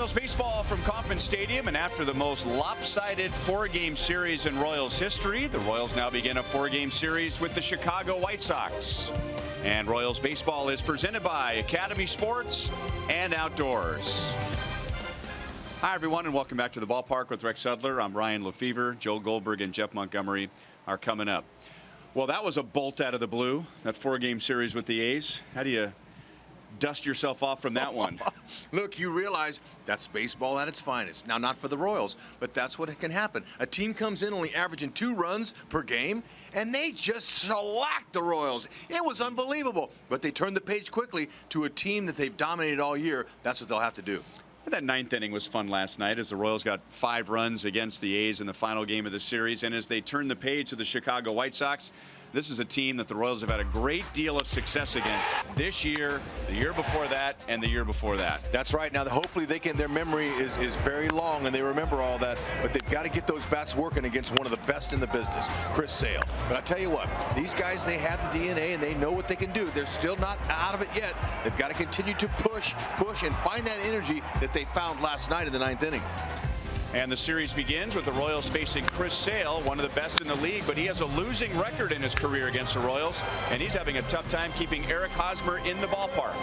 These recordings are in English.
Royals baseball from Kauffman Stadium, and after the most lopsided four-game series in Royals history, the Royals now begin a four-game series with the Chicago White Sox. And Royals baseball is presented by Academy Sports and Outdoors. Hi, everyone, and welcome back to the ballpark with Rex Sudler. I'm Ryan Lefevre. Joe Goldberg and Jeff Montgomery are coming up. Well, that was a bolt out of the blue, that four-game series with the A's. How do you dust yourself off from that one? Look, you realize that's baseball at its finest. Now, not for the Royals, but that's what can happen. A team comes in only averaging 2 runs per game, and they just shellacked the Royals. It was unbelievable. But they turned the page quickly to a team that they've dominated all year. That's what they'll have to do. That ninth inning was fun last night as the Royals got 5 runs against the A's in the final game of the series. And as they turn the page to the Chicago White Sox, this is a team that the Royals have had a great deal of success against this year, the year before that, and the year before that. That's right. Now, hopefully their memory is very long and they remember all that, but they've got to get those bats working against one of the best in the business, Chris Sale. But I'll tell you what, these guys, they have the DNA and they know what they can do. They're still not out of it yet. They've got to continue to push, and find that energy that they found last night in the 9th inning. And the series begins with the Royals facing Chris Sale, one of the best in the league, but he has a losing record in his career against the Royals, and he's having a tough time keeping Eric Hosmer in the ballpark.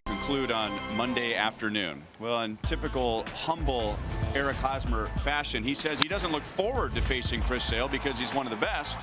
Conclude on Monday afternoon. Well, in typical humble Eric Hosmer fashion, he says he doesn't look forward to facing Chris Sale because he's one of the best.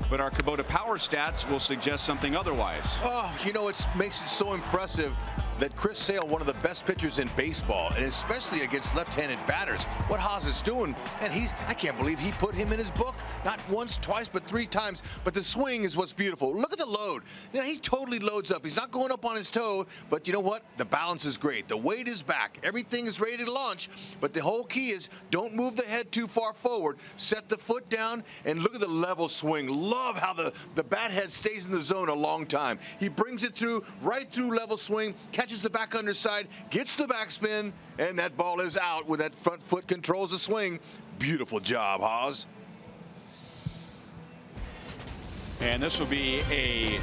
But our Kubota Power stats will suggest something otherwise. Oh, you know, it makes it so impressive that Chris Sale, one of the best pitchers in baseball, and especially against left-handed batters, what Haas is doing, and I can't believe he put him in his book, not once, twice, but 3 times. But the swing is what's beautiful. Look at the load. You know, he totally loads up. He's not going up on his toe, but you know what? The balance is great. The weight is back. Everything is ready to launch, but the whole key is don't move the head too far forward. Set the foot down, and look at the level swing. Love how the bat head stays in the zone a long time. He brings it through, right through level swing, catches the back underside, gets the backspin, and that ball is out when that front foot controls the swing. Beautiful job, Haas. And this will be a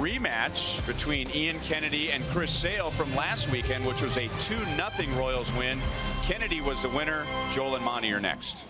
rematch between Ian Kennedy and Chris Sale from last weekend, which was a 2-0 Royals win. Kennedy was the winner. Joel and Monty are next.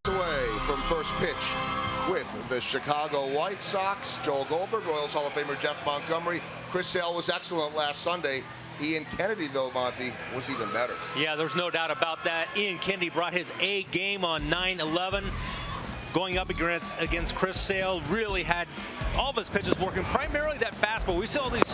Away from first pitch with the Chicago White Sox. Joel Goldberg, Royals Hall of Famer Jeff Montgomery. Chris Sale was excellent last Sunday. Ian Kennedy, though, Monty, was even better. Yeah, there's no doubt about that. Ian Kennedy brought his A game on 9/11. Going up against Chris Sale, really had all of his pitches working, primarily that fastball. We saw all these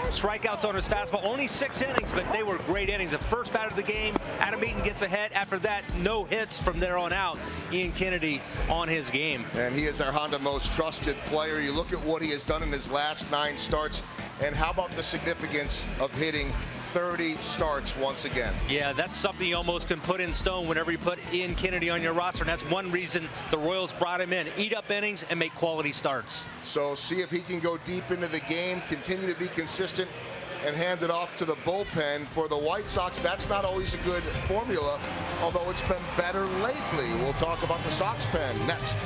strikeouts on his fastball, only 6 innings, but they were great innings. The first batter of the game, Adam Eaton gets ahead. After that, no hits from there on out. Ian Kennedy on his game. And he is our Honda most trusted player. You look at what he has done in his last 9 starts, and how about the significance of hitting 30 starts once again? Yeah, that's something you almost can put in stone whenever you put Ian Kennedy on your roster, and that's one reason the Royals brought him in. Eat up innings and make quality starts. So see if he can go deep into the game, continue to be consistent, and hand it off to the bullpen. For the White Sox, that's not always a good formula, although it's been better lately. We'll talk about the Sox pen next.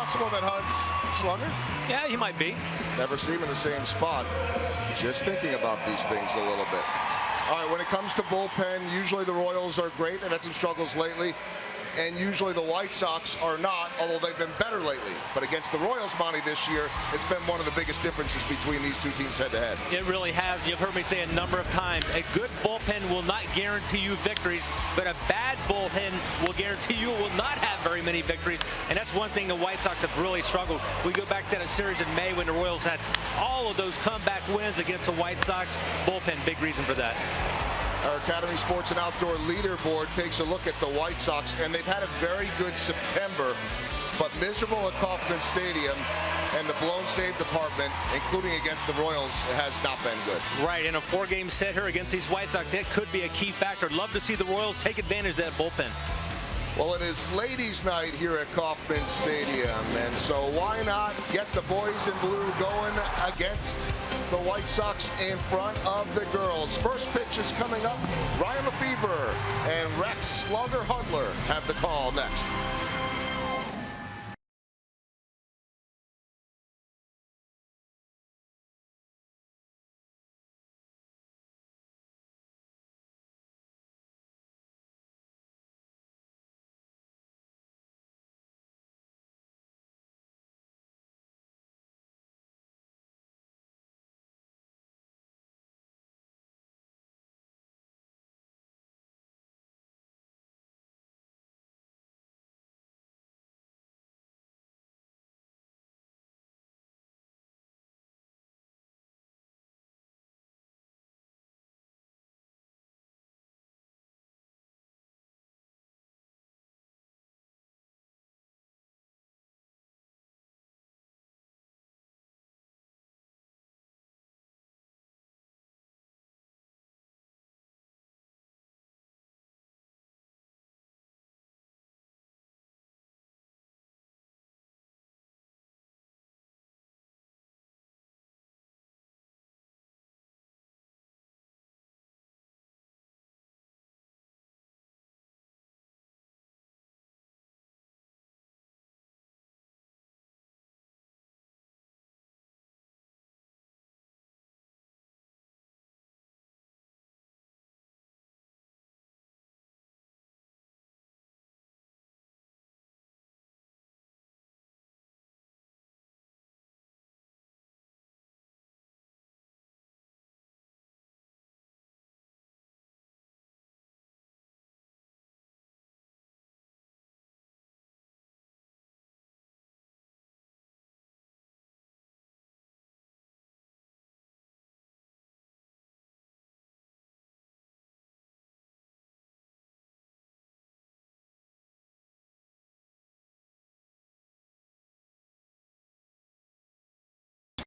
possible that Hunt's slugger? Yeah, he might be. Never see him in the same spot. Just thinking about these things a little bit. All right, when it comes to bullpen, usually the Royals are great. They've had some struggles lately. And usually the White Sox are not, although they've been better lately. But against the Royals, Monty, this year, it's been one of the biggest differences between these two teams head-to-head. It really has. You've heard me say a number of times, a good bullpen will not guarantee you victories, but a bad bullpen will guarantee you will not have very many victories. And that's one thing the White Sox have really struggled. We go back to that series in May when the Royals had all of those comeback wins against the White Sox. Bullpen, big reason for that. Our Academy Sports and Outdoor Leaderboard takes a look at the White Sox, and they've had a very good September, but miserable at Kauffman Stadium, and the blown save department, including against the Royals, has not been good. Right, in a 4-game set here against these White Sox, it could be a key factor. Love to see the Royals take advantage of that bullpen. Well, it is ladies' night here at Kauffman Stadium, and so why not get the boys in blue going against the White Sox in front of the girls. First pitch is coming up. Ryan Lefebvre and Rex Slugger Hudler have the call next.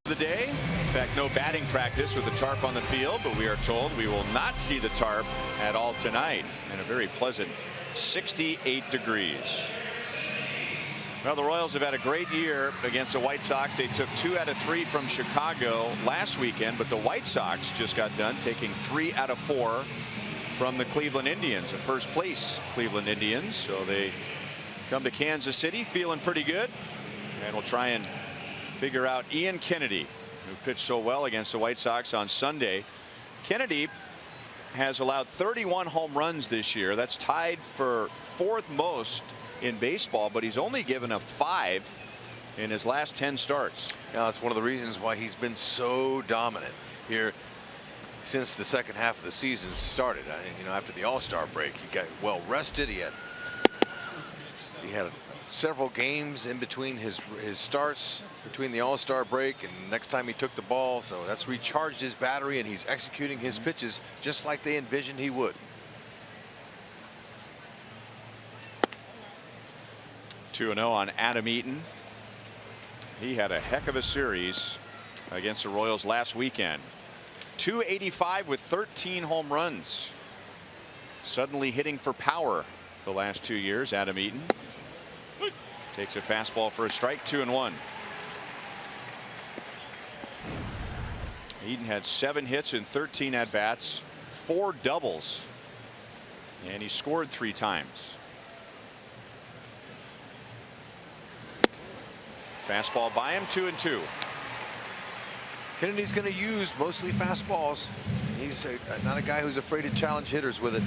The day. In fact, no batting practice with the tarp on the field, but we are told we will not see the tarp at all tonight, and a very pleasant 68 degrees. Well, the Royals have had a great year against the White Sox. They took 2 out of 3 from Chicago last weekend, but the White Sox just got done taking 3 out of 4 from the Cleveland Indians, the first place Cleveland Indians. So they come to Kansas City feeling pretty good, and we'll try and figure out Ian Kennedy, who pitched so well against the White Sox on Sunday. Kennedy has allowed 31 home runs this year. That's tied for 4th most in baseball, but he's only given up 5 in his last 10 starts. Yeah, that's one of the reasons why he's been so dominant here since the second half of the season started. You know, after the All-Star break, he got well rested. He had several games in between his starts, between the All-Star break and next time he took the ball. So that's recharged his battery, and he's executing his pitches just like they envisioned he would. 2-0 on Adam Eaton. He had a heck of a series against the Royals last weekend. .285 with 13 home runs. Suddenly hitting for power the last 2 years. Adam Eaton takes a fastball for a strike. 2-1. Eaton had 7 hits in 13 at bats, 4 doubles, and he scored 3 times. Fastball by him, 2-2. Kennedy's going to use mostly fastballs. He's not a guy who's afraid to challenge hitters with it.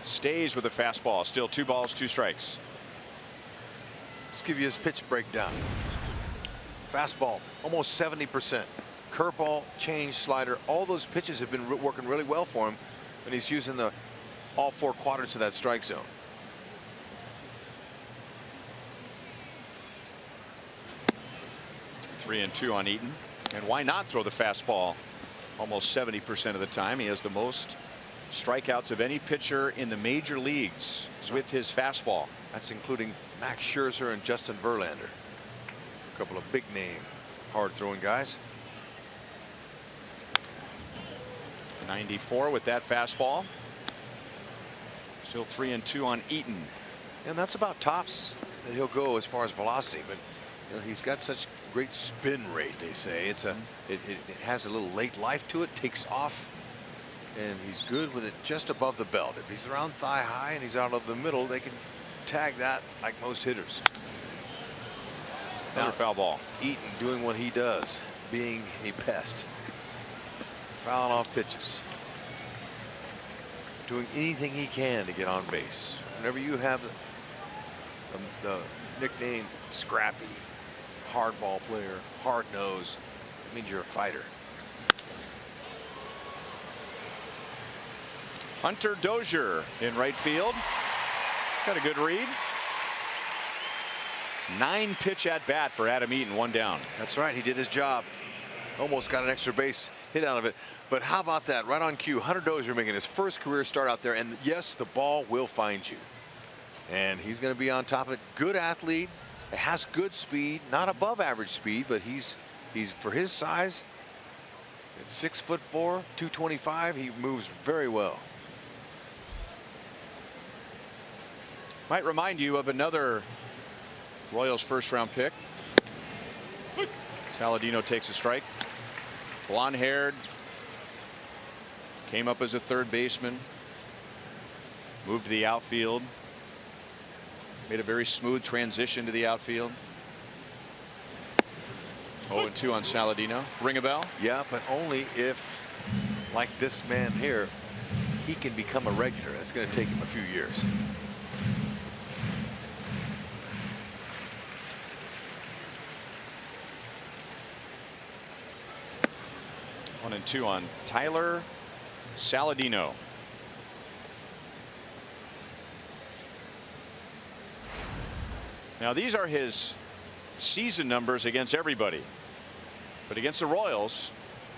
Stays with a fastball. Still 2 balls, 2 strikes. Let's give you his pitch breakdown. Fastball, almost 70%. Curveball, change, slider, all those pitches have been working really well for him when he's using all 4 quadrants of that strike zone. Three and 2 on Eaton. And why not throw the fastball almost 70% of the time? He has the most strikeouts of any pitcher in the major leagues with his fastball. That's including Max Scherzer and Justin Verlander. A couple of big name, hard throwing guys. 94 with that fastball. Still 3 and 2 on Eaton. And that's about tops that he'll go as far as velocity, but you know, he's got such great spin rate, they say. It has a little late life to it, takes off, and he's good with it just above the belt. If he's around thigh high and he's out of the middle, they can tag that like most hitters. Another foul ball. Eaton doing what he does, being a pest. Fouling off pitches. Doing anything he can to get on base. Whenever you have the nickname Scrappy, hardball player, hard nose, it means you're a fighter. Hunter Dozier in right field. Got a good read. 9 pitch at bat for Adam Eaton, 1 down. That's right, he did his job. Almost got an extra base hit out of it. But how about that? Right on cue, Hunter Dozier making his first career start out there. And yes, the ball will find you. And he's going to be on top of it. Good athlete. Has good speed. Not above average speed, but he's for his size. At 6'4", 225, he moves very well. Might remind you of another Royals first-round pick. Saladino takes a strike. Blonde-haired. Came up as a third baseman. Moved to the outfield. Made a very smooth transition to the outfield. 0-2 on Saladino. Ring a bell? Yeah, but only if, like this man here, he can become a regular. That's going to take him a few years. One and 2 on Tyler Saladino. Now these are his season numbers against everybody, but against the Royals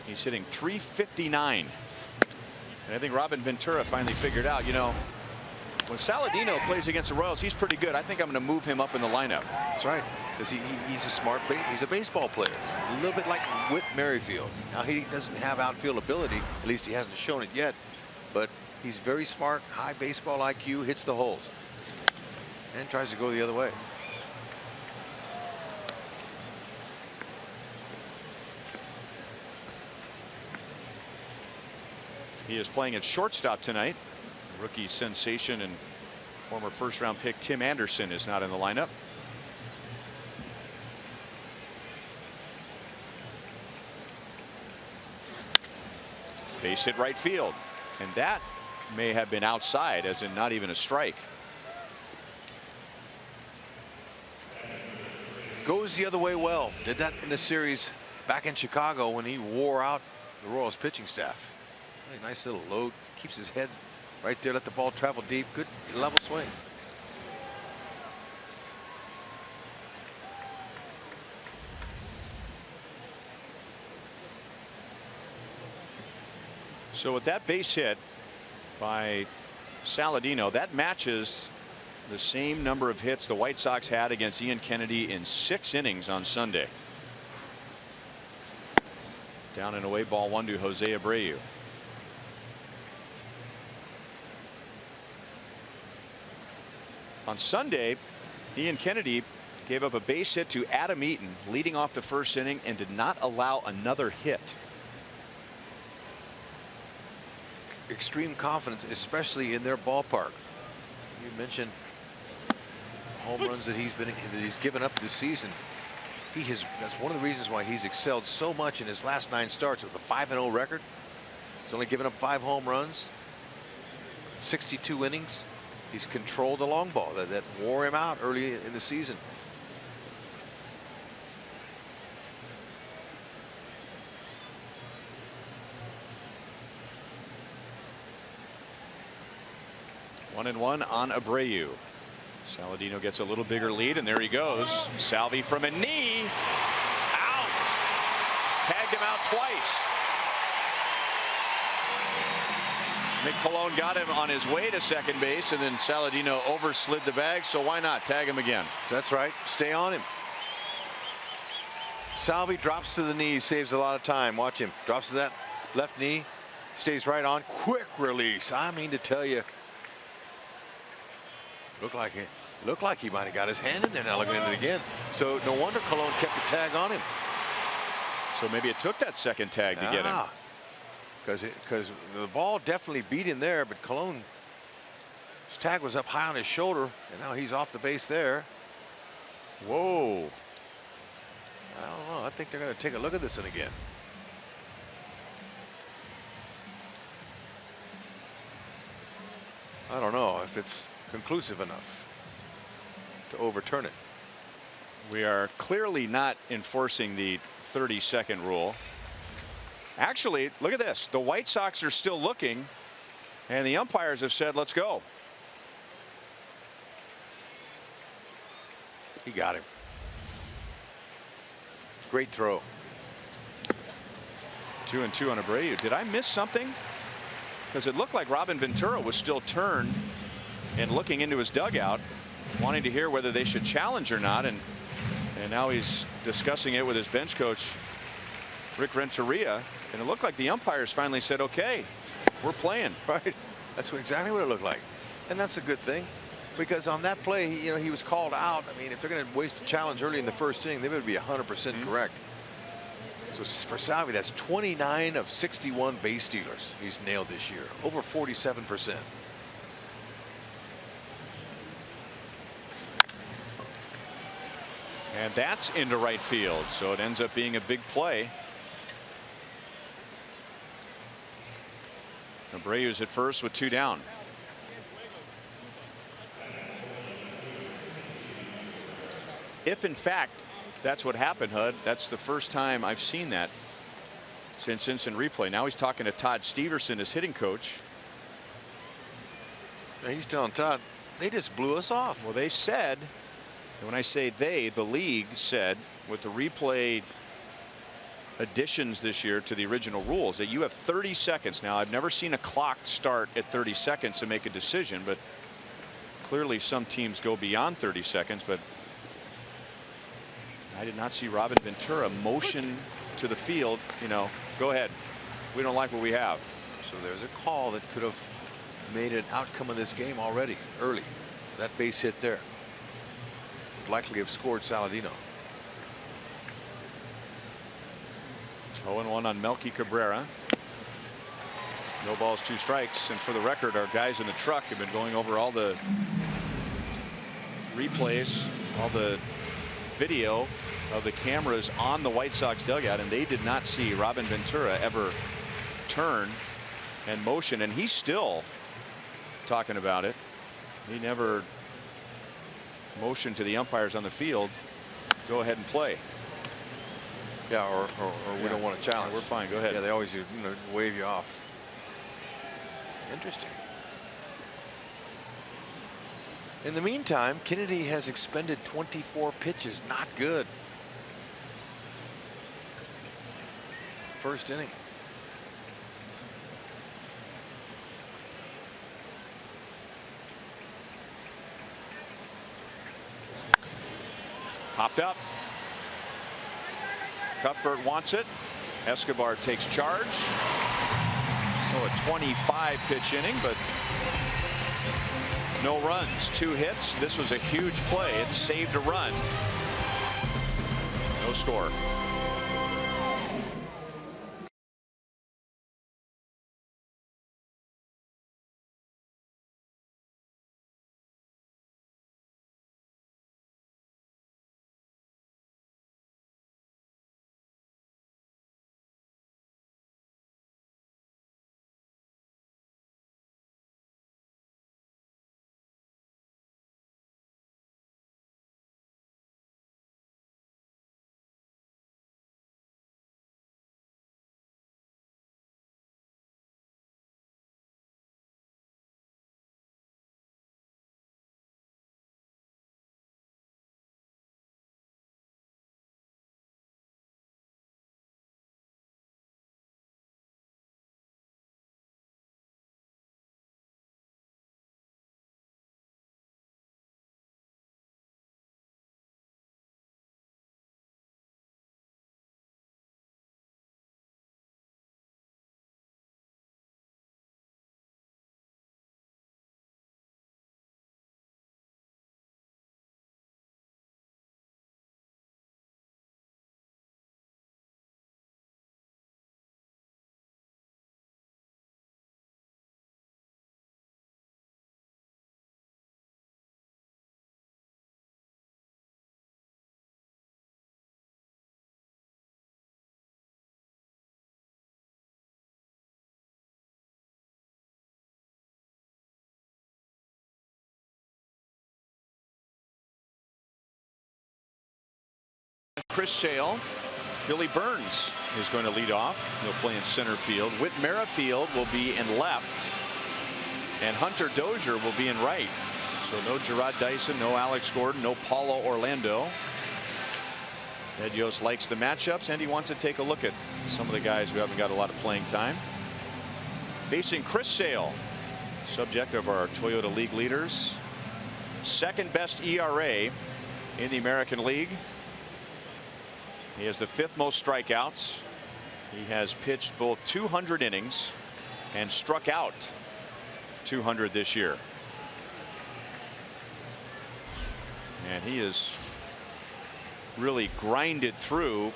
he's hitting .359. And I think Robin Ventura finally figured out, you know, when Saladino plays against the Royals, he's pretty good. I think I'm going to move him up in the lineup. That's right, because he's a smart he's a baseball player, a little bit like Whit Merrifield. Now he doesn't have outfield ability, at least he hasn't shown it yet, but he's very smart, high baseball IQ, hits the holes and tries to go the other way. He is playing at shortstop tonight. Rookie sensation and former first-round pick Tim Anderson is not in the lineup. Base hit right field, and that may have been outside, as in not even a strike. Goes the other way well. Did that in the series back in Chicago when he wore out the Royals pitching staff. Really nice little load. Keeps his head right there. Let the ball travel deep. Good level swing. So with that base hit by Saladino, that matches the same number of hits the White Sox had against Ian Kennedy in 6 innings on Sunday. Down and away, ball 1 to Jose Abreu. On Sunday, Ian Kennedy gave up a base hit to Adam Eaton leading off the first inning and did not allow another hit. extreme confidence, especially in their ballpark. You mentioned home runs that he's given up this season. That's one of the reasons why he's excelled so much in his last 9 starts with a 5-0 record. He's only given up 5 home runs, 62 innings. He's controlled the long ball that wore him out early in the season. One and one on Abreu. Saladino gets a little bigger lead, and there he goes. Salvi from a knee. Out. Tagged him out twice. Nick Colon got him on his way to second base, and then Saladino overslid the bag, so why not tag him again? That's right. Stay on him. Salvi drops to the knee, saves a lot of time. Watch him. Drops to that left knee, stays right on. Quick release. I mean to tell you. Looked like he might have got his hand in there. Now looking at it again. So no wonder Colon kept the tag on him. So maybe it took that second tag to get him. Because the ball definitely beat him there, but Colon's tag was up high on his shoulder, and now he's off the base there. Whoa. I don't know. I think they're going to take a look at this one again. I don't know if it's conclusive enough to overturn it. We are clearly not enforcing the 30-second rule. Actually, look at this. The White Sox are still looking, and the umpires have said, let's go. He got him. Great throw. 2-2 on Abreu. Did I miss something? Because it looked like Robin Ventura was still turned and looking into his dugout, wanting to hear whether they should challenge or not. And now he's discussing it with his bench coach, Rick Renteria. And it looked like the umpires finally said, OK, we're playing. Right. That's exactly what it looked like. And that's a good thing, because on that play, he was called out. I mean, if they're going to waste a challenge early in the first inning, they would be 100% correct. So for Salvi, that's 29 of 61 base stealers he's nailed this year, over 47%. And that's into right field, so it ends up being a big play. Abreu's at first with 2 down. If in fact that's what happened, Hud, that's the first time I've seen that since instant replay. Now he's talking to Todd Steverson, his hitting coach. He's telling Todd, they just blew us off. Well, they said, and when I say they, the league said, with the replay additions this year to the original rules, that you have 30 seconds. Now, I've never seen a clock start at 30 seconds to make a decision, but clearly some teams go beyond 30 seconds. But I did not see Robin Ventura motion to the field, go ahead, we don't like what we have. So there's a call that could have made an outcome of this game already early. That base hit there would likely have scored Saladino. 0-1 on Melky Cabrera. No balls, 2 strikes. And for the record, our guys in the truck have been going over all the replays, all the video of the cameras on the White Sox dugout, and they did not see Robin Ventura ever turn and motion, and he's still talking about it. He never motioned to the umpires on the field, go ahead and play. Yeah, or we don't want to challenge. We're fine, go ahead. Yeah, they always wave you off. Interesting. In the meantime, Kennedy has expended 24 pitches. Not good. First inning. Popped up. Cuthbert wants it. Escobar takes charge. So a 25 pitch inning, but no runs, 2 hits. This was a huge play. It saved a run. No score. Chris Sale. Billy Burns is going to lead off. He'll play in center field. Whit Merrifield will be in left. And Hunter Dozier will be in right. So no Gerard Dyson, no Alex Gordon, no Paulo Orlando. Ed Yost likes the matchups, and he wants to take a look at some of the guys who haven't got a lot of playing time. Facing Chris Sale, subject of our Toyota League leaders. Second best ERA in the American League. He has the 5th most strikeouts. He has pitched both 200 innings and struck out 200 this year. And he has really grinded through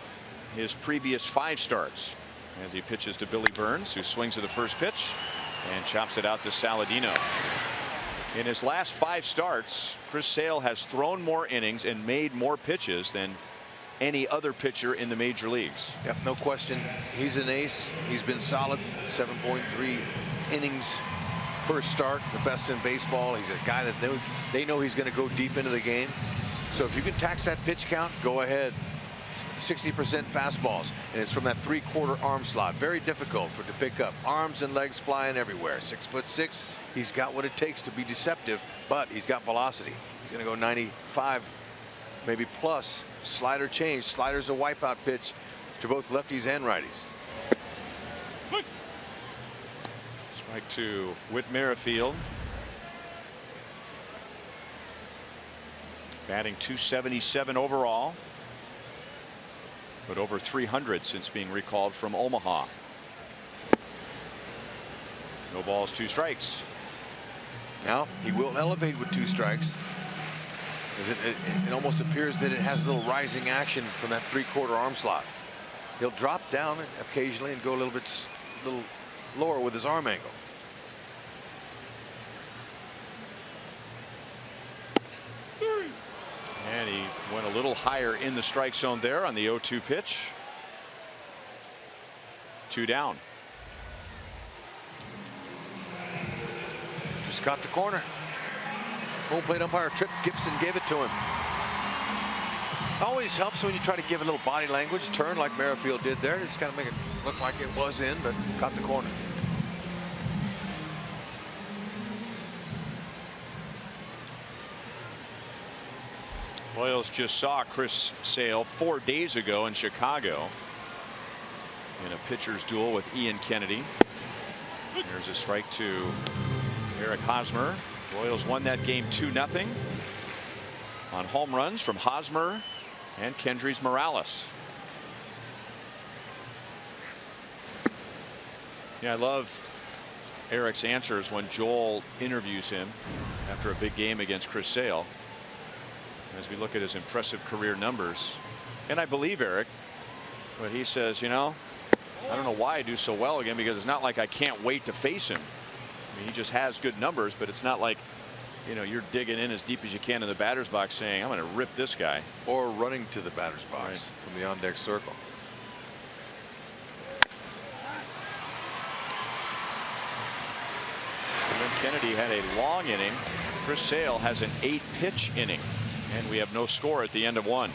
his previous 5 starts as he pitches to Billy Burns, who swings at the first pitch and chops it out to Saladino. In his last 5 starts, Chris Sale has thrown more innings and made more pitches than any other pitcher in the major leagues. Yep, no question. He's an ace. He's been solid. 7.3 innings per start, the best in baseball. He's a guy that they know he's going to go deep into the game. So if you can tax that pitch count, go ahead. 60% fastballs, and it's from that 3/4 arm slot. Very difficult to pick up. Arms and legs flying everywhere. 6'6". He's got what it takes to be deceptive, but he's got velocity. He's going to go 95, maybe plus. Slider change. Slider's a wipeout pitch to both lefties and righties. Strike 2, Whit Merrifield. Batting .277 overall, but over 300 since being recalled from Omaha. No balls, 2 strikes. Now he will elevate with 2 strikes. It almost appears that it has a little rising action from that 3/4 arm slot. He'll drop down occasionally and go a little lower with his arm angle. And he went a little higher in the strike zone there on the 0-2 pitch. 2 down. Just caught the corner. Home plate umpire Trip Gibson gave it to him. Always helps when you try to give a little body language, turn like Merrifield did there. Just kind of make it look like it was in, but caught the corner. Royals just saw Chris Sale 4 days ago in Chicago in a pitcher's duel with Ian Kennedy. There's a strike to Eric Hosmer. Royals won that game 2-0 on home runs from Hosmer and Kendrys Morales. Yeah, I love Eric's answers when Joel interviews him after a big game against Chris Sale. As we look at his impressive career numbers, and I believe Eric, but he says, you know, I don't know why I do so well again, because it's not like I can't wait to face him. I mean, he just has good numbers, but it's not like, you know, you're digging in as deep as you can in the batter's box saying, I'm going to rip this guy. Or running to the batter's box from the on-deck circle. When Kennedy had a long inning, Chris Sale has an 8-pitch inning, and we have no score at the end of 1.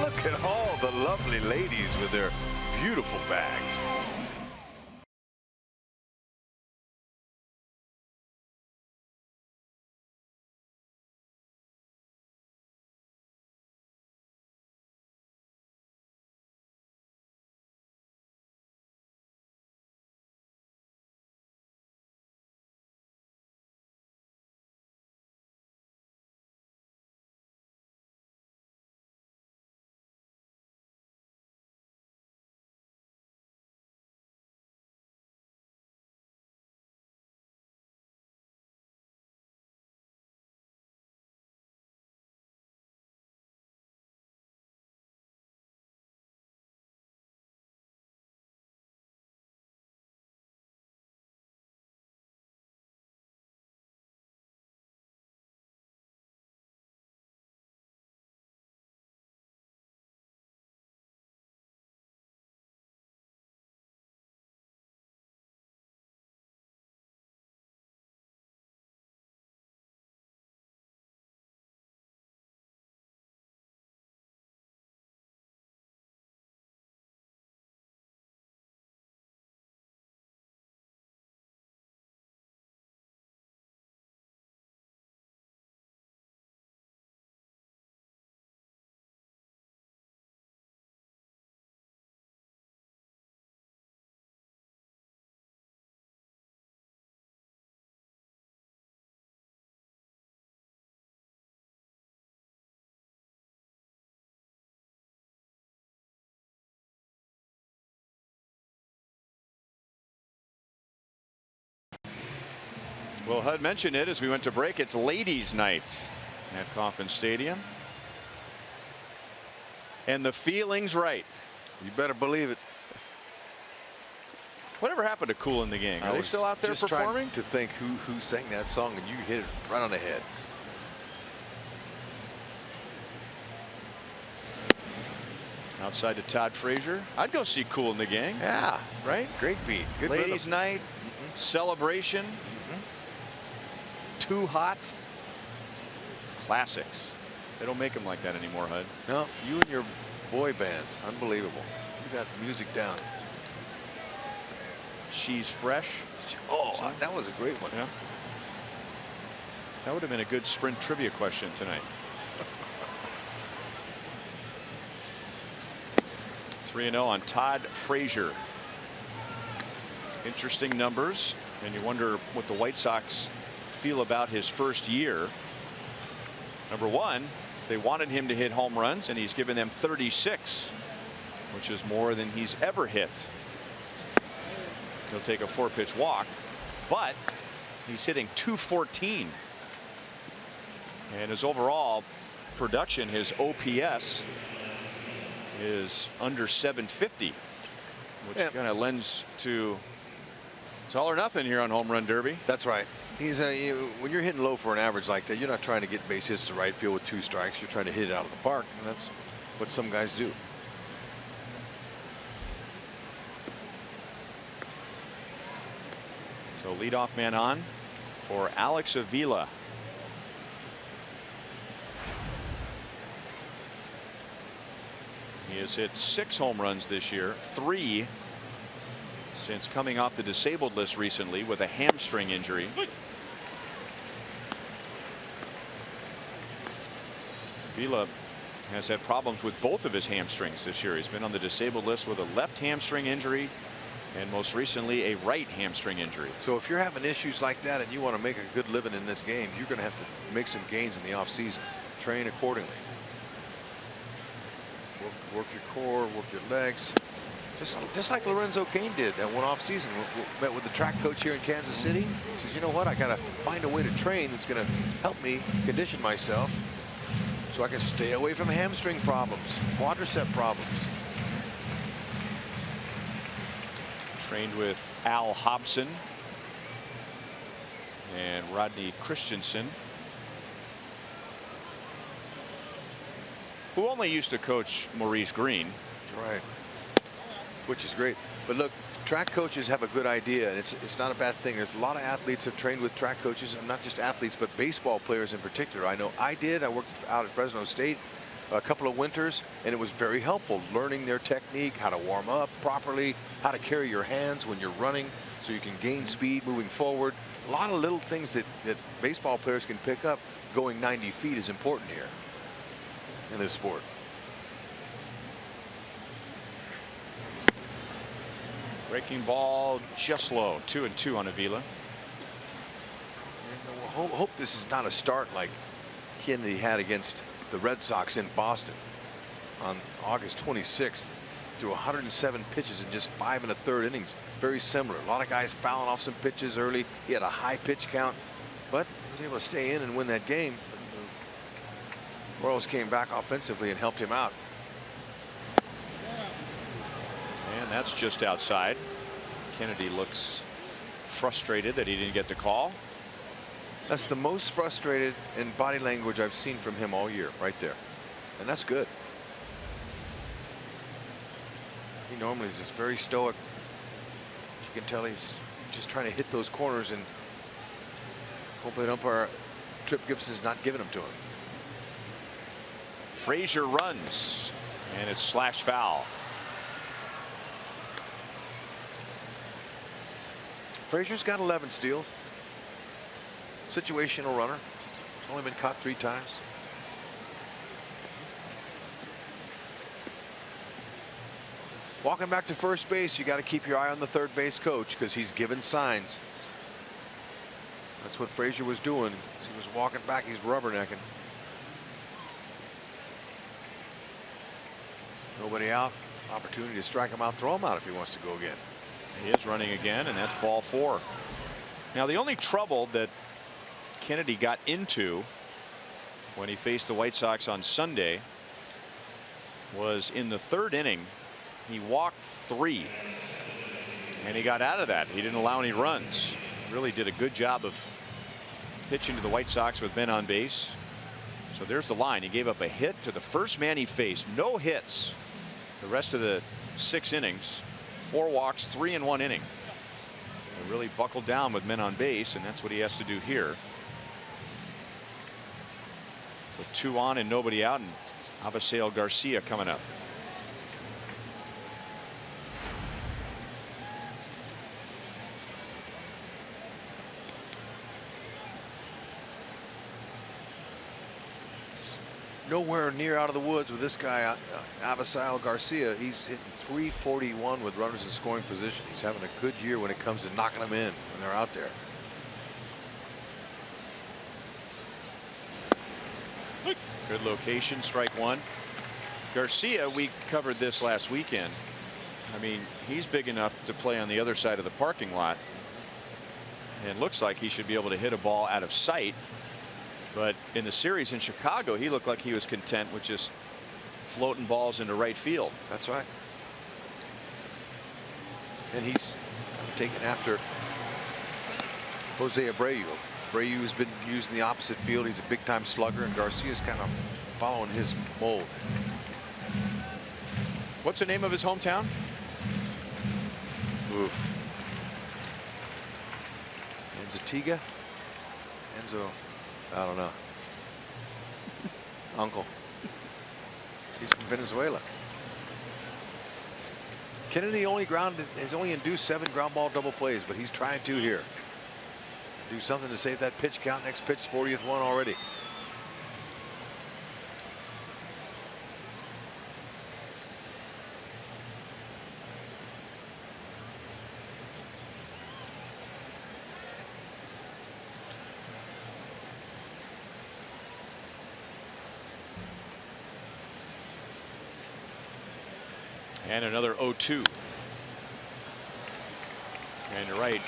Look at all the lovely ladies with their beautiful bags. Well, HUD mentioned it as we went to break. It's ladies' night at Kauffman Stadium. And the feeling's right. You better believe it. Whatever happened to Cool in the Gang? Are they still out there performing? To think who sang that song, and you hit it right on the head. Outside to Todd Frazier. I'd go see Cool in the Gang. Yeah, right. Great beat. Good ladies' rhythm. night, celebration. Too hot. Classics. They don't make them like that anymore, HUD. No, you and your boy bands, unbelievable. You got music down. She's Fresh. Oh, that was a great one. Yeah. That would have been a good Sprint trivia question tonight. 3-0 on Todd Frazier. Interesting numbers, and you wonder what the White Sox feel about his first year. Number one, they wanted him to hit home runs, and he's given them 36, which is more than he's ever hit. He'll take a 4-pitch walk, but he's hitting .214. And his overall production, his OPS, is under 750, which kind of lends to it's all or nothing here on Home Run Derby. That's right. He's when you're hitting low for an average like that, you're not trying to get base hits to right field with 2 strikes. You're trying to hit it out of the park, and that's what some guys do. So leadoff man on for Alex Avila. He has hit 6 home runs this year, 3 since coming off the disabled list recently with a hamstring injury. Avila has had problems with both of his hamstrings this year. He's been on the disabled list with a left hamstring injury and most recently a right hamstring injury. So if you're having issues like that and you want to make a good living in this game, you're going to have to make some gains in the offseason. Train accordingly. Work your core, work your legs. Just like Lorenzo Cain did that one off season. Met with the track coach here in Kansas City. He says, you know what, I got to find a way to train that's going to help me condition myself so I can stay away from hamstring problems, quadricep problems. Trained with Al Hobson and Rodney Christensen, who only used to coach Maurice Green. Right. Which is great. But look, track coaches have a good idea, and it's not a bad thing. There's a lot of athletes have trained with track coaches, and not just athletes, but baseball players in particular. I know I did. I worked out at Fresno State a couple of winters, and it was very helpful learning their technique, how to warm up properly, how to carry your hands when you're running so you can gain speed moving forward. A lot of little things that baseball players can pick up going 90 feet is important here in this sport. Breaking ball just low. 2-2 on Avila. We'll hope this is not a start like Kennedy had against the Red Sox in Boston on August 26th. Threw 107 pitches in just 5 1/3 innings. Very similar. A lot of guys fouling off some pitches early. He had a high pitch count, but he was able to stay in and win that game. The Royals came back offensively and helped him out. And that's just outside. Kennedy looks frustrated that he didn't get the call. That's the most frustrated in body language I've seen from him all year, right there. And that's good. He normally is just very stoic. You can tell he's just trying to hit those corners and hoping umpire Trip Gibson's not giving them to him. Frazier runs, and it's slash foul. Frazier's got 11 steals. Situational runner. Only been caught 3 times. Walking back to first base, you got to keep your eye on the third base coach because he's given signs. That's what Frazier was doing. As he was walking back, he's rubbernecking. Nobody out. Opportunity to strike him out, throw him out if he wants to go again. He is running again, and that's ball 4. Now, the only trouble that Kennedy got into when he faced the White Sox on Sunday was in the 3rd inning. He walked 3 and he got out of that. He didn't allow any runs. Really did a good job of pitching to the White Sox with men on base. So there's the line. He gave up a hit to the first man he faced. No hits the rest of the 6 innings. 4 walks, 3 in 1 inning. He really buckled down with men on base, and that's what he has to do here. With 2 on and nobody out, and Avisail Garcia coming up. Nowhere near out of the woods with this guy, Avisail Garcia. He's hitting .341 with runners in scoring position. He's having a good year when it comes to knocking them in when they're out there. Good location, strike 1. Garcia, we covered this last weekend. I mean, he's big enough to play on the other side of the parking lot, and looks like he should be able to hit a ball out of sight. But in the series in Chicago, he looked like he was content with just floating balls into right field. That's right. And he's taken after Jose Abreu. Abreu's been using the opposite field. He's a big-time slugger, and Garcia's kind of following his mold. What's the name of his hometown? Oof. Enzo. Enzo. I don't know. Uncle. He's from Venezuela. Kennedy has only induced 7 ground ball double plays, but he's trying to here. Do something to save that pitch count. Next pitch, 40th one already. And another 0-2. And you're right.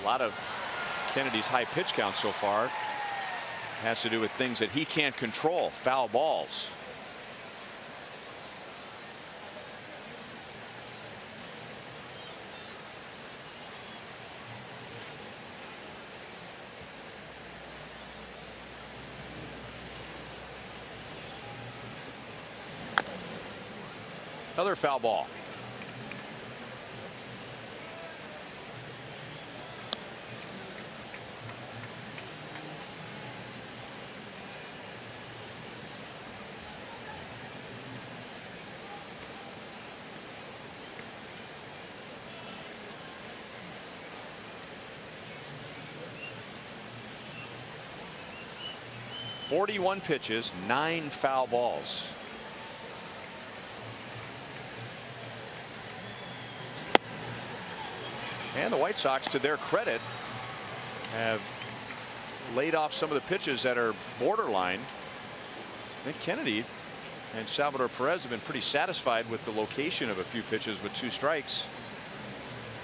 A lot of Kennedy's high pitch count so far has to do with things that he can't control. Foul balls. Another foul ball. .41 pitches, 9 foul balls. And the White Sox, to their credit, have laid off some of the pitches that are borderline. I think Kennedy and Salvador Perez have been pretty satisfied with the location of a few pitches with 2 strikes.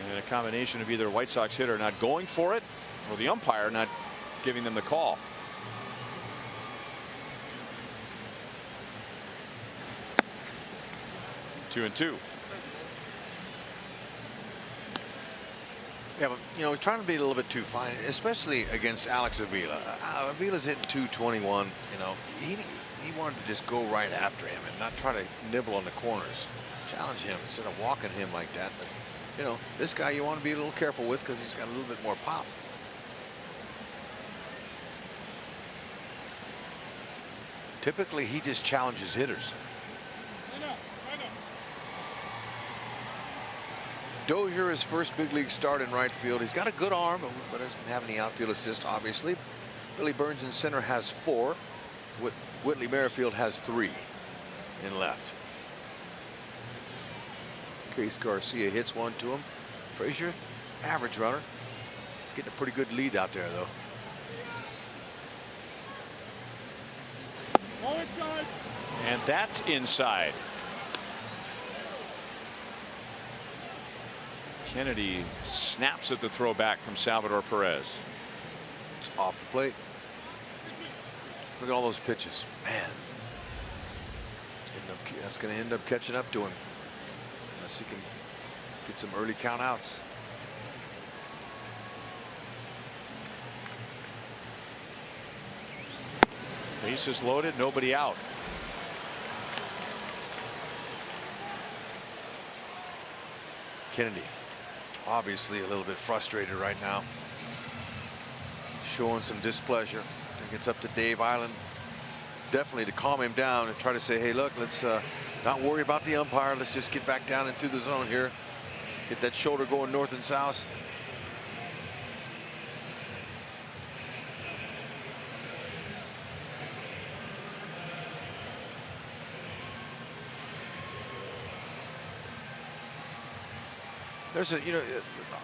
And a combination of either a White Sox hitter not going for it or the umpire not giving them the call. Two and two. Yeah, but you know, we're trying to be a little bit too fine, especially against Alex Avila. Avila's hitting .221. You know, he wanted to just go right after him and not try to nibble on the corners. Challenge him instead of walking him like that. But you know, this guy you want to be a little careful with because he's got a little bit more pop. Typically, he just challenges hitters. Dozier, his first big league start in right field. He's got a good arm, but doesn't have any outfield assist, obviously. Billy Burns in center has 4. Whitley Merrifield has 3 in left. Case Garcia hits one to him. Frazier, average runner. Getting a pretty good lead out there, though. And that's inside. Kennedy snaps at the throwback from Salvador Perez. It's off the plate. Look at all those pitches, man. That's going to end up catching up to him unless he can get some early count outs. Bases loaded, nobody out. Kennedy obviously a little bit frustrated right now, showing some displeasure. I think it's up to Dave Island definitely to calm him down and try to say, hey, look, let's not worry about the umpire. Let's just get back down into the zone here, get that shoulder going north and south. There's a,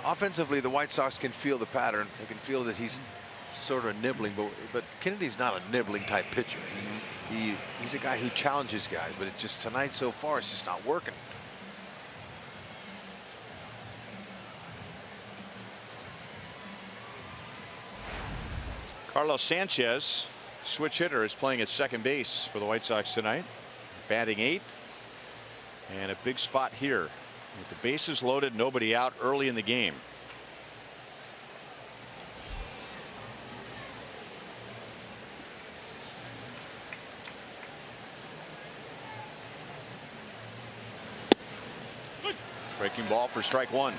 offensively, the White Sox can feel the pattern. They can feel that he's sort of nibbling, but Kennedy's not a nibbling type pitcher. He's a guy who challenges guys, but it's just tonight so far, it's just not working. Carlos Sanchez, switch hitter, is playing at second base for the White Sox tonight, batting 8th, and a big spot here. With the bases loaded, nobody out early in the game. Breaking ball for strike 1.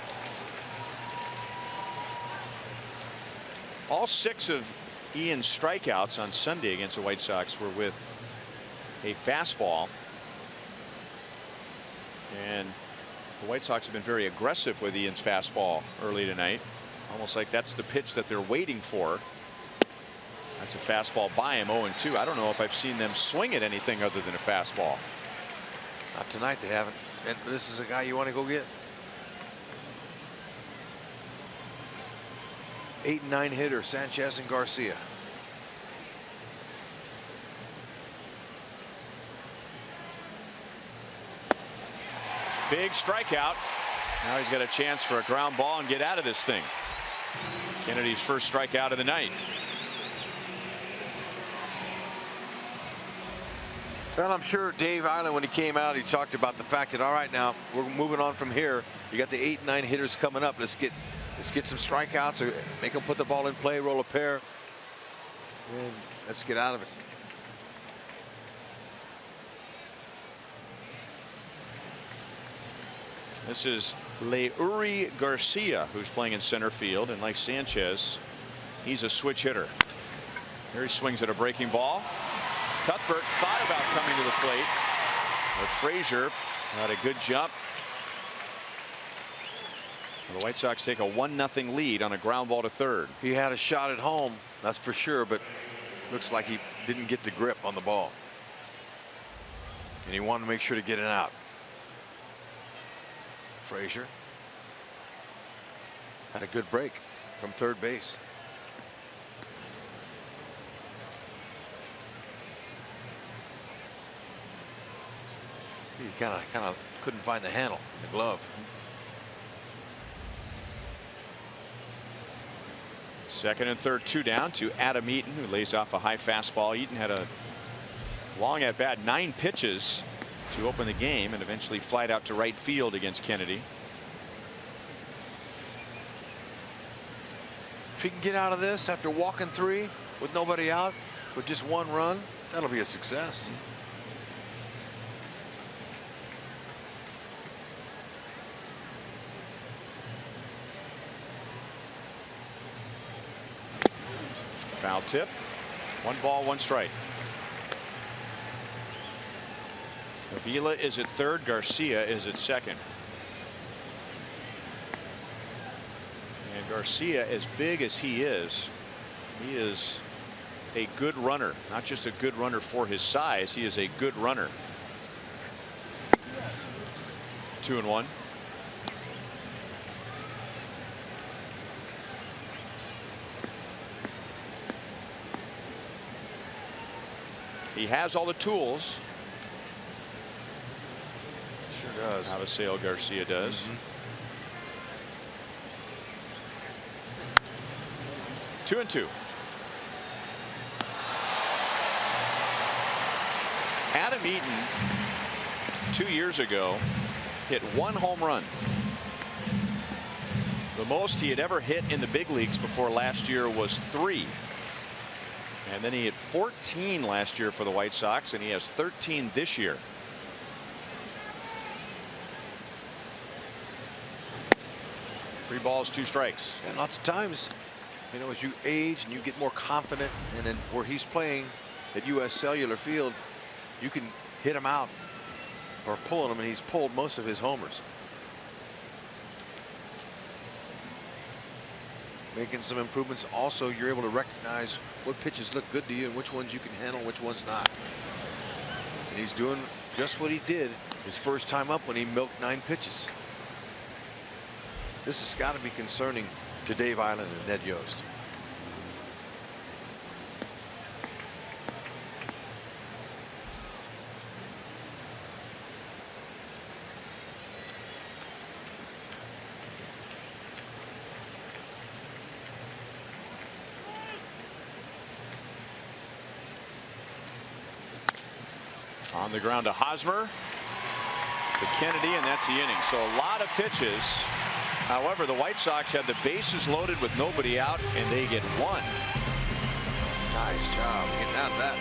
All 6 of Ian's strikeouts on Sunday against the White Sox were with a fastball. And the White Sox have been very aggressive with Ian's fastball early tonight. Almost like that's the pitch that they're waiting for. That's a fastball by him, 0-2. I don't know if I've seen them swing at anything other than a fastball. Not tonight, they haven't. And this is a guy you want to go get. 8 and 9 hitter, Sanchez and Garcia. Big strikeout. Now he's got a chance for a ground ball and get out of this thing. Kennedy's first strikeout of the night. Well, I'm sure Dave Island, when he came out, he talked about the fact that, all right, now we're moving on from here. You got the 8 and 9 hitters coming up. Let's get some strikeouts, or make them put the ball in play, roll a pair, and let's get out of it. This is Leury Garcia, who's playing in center field, and like Sanchez, he's a switch hitter. Here he swings at a breaking ball. Cuthbert thought about coming to the plate, but Frazier had a good jump. The White Sox take a 1-0 lead on a ground ball to third. He had a shot at home, that's for sure, but looks like he didn't get the grip on the ball, and he wanted to make sure to get it out. Frazier had a good break from third base. He kind of couldn't find the handle in the glove. Second and third, 2 down to Adam Eaton, who lays off a high fastball. Eaton had a long at bat, 9 pitches to open the game, and eventually flied out to right field against Kennedy. If he can get out of this after walking 3 with nobody out, with just 1 run, that'll be a success. Foul tip. 1 ball, 1 strike. Avila is at third. Garcia is at second. And Garcia, as big as he is a good runner. Not just a good runner for his size, he is a good runner. 2-1. He has all the tools. Sure does. Avisail Garcia does. 2-2. Adam Eaton 2 years ago hit 1 home run. The most he had ever hit in the big leagues before last year was 3. And then he hit 14 last year for the White Sox, and he has 13 this year. Three balls, 2 strikes. And lots of times, you know, as you age and you get more confident, and then where he's playing at U.S. Cellular Field, you can hit him out or pulling him, and he's pulled most of his homers. Making some improvements. Also, you're able to recognize what pitches look good to you and which ones you can handle, which ones not. And he's doing just what he did his first time up when he milked 9 pitches. This has got to be concerning to Dave Island and Ned Yost. On the ground to Hosmer, to Kennedy, and that's the inning. So a lot of pitches. However, the White Sox had the bases loaded with nobody out, and they get 1. Nice job getting out of that.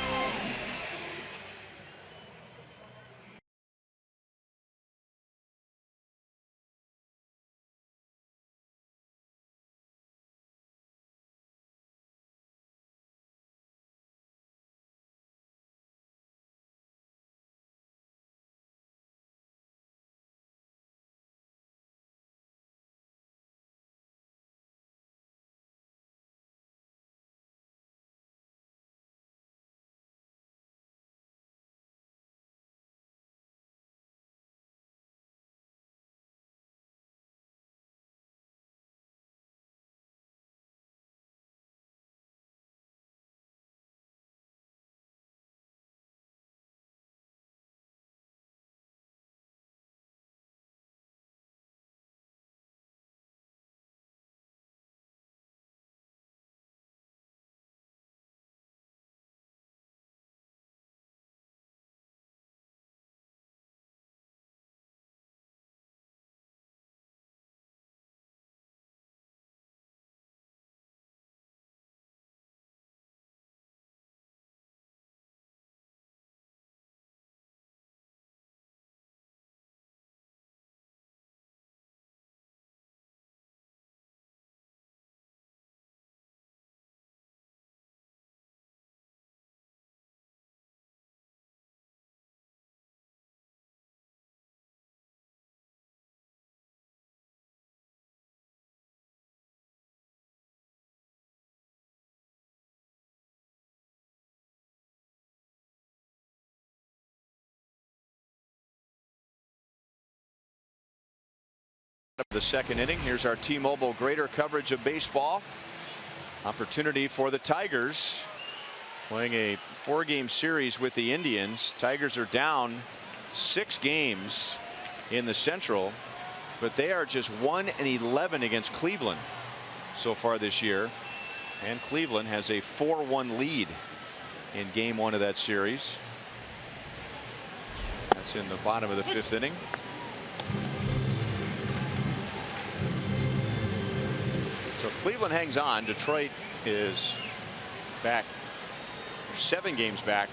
The second inning. Here's our T-Mobile greater coverage of baseball. Opportunity for the Tigers playing a 4-game series with the Indians. Tigers are down 6 games in the Central, but they are just 1-11 against Cleveland so far this year, and Cleveland has a 4-1 lead in game 1 of that series. That's in the bottom of the 5th inning. So if Cleveland hangs on, Detroit is back 7 games back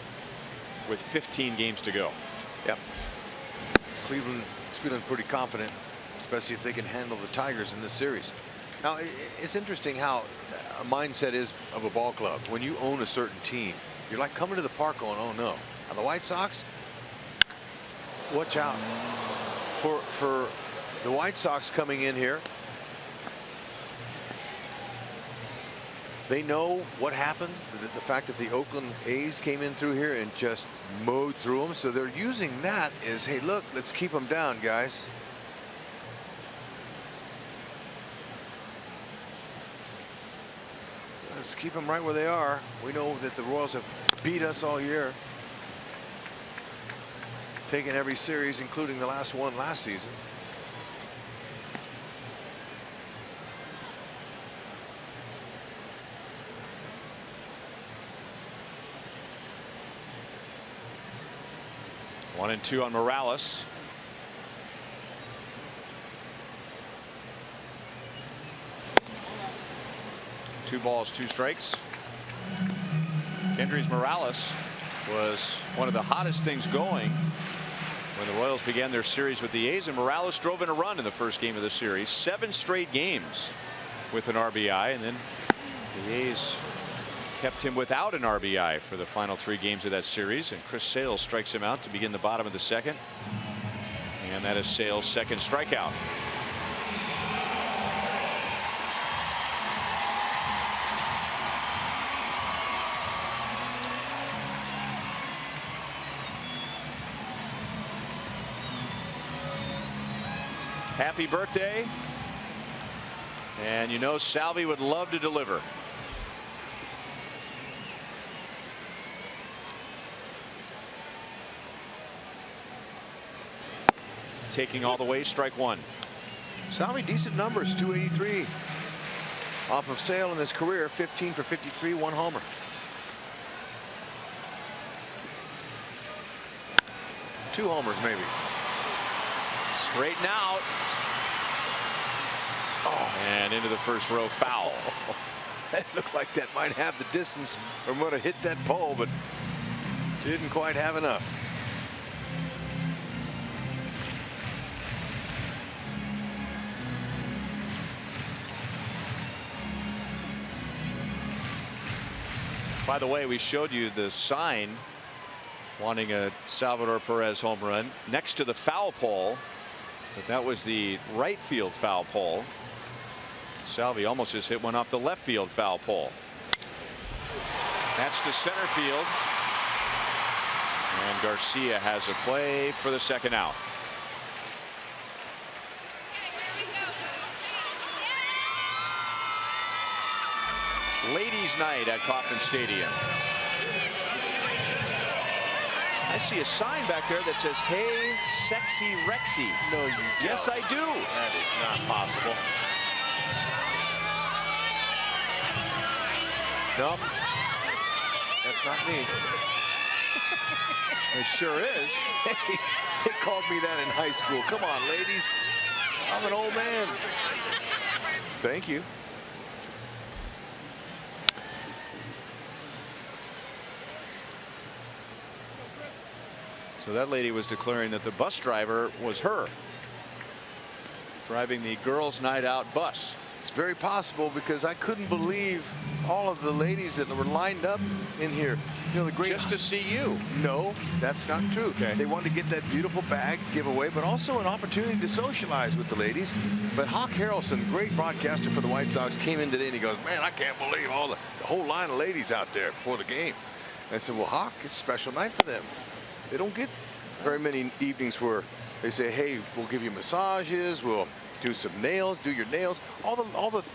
with 15 games to go. Yep. Cleveland is feeling pretty confident, especially if they can handle the Tigers in this series. Now, it's interesting how a mindset is of a ball club. When you own a certain team, you're like coming to the park going, oh no. Now the White Sox, watch out for the White Sox coming in here. They know what happened, the fact that the Oakland A's came in through here and just mowed through them. So they're using that as, hey, look, let's keep them down, guys. Let's keep them right where they are. We know that the Royals have beat us all year, taken every series, including the last one last season. 1-2 on Morales. Two balls, two strikes. Kendrys Morales was one of the hottest things going when the Royals began their series with the A's, and Morales drove in a run in the first game of the series. 7 straight games with an RBI, and then the A's kept him without an RBI for the final 3 games of that series, and Chris Sale strikes him out to begin the bottom of the second, and that is Sale's second strikeout. Happy birthday. And you know Salvi would love to deliver. Taking all the way, strike one. Salvi, decent numbers, 283 off of Sale in his career, 15 for 53, 1 homer. Two homers maybe. Straighten out. Oh, and into the first row, foul. It looked like that might have the distance from what it hit that pole, but didn't quite have enough. By the way, we showed you the sign wanting a Salvador Perez home run next to the foul pole, but that was the right field foul pole. Salvi almost just hit one off the left field foul pole. That's to center field, and Garcia has a play for the second out. Ladies' night at Kauffman Stadium. I see a sign back there that says, "Hey, sexy Rexy." No, you don't. Yes, I do. That is not possible. Nope. That's not me. It sure is. Hey, they called me that in high school. Come on, ladies. I'm an old man. Thank you. So that lady was declaring that the bus driver was her, driving the girls' night out bus. It's very possible, because I couldn't believe all of the ladies that were lined up in here. You know, the great. Just to see you. No, that's not true. Okay. They wanted to get that beautiful bag giveaway, but also an opportunity to socialize with the ladies. But Hawk Harrelson, great broadcaster for the White Sox, came in today and he goes, "Man, I can't believe all the whole line of ladies out there before the game." And I said, "Well, Hawk, it's a special night for them. They don't get very many evenings where they say, hey, we'll give you massages, we'll do some nails, do your nails, all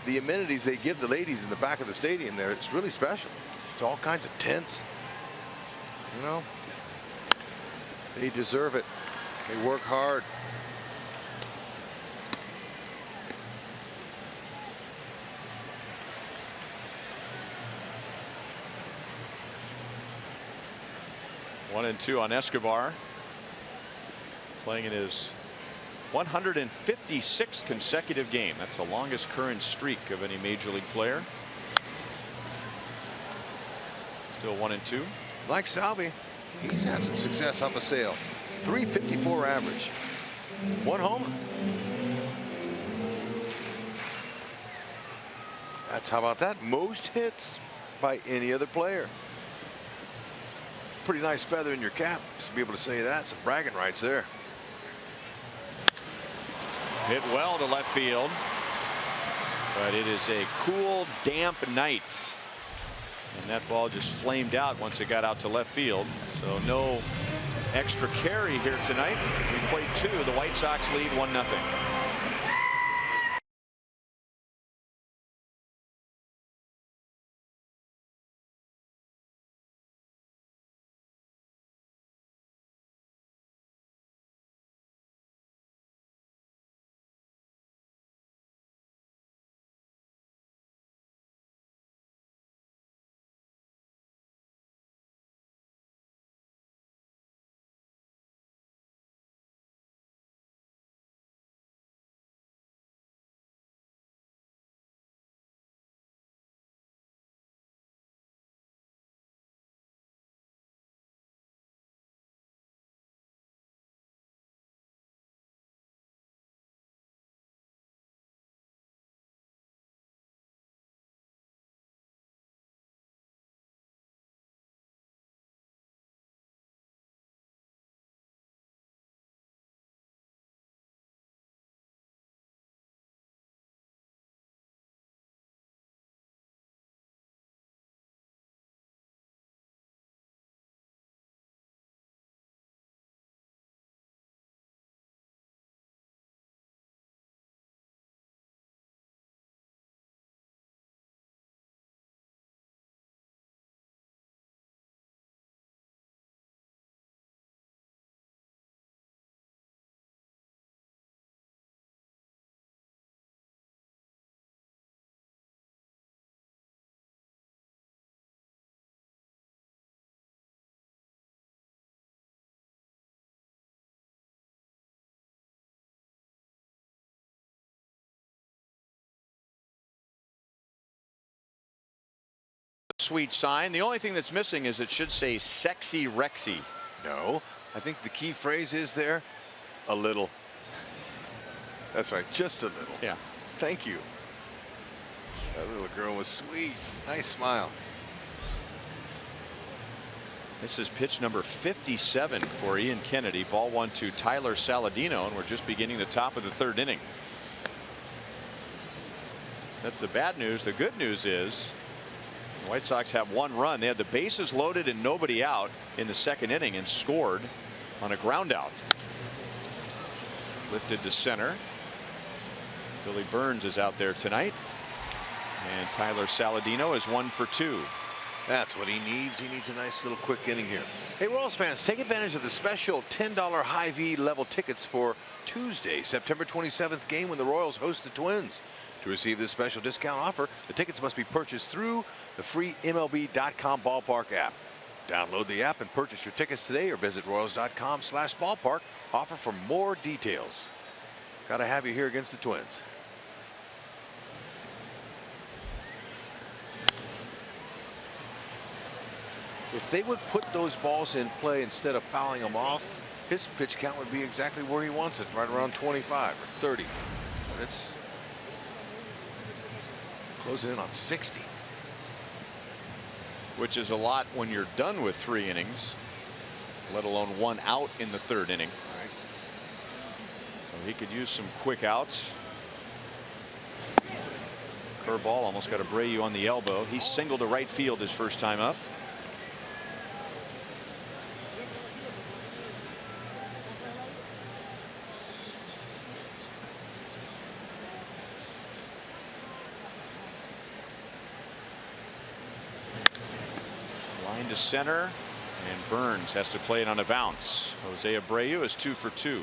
the amenities they give the ladies in the back of the stadium there. It's really special. It's all kinds of tents. You know, they deserve it. They work hard." One and two on Escobar, playing in his 156th consecutive game. That's the longest current streak of any major league player. Still 1 and 2. Like Salvi, he's had some success off of Sale. 354 average. 1 homer. That's, how about that? Most hits by any other player. Pretty nice feather in your cap to be able to say that. Some bragging rights there. Hit well to left field, but it is a cool, damp night, and that ball just flamed out once it got out to left field. So no extra carry here tonight. We played 2. The White Sox lead 1-0. sweet sign. The only thing that's missing is it should say sexy Rexy. No, I think the key phrase is there, a little. That's right, just a little. Yeah. Thank you. That little girl was sweet. Nice smile. This is pitch number 57 for Ian Kennedy. Ball 1 to Tyler Saladino, and we're just beginning the top of the 3rd inning. So that's the bad news. The good news is the White Sox have 1 run. They had the bases loaded and nobody out in the 2nd inning and scored on a ground out. Lifted to center. Billy Burns is out there tonight. And Tyler Saladino is 1 for 2. That's what he needs. He needs a nice little quick inning here. Hey, Royals fans, take advantage of the special $10 high V level tickets for Tuesday, September 27th game when the Royals host the Twins. To receive this special discount offer, the tickets must be purchased through the free MLB.com ballpark app. Download the app and purchase your tickets today or visit Royals.com/ballpark. Offer for more details. Got to have you here against the Twins. If they would put those balls in play instead of fouling them off, his pitch count would be exactly where he wants it, right around 25 or 30. It's closing in on 60. Which is a lot when you're done with 3 innings, let alone 1 out in the 3rd inning. Right. So he could use some quick outs. Curveball almost got Abreu on the elbow. He singled to right field his first time up. Line to center, and Burns has to play it on a bounce. Jose Abreu is 2 for 2.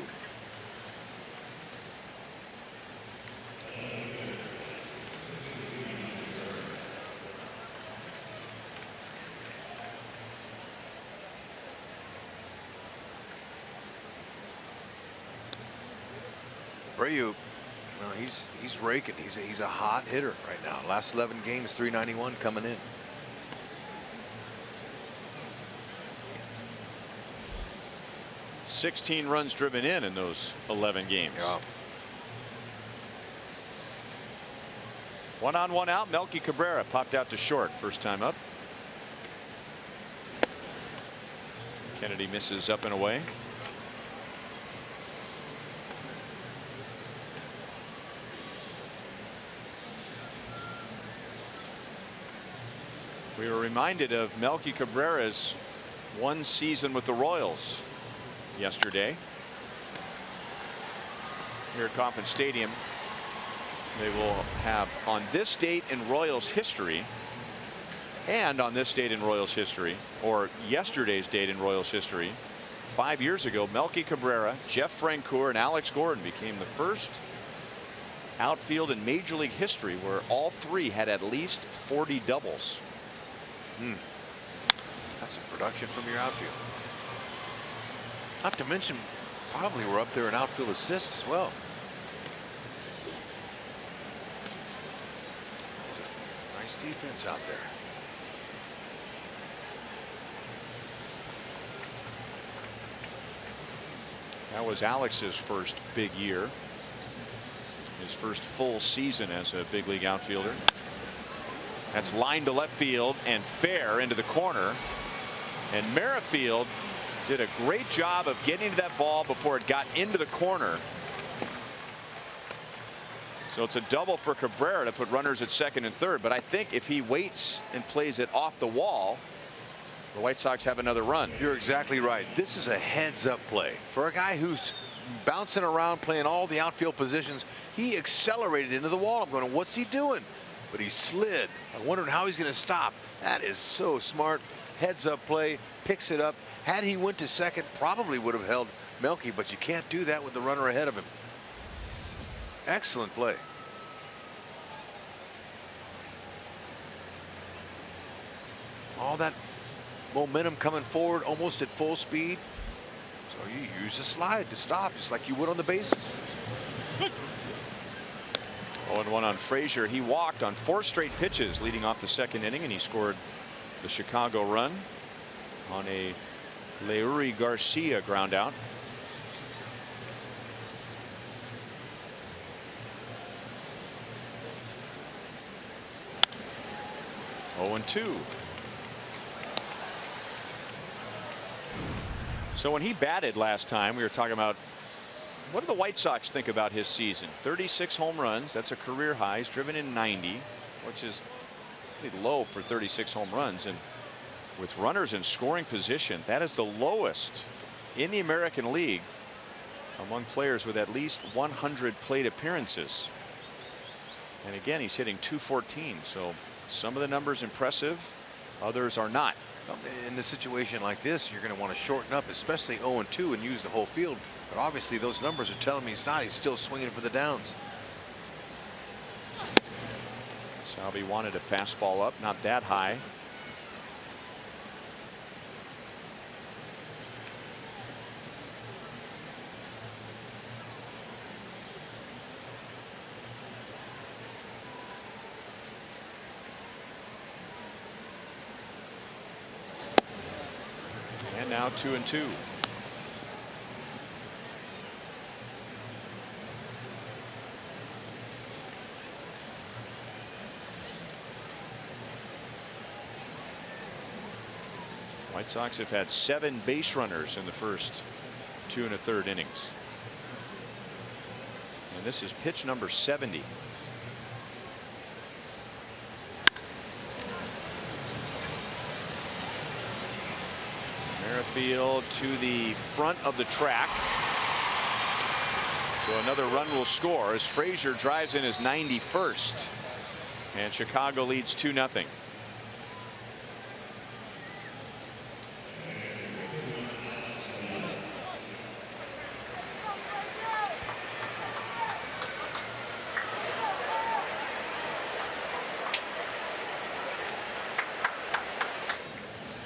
Abreu, well, he's raking. He's a hot hitter right now. Last 11 games, 391 coming in. $16 runs driven in those 11 games. Yeah. 1 on 1 out. Melky Cabrera popped out to short first time up. Kennedy misses up and away. We were reminded of Melky Cabrera's 1 season with the Royals yesterday here at Kauffman Stadium. They will have on this date in Royals history and on this date in Royals history, or yesterday's date in Royals history, 5 years ago, Melky Cabrera, Jeff Francoeur, and Alex Gordon became the first outfield in Major League history where all 3 had at least 40 doubles. That's some production from your outfield. Not to mention, probably we're up there in outfield assists as well. Nice defense out there. That was Alex's first big year. His first full season as a big league outfielder. That's line to left field and fair into the corner. And Merrifield did a great job of getting to that ball before it got into the corner. So it's a double for Cabrera to put runners at second and third. But I think if he waits and plays it off the wall, the White Sox have another run. You're exactly right. This is a heads up play for a guy who's bouncing around playing all the outfield positions. He accelerated into the wall. I'm going, what's he doing? But he slid. I'm wondering how he's going to stop. That is so smart. Heads up play, picks it up. Had he went to second, probably would have held Melky, but you can't do that with the runner ahead of him. Excellent play. All that momentum coming forward almost at full speed. So you use a slide to stop, just like you would on the bases. 0-1 on Frazier. He walked on 4 straight pitches leading off the 2nd inning, and he scored the Chicago run on a Leury Garcia ground out. Oh, and 2. So when he batted last time, we were talking about what do the White Sox think about his season. 36 home runs. That's a career high. He's driven in 90, which is pretty low for 36 home runs. And with runners in scoring position, that is the lowest in the American League among players with at least 100 plate appearances. And again, he's hitting .214. So some of the numbers impressive, others are not. In a situation like this, you're going to want to shorten up, especially 0-2, and use the whole field. But obviously those numbers are telling me he's not. He's still swinging for the downs. Salvi wanted a fastball up, not that high. And now 2-2. White Sox have had 7 base runners in the first 2 1/3 innings. And this is pitch number 70. Merrifield to the front of the track. So another run will score as Frazier drives in his 91st. And Chicago leads 2-0.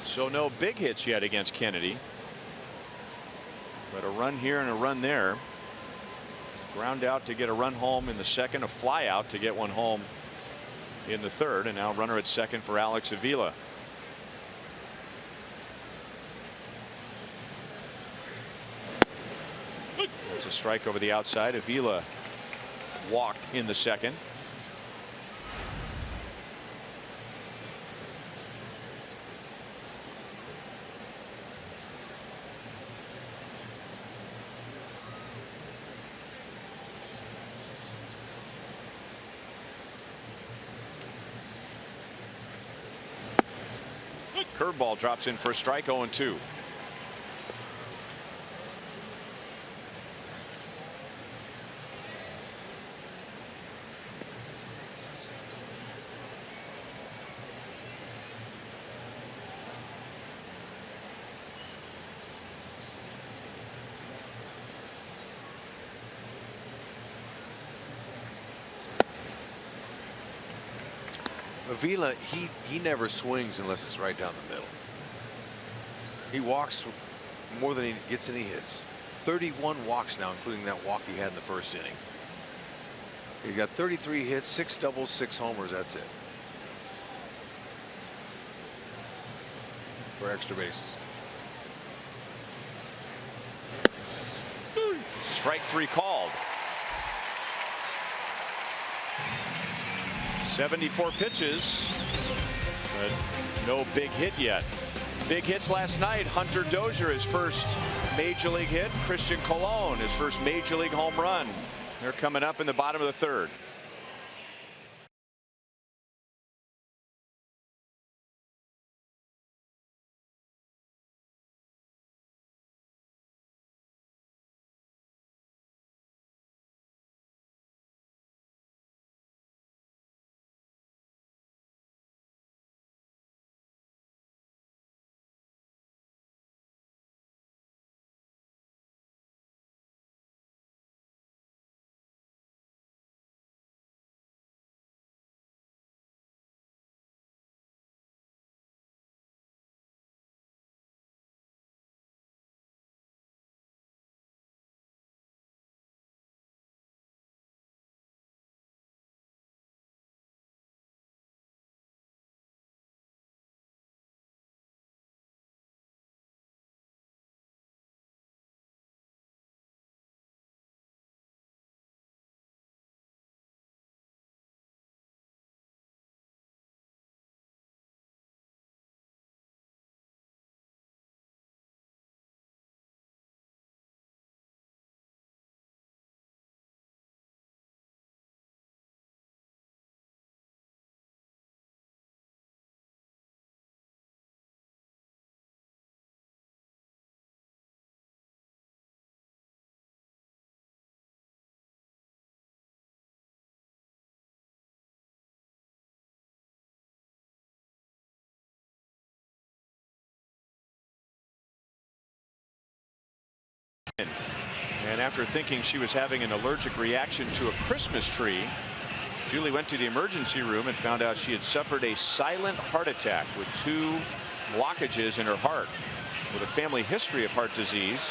So no big hits yet against Kennedy, but a run here and a run there. Ground out to get a run home in the second, a fly out to get one home in the third, and now runner at second for Alex Avila. It's a strike over the outside. Avila walked in the second. Curveball drops in for a strike. 0-2. Avila, he never swings unless it's right down the middle. He walks more than he gets any hits. 31 walks now, including that walk he had in the first inning. He's got 33 hits, 6 doubles, 6 homers. That's it for extra bases. Strike 3 called. 74 pitches, but no big hit yet. Big hits last night. Hunter Dozier, his first major league hit. Christian Colon, his first major league home run. They're coming up in the bottom of the third. And after thinking she was having an allergic reaction to a Christmas tree, Julie went to the emergency room and found out she had suffered a silent heart attack with 2 blockages in her heart. With a family history of heart disease,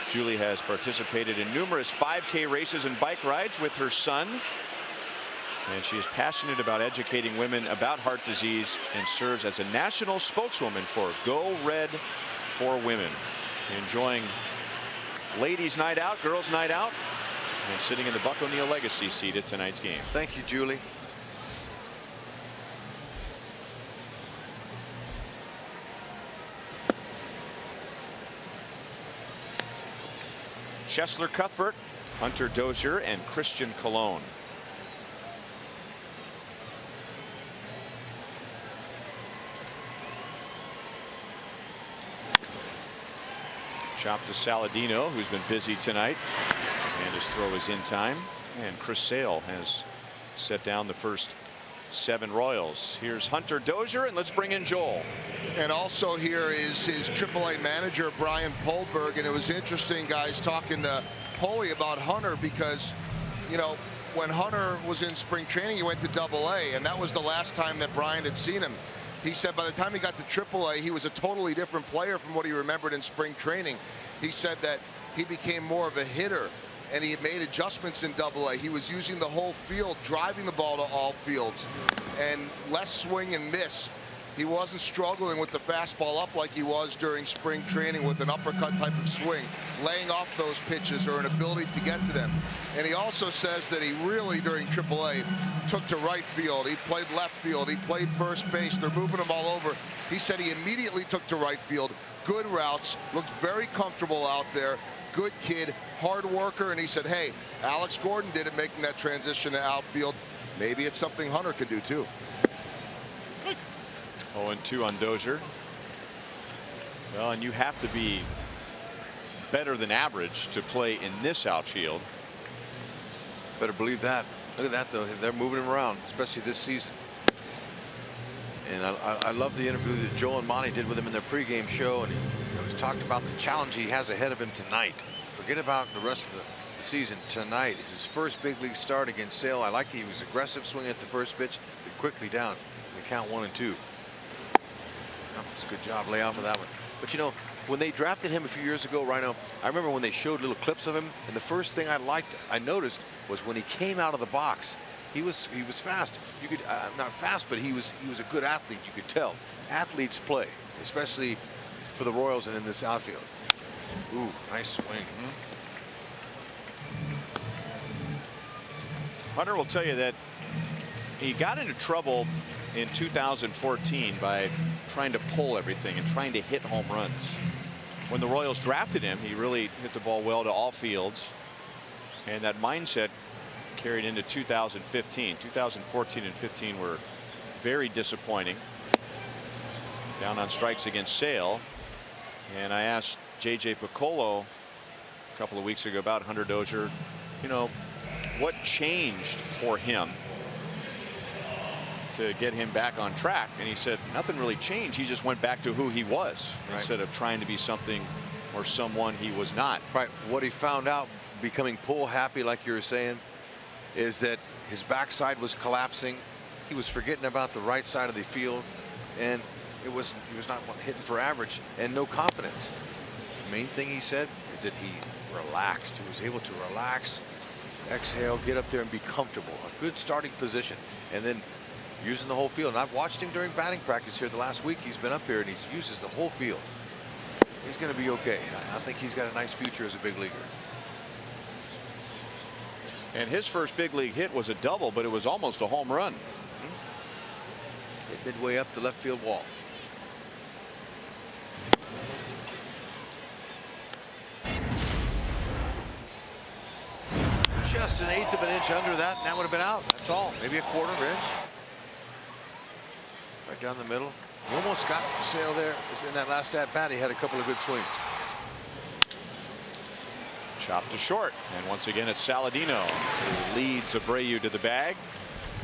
Julie has participated in numerous 5K races and bike rides with her son. And she is passionate about educating women about heart disease and serves as a national spokeswoman for Go Red for Women. Enjoying ladies' night out, girls' night out, and sitting in the Buck O'Neil Legacy seat at tonight's game. Thank you, Julie. Chesler Cuthbert, Hunter Dozier, and Christian Colon. Chop to Saladino, who's been busy tonight, and his throw is in time. And Chris Sale has set down the first 7 Royals. Here's Hunter Dozier, and let's bring in Joel. And also here is his AAA manager, Brian Polberg. And it was interesting, guys, talking to Poley about Hunter because, you know, when Hunter was in spring training, he went to AA, and that was the last time that Brian had seen him. He said by the time he got to AAA, he was a totally different player from what he remembered in spring training. He said that he became more of a hitter, and he had made adjustments in AA. He was using the whole field, driving the ball to all fields, and less swing and miss. He wasn't struggling with the fastball up like he was during spring training with an uppercut type of swing, laying off those pitches or an ability to get to them. And he also says that he really, during AAA, took to right field. He played left field. He played first base. They're moving him all over. He said he immediately took to right field. Good routes, looked very comfortable out there. Good kid, hard worker. And he said, hey, Alex Gordon did it making that transition to outfield. Maybe it's something Hunter could do too. 0-2 on Dozier. Well, and you have to be better than average to play in this outfield. Better believe that. Look at that, though. They're moving him around, especially this season. And I love the interview that Joe and Monty did with him in their pregame show, and he talked about the challenge he has ahead of him tonight. Forget about the rest of the season. Tonight is his first big league start against Sale. I like he was aggressive swinging at the first pitch, but quickly down. We count 1 and 2. It's a good job lay off of that one. But you know, when they drafted him a few years ago, Rhino, I remember when they showed little clips of him, and the first thing I noticed was when he came out of the box, he was fast. You could not fast, but he was a good athlete. You could tell. Athletes play, especially for the Royals and in this outfield. Ooh, nice swing. Hunter will tell you that he got into trouble in 2014 by trying to pull everything and trying to hit home runs. When the Royals drafted him, he really hit the ball well to all fields, and that mindset carried into 2015. 2014 and 15 were very disappointing. Down on strikes against Sale, and I asked J.J. Piccolo a couple of weeks ago about Hunter Dozier, you know, what changed for him to get him back on track, and he said nothing really changed. He just went back to who he was, right, instead of trying to be something or someone he was not. Right. What he found out, becoming pull happy, like you were saying, is that his backside was collapsing. He was forgetting about the right side of the field, and he was not hitting for average and no confidence. The main thing he said is that he relaxed. He was able to relax, exhale, get up there and be comfortable. A good starting position, and then using the whole field. And I've watched him during batting practice here the last week. He's been up here and he uses the whole field. He's going to be okay. I think he's got a nice future as a big leaguer. And his first big league hit was a double, but it was almost a home run. Hit midway up the left field wall. Just an eighth of an inch under that, and that would have been out. That's all. Maybe a quarter of an inch. Right down the middle. He almost got Sale there. In that last at bat, he had a couple of good swings. Chopped to short, and once again it's Saladino who leads Abreu to the bag.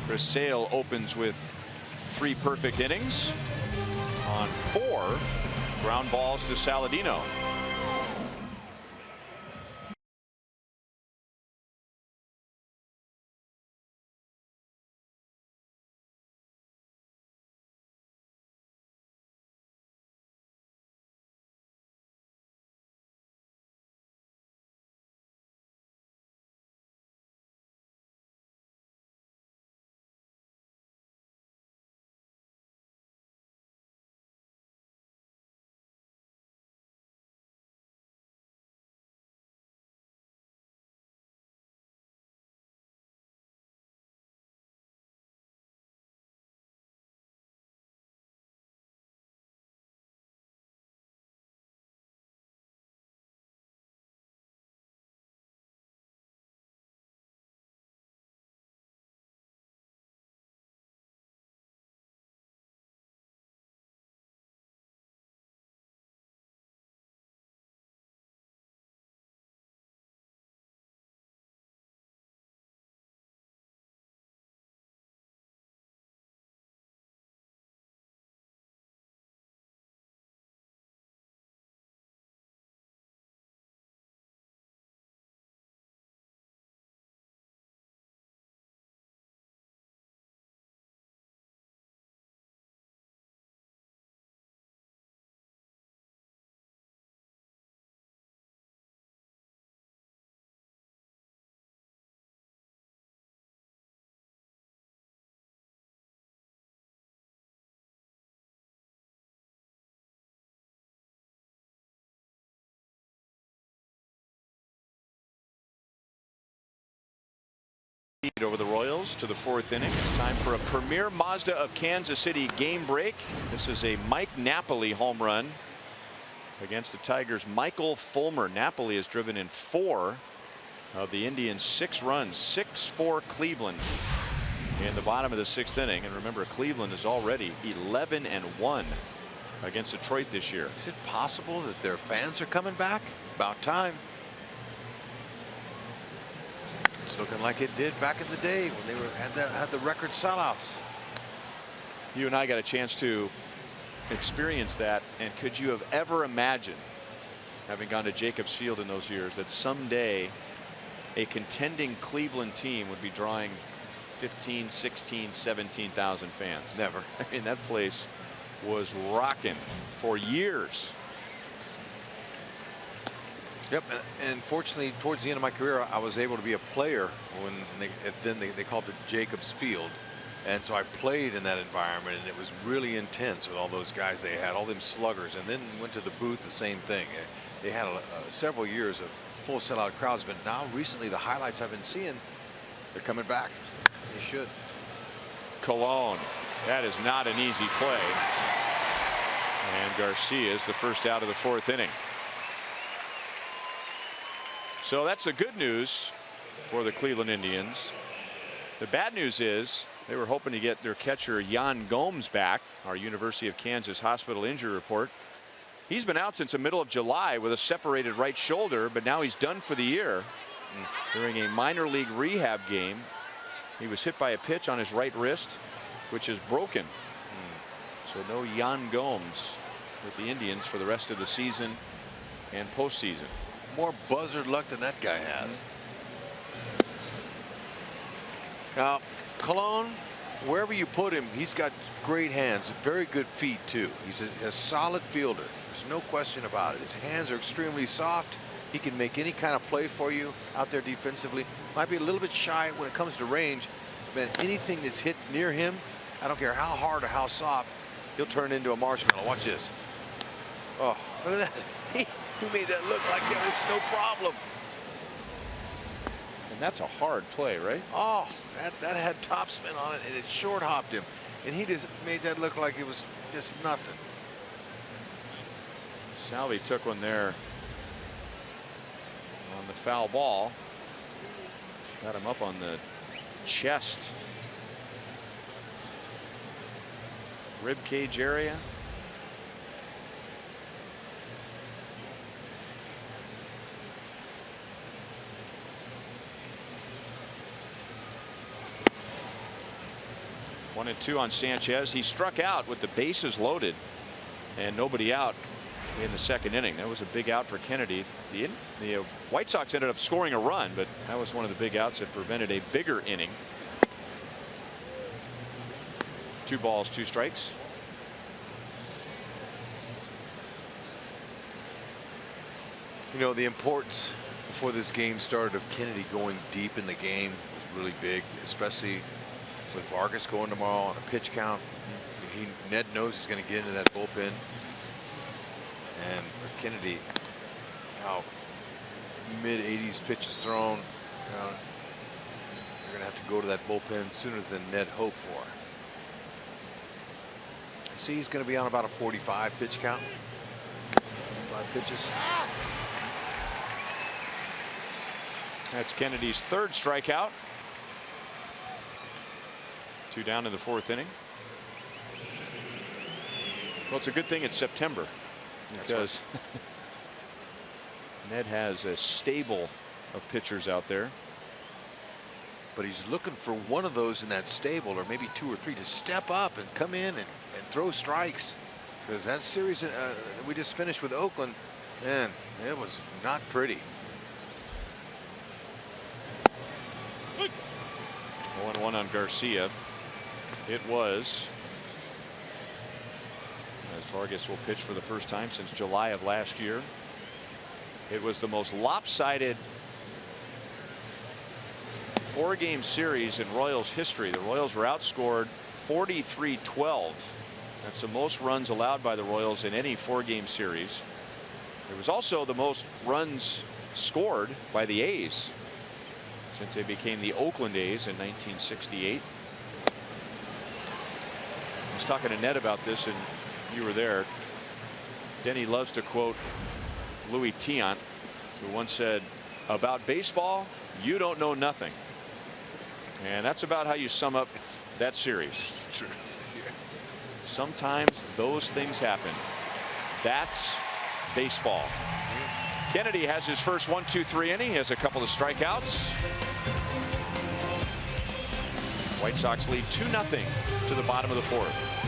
Chris Sale opens with 3 perfect innings on 4 ground balls to Saladino. over the Royals to the 4th inning. It's time for a premier Mazda of Kansas City game break. This is a Mike Napoli home run against the Tigers' Michael Fulmer. Napoli has driven in 4 of the Indians' 6 runs. 6-4 Cleveland in the bottom of the 6th inning. And remember, Cleveland is already 11-1 against Detroit this year. Is it possible that their fans are coming back? About time. It's looking like it did back in the day when they had the record sellouts. You and I got a chance to experience that, and could you have ever imagined, having gone to Jacobs Field in those years, that someday a contending Cleveland team would be drawing 15, 16, 17,000 fans? Never. I mean, that place was rocking for years. Yep, and fortunately, towards the end of my career, I was able to be a player when they called it Jacobs Field, and so I played in that environment, and it was really intense with all those guys. They had all them sluggers, and then went to the booth, the same thing. They had several years of full sellout crowds, but now recently the highlights I've been seeing, they're coming back. They should. Colon, that is not an easy play, and Garcia is the first out of the 4th inning. So that's the good news for the Cleveland Indians. The bad news is they were hoping to get their catcher Yan Gomes back. Our University of Kansas hospital injury report. He's been out since the middle of July with a separated right shoulder, but now he's done for the year. During a minor league rehab game, he was hit by a pitch on his right wrist, which is broken. So no Yan Gomes with the Indians for the rest of the season and postseason. More buzzard luck than that guy has. Now, Colon, wherever you put him, he's got great hands, very good feet too. He's a solid fielder. There's no question about it. His hands are extremely soft. He can make any kind of play for you out there defensively. Might be a little bit shy when it comes to range, but anything that's hit near him, I don't care how hard or how soft, he'll turn into a marshmallow. Watch this. Oh, look at that. He made that look like it was no problem. And that's a hard play, right? Oh, that had topspin on it, and it short hopped him, and he just made that look like it was just nothing. Salvi took one there on the foul ball. Got him up on the chest, rib cage area. One and two on Sanchez. He struck out with the bases loaded and nobody out in the 2nd inning. That was a big out for Kennedy. The White Sox ended up scoring a run, but that was one of the big outs that prevented a bigger inning. 2 balls, 2 strikes. You know, the importance before this game started of Kennedy going deep in the game was really big, especially with Vargas going tomorrow on a pitch count. Ned knows he's going to get into that bullpen, and with Kennedy now mid-80s pitches thrown, you're going to have to go to that bullpen sooner than Ned hoped for. See, he's going to be on about a 45 pitch count. 5 pitches. That's Kennedy's 3rd strikeout. 2 down in the 4th inning. Well, it's a good thing it's September, because Ned has a stable of pitchers out there. But he's looking for one of those in that stable, or maybe 2 or 3, to step up and come in and throw strikes. Because that series we just finished with Oakland, man, it was not pretty. 1-1 on Garcia. It was, as Vargas will pitch for the first time since July of last year. It was the most lopsided 4-game series in Royals history. The Royals were outscored 43-12. That's the most runs allowed by the Royals in any 4-game series. It was also the most runs scored by the A's. since they became the Oakland A's in 1968. I was talking to Ned about this, and you were there. Denny loves to quote Louis Tiant, who once said, "About baseball, you don't know nothing." And that's about how you sum up that series. It's true. Sometimes those things happen. That's baseball. Kennedy has his first 1-2-3 inning. He has a couple of strikeouts. White Sox lead 2-0 to the bottom of the fourth.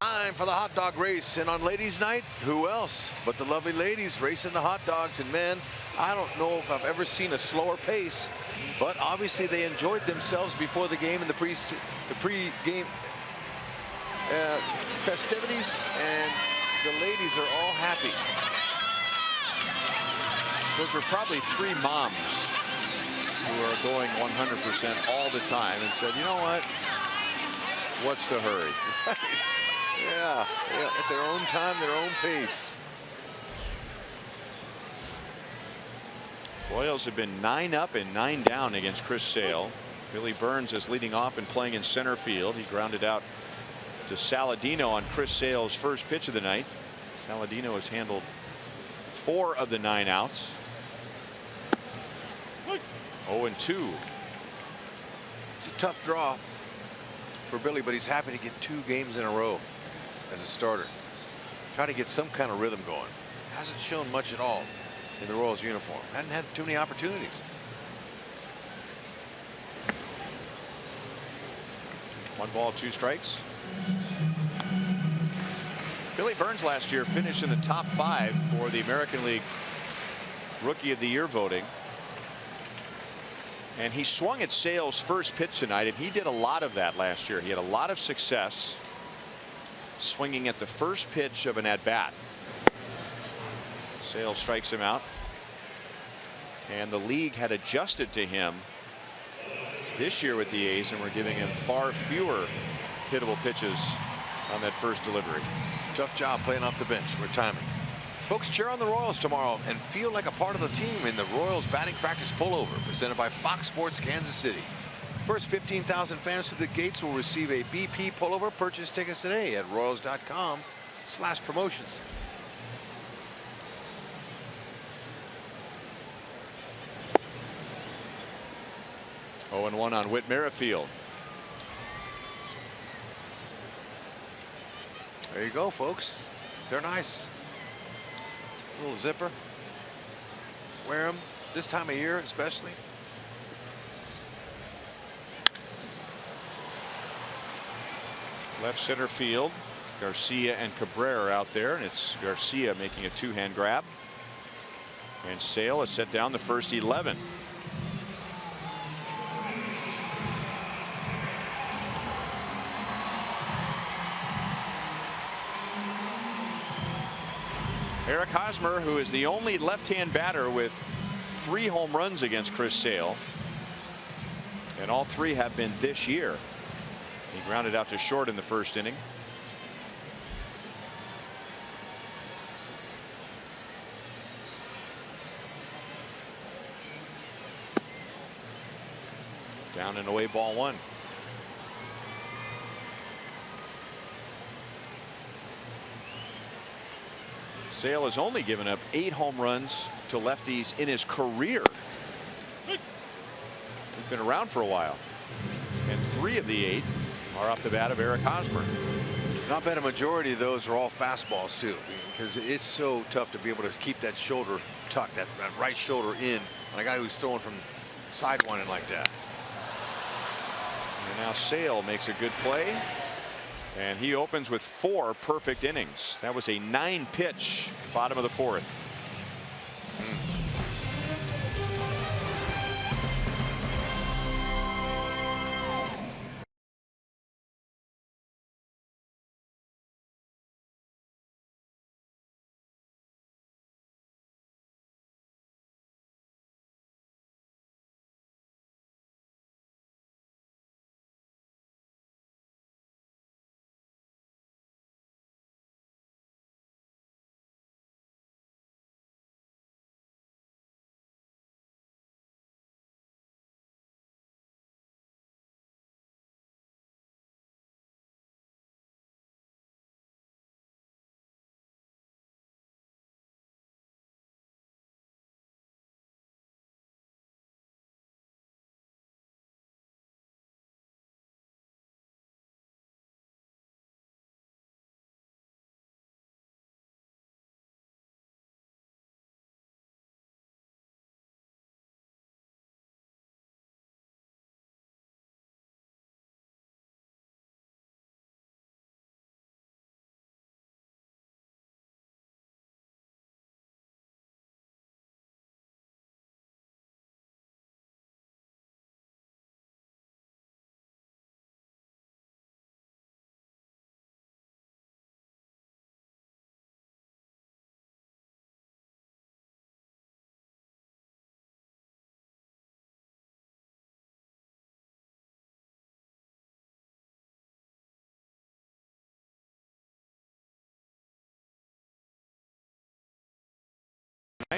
Time for the hot dog race, and on ladies' night, who else but the lovely ladies racing the hot dogs. And man, I don't know if I've ever seen a slower pace, but obviously they enjoyed themselves before the game and the pre-game festivities, and the ladies are all happy. Those are probably three moms who are going 100% all the time and said, you know what? What's the hurry? Yeah, at their own time, their own pace. Royals have been 9 up and 9 down against Chris Sale. Billy Burns is leading off and playing in center field. He grounded out to Saladino on Chris Sale's first pitch of the night. Saladino has handled 4 of the 9 outs. 0-2. It's a tough draw for Billy, but he's happy to get 2 games in a row as a starter. Try to get some kind of rhythm going. Hasn't shown much at all in the Royals uniform. Hadn't had too many opportunities. 1 ball, 2 strikes. Billy Burns last year finished in the top 5 for the American League Rookie of the Year voting. And he swung at Sale's first pitch tonight, and he did a lot of that last year. He had a lot of success swinging at the first pitch of an at-bat. Sale strikes him out, and the league had adjusted to him this year with the A's, and we're giving him far fewer hittable pitches on that first delivery. Tough job playing off the bench with timing. Folks, cheer on the Royals tomorrow and feel like a part of the team in the Royals batting practice pullover presented by Fox Sports Kansas City. First 15,000 fans through the gates will receive a BP pullover. Purchase tickets today at royals.com/promotions. Oh, and 1 on Whit Merrifield. There you go, folks. They're nice. Little zipper. Wear them this time of year, especially. Left center field. Garcia and Cabrera out there, and it's Garcia making a 2-hand grab. And Sale has set down the first 11. Eric Hosmer, who is the only left-hand batter with 3 home runs against Chris Sale, and all 3 have been this year. He grounded out to short in the first inning. Down and away, ball 1. Sale has only given up 8 home runs to lefties in his career. He's been around for a while, and 3 of the 8 are off the bat of Eric Hosmer. Not bad. A majority of those are all fastballs too, because it's so tough to be able to keep that shoulder tucked, that right shoulder in, on a guy who's throwing from sidewinding like that. And now Sale makes a good play, and he opens with 4 perfect innings. That was a 9-pitch bottom of the 4th.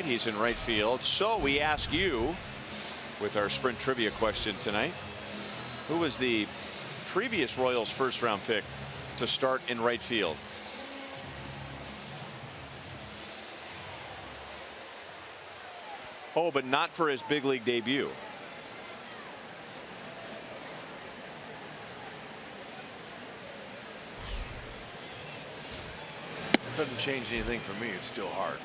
He's in right field. So we ask you, with our sprint trivia question tonight, who was the previous Royals first-round pick to start in right field? Oh, but not for his big league debut. Doesn't change anything for me. It's still hard.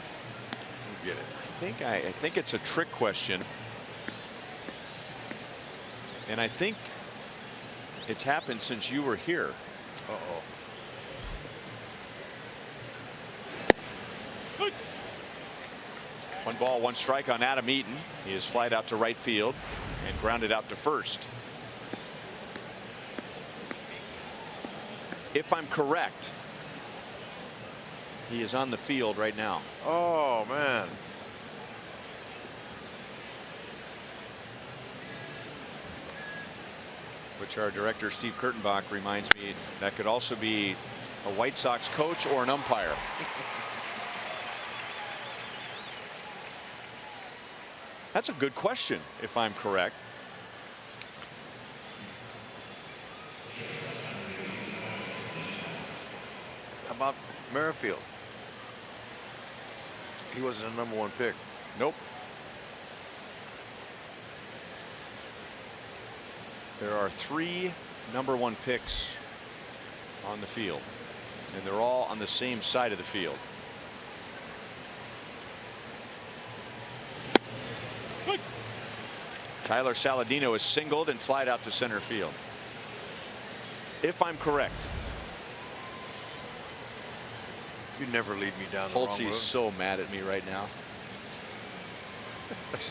Get it. I think it's a trick question, and I think it's happened since you were here. One ball, 1 strike on Adam Eaton. He is flied out to right field and grounded out to first. If I'm correct, he is on the field right now. Oh, man. Which our director, Steve Kurtenbach, reminds me that could also be a White Sox coach or an umpire. That's a good question, if I'm correct. How about Merrifield? He wasn't a #1 pick. Nope. There are 3 #1 picks on the field, and they're all on the same side of the field. Tyler Saladino is singled and flied out to center field. If I'm correct. You never lead me down the wrong road. Holtzy's so mad at me right now. He's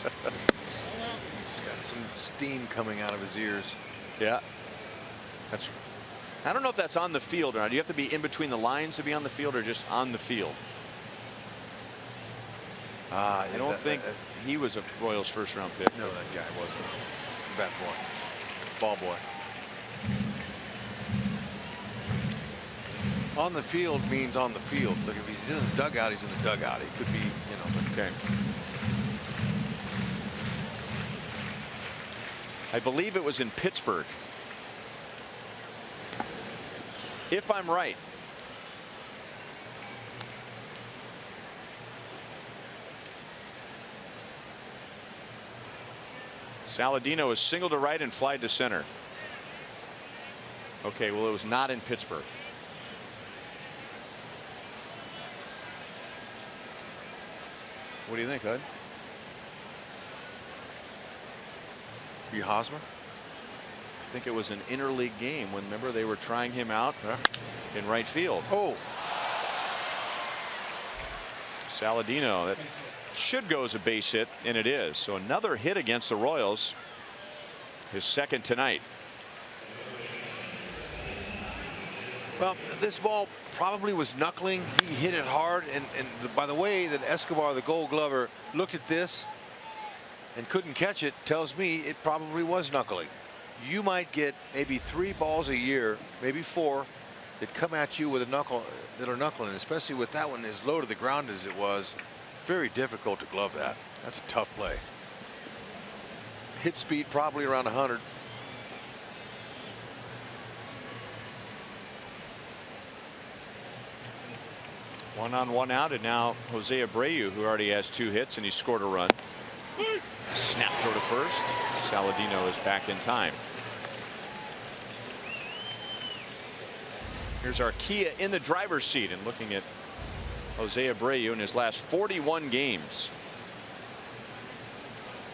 got some steam coming out of his ears. Yeah. I don't know if that's on the field or not. Do you have to be in between the lines to be on the field, or just on the field? I don't think he was a Royals first-round pick. No, that guy wasn't. Bat boy. Ball boy. On the field means on the field. Look, if he's in the dugout, he's in the dugout. He could be, you know. Okay. I believe it was in Pittsburgh. If I'm right. Saladino is single to right and fly to center. Okay, well, it was not in Pittsburgh. What do you think, Hud? Be Hosmer? I think it was an interleague game when, remember, they were trying him out in right field. Oh. Saladino, that should go as a base hit, and it is. So another hit against the Royals, his second tonight. Well, this ball probably was knuckling. He hit it hard, and by the way that Escobar, the Gold Glover, looked at this and couldn't catch it, tells me it probably was knuckling. You might get maybe 3 balls a year, maybe 4, that come at you with a knuckle, that are knuckling, especially with that one as low to the ground as it was. Very difficult to glove that. That's a tough play. Hit speed probably around 100. One on, one out, and now Jose Abreu, who already has 2 hits, and he scored a run. Snap throw to first. Saladino is back in time. Here's Arcia in the driver's seat and looking at Jose Abreu in his last 41 games.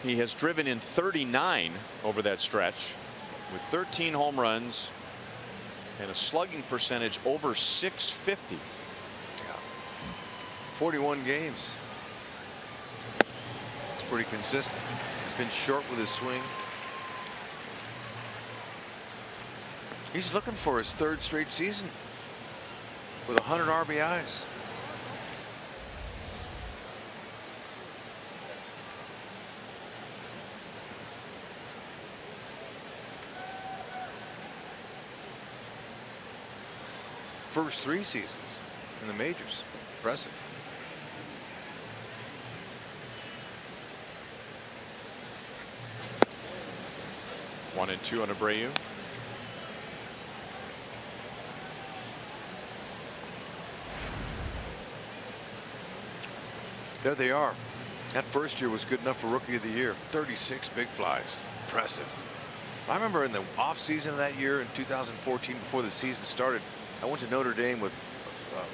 He has driven in 39 over that stretch with 13 home runs and a slugging percentage over .650. 41 games. It's pretty consistent. He's been short with his swing. He's looking for his 3rd straight season with 100 RBIs. First 3 seasons in the majors. Impressive. One and 2 on Abreu. There they are. That first year was good enough for Rookie of the Year. 36 big flies. Impressive. I remember in the off season of that year in 2014, before the season started, I went to Notre Dame with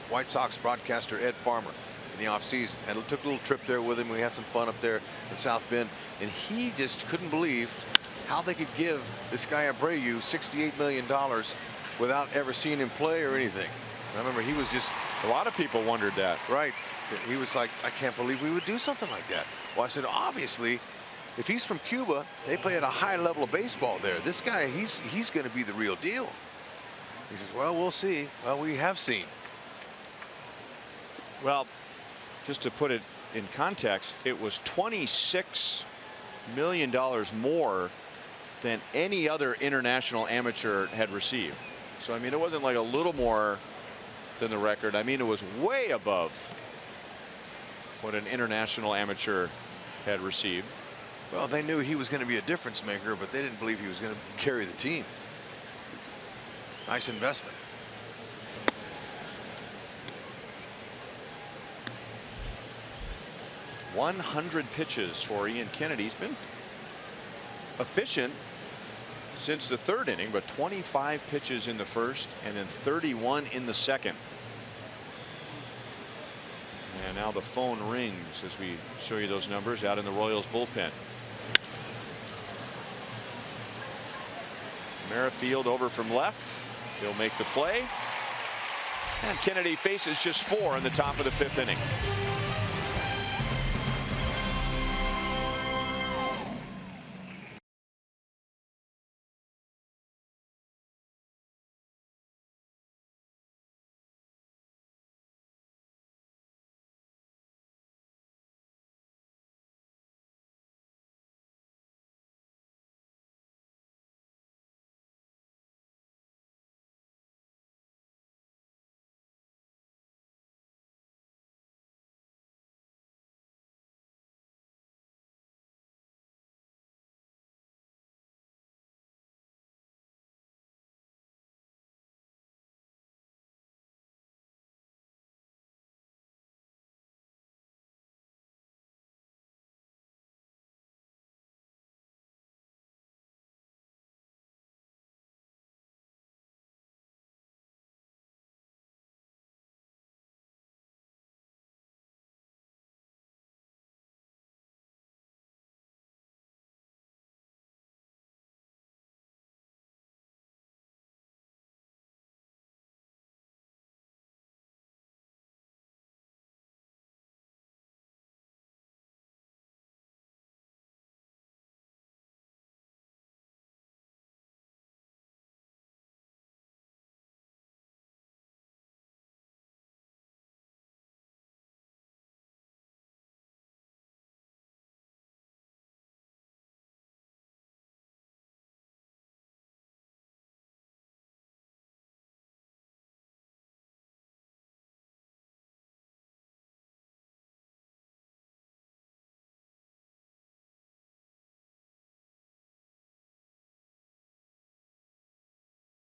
White Sox broadcaster Ed Farmer in the off season, and took a little trip there with him. We had some fun up there in South Bend, and he just couldn't believe how they could give this guy Abreu $68 million without ever seeing him play or anything. I remember he was just, a lot of people wondered that. Right. He was like, I can't believe we would do something like that. Well, I said, obviously, if he's from Cuba, they play at a high level of baseball there. This guy, he's going to be the real deal. He says, well, we'll see. Well, we have seen. Well, just to put it in context, it was $26 million more than any other international amateur had received. So, I mean, it wasn't like a little more than the record. I mean, it was way above what an international amateur had received. Well, they knew he was going to be a difference maker, but they didn't believe he was going to carry the team. Nice investment. .100 pitches for Ian Kennedy. He's been efficient since the 3rd inning, but 25 pitches in the first and then 31 in the second. And now the phone rings as we show you those numbers out in the Royals bullpen. Merrifield over from left. He'll make the play. And Kennedy faces just 4 in the top of the 5th inning.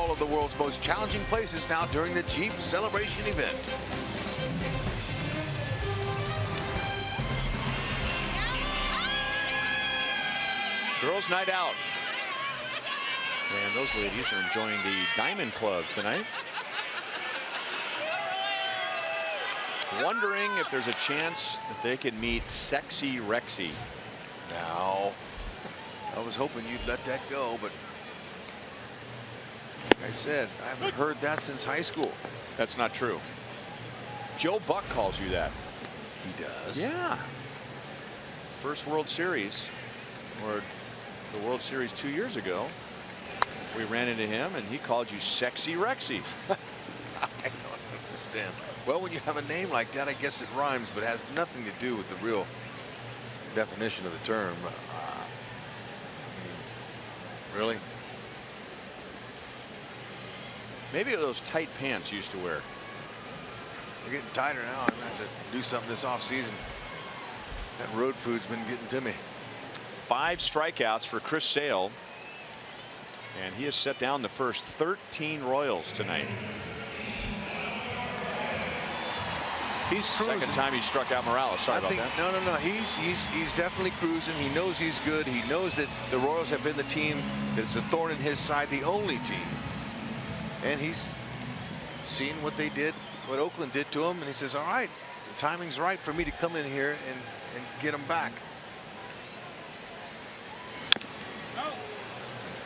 All of the world's most challenging places now during the Jeep Celebration event. Girls' night out. And those ladies are enjoying the Diamond Club tonight. Wondering if there's a chance that they could meet Sexy Rexy. Now, I was hoping you'd let that go, but like I said, I haven't heard that since high school. That's not true. Joe Buck calls you that. He does? Yeah. First World Series, or the World Series 2 years ago, we ran into him and he called you Sexy Rexy. I don't understand. Well, when you have a name like that, I guess it rhymes, but it has nothing to do with the real definition of the term. Really? Maybe those tight pants you used to wear. They're getting tighter now. I'm going to have to do something this offseason. That road food's been getting to me. 5 strikeouts for Chris Sale. And he has set down the first 13 Royals tonight. He's cruising. Second time he struck out Morales. Sorry about that. No. He's definitely cruising. He knows he's good. He knows that the Royals have been the team that's a thorn in his side, the only team. And he's seen what they did, what Oakland did to him, and he says, all right, the timing's right for me to come in here and get him back.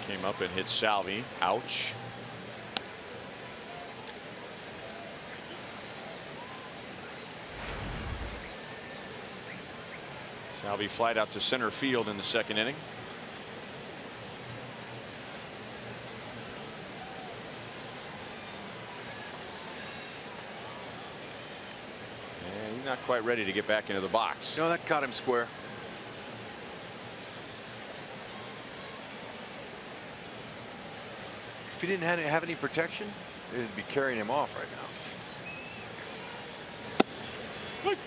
Came up and hit Salvi. Ouch. Salvi flied out to center field in the second inning. And he's not quite ready to get back into the box. No, that caught him square. If he didn't have any protection, it'd be carrying him off right now. Look.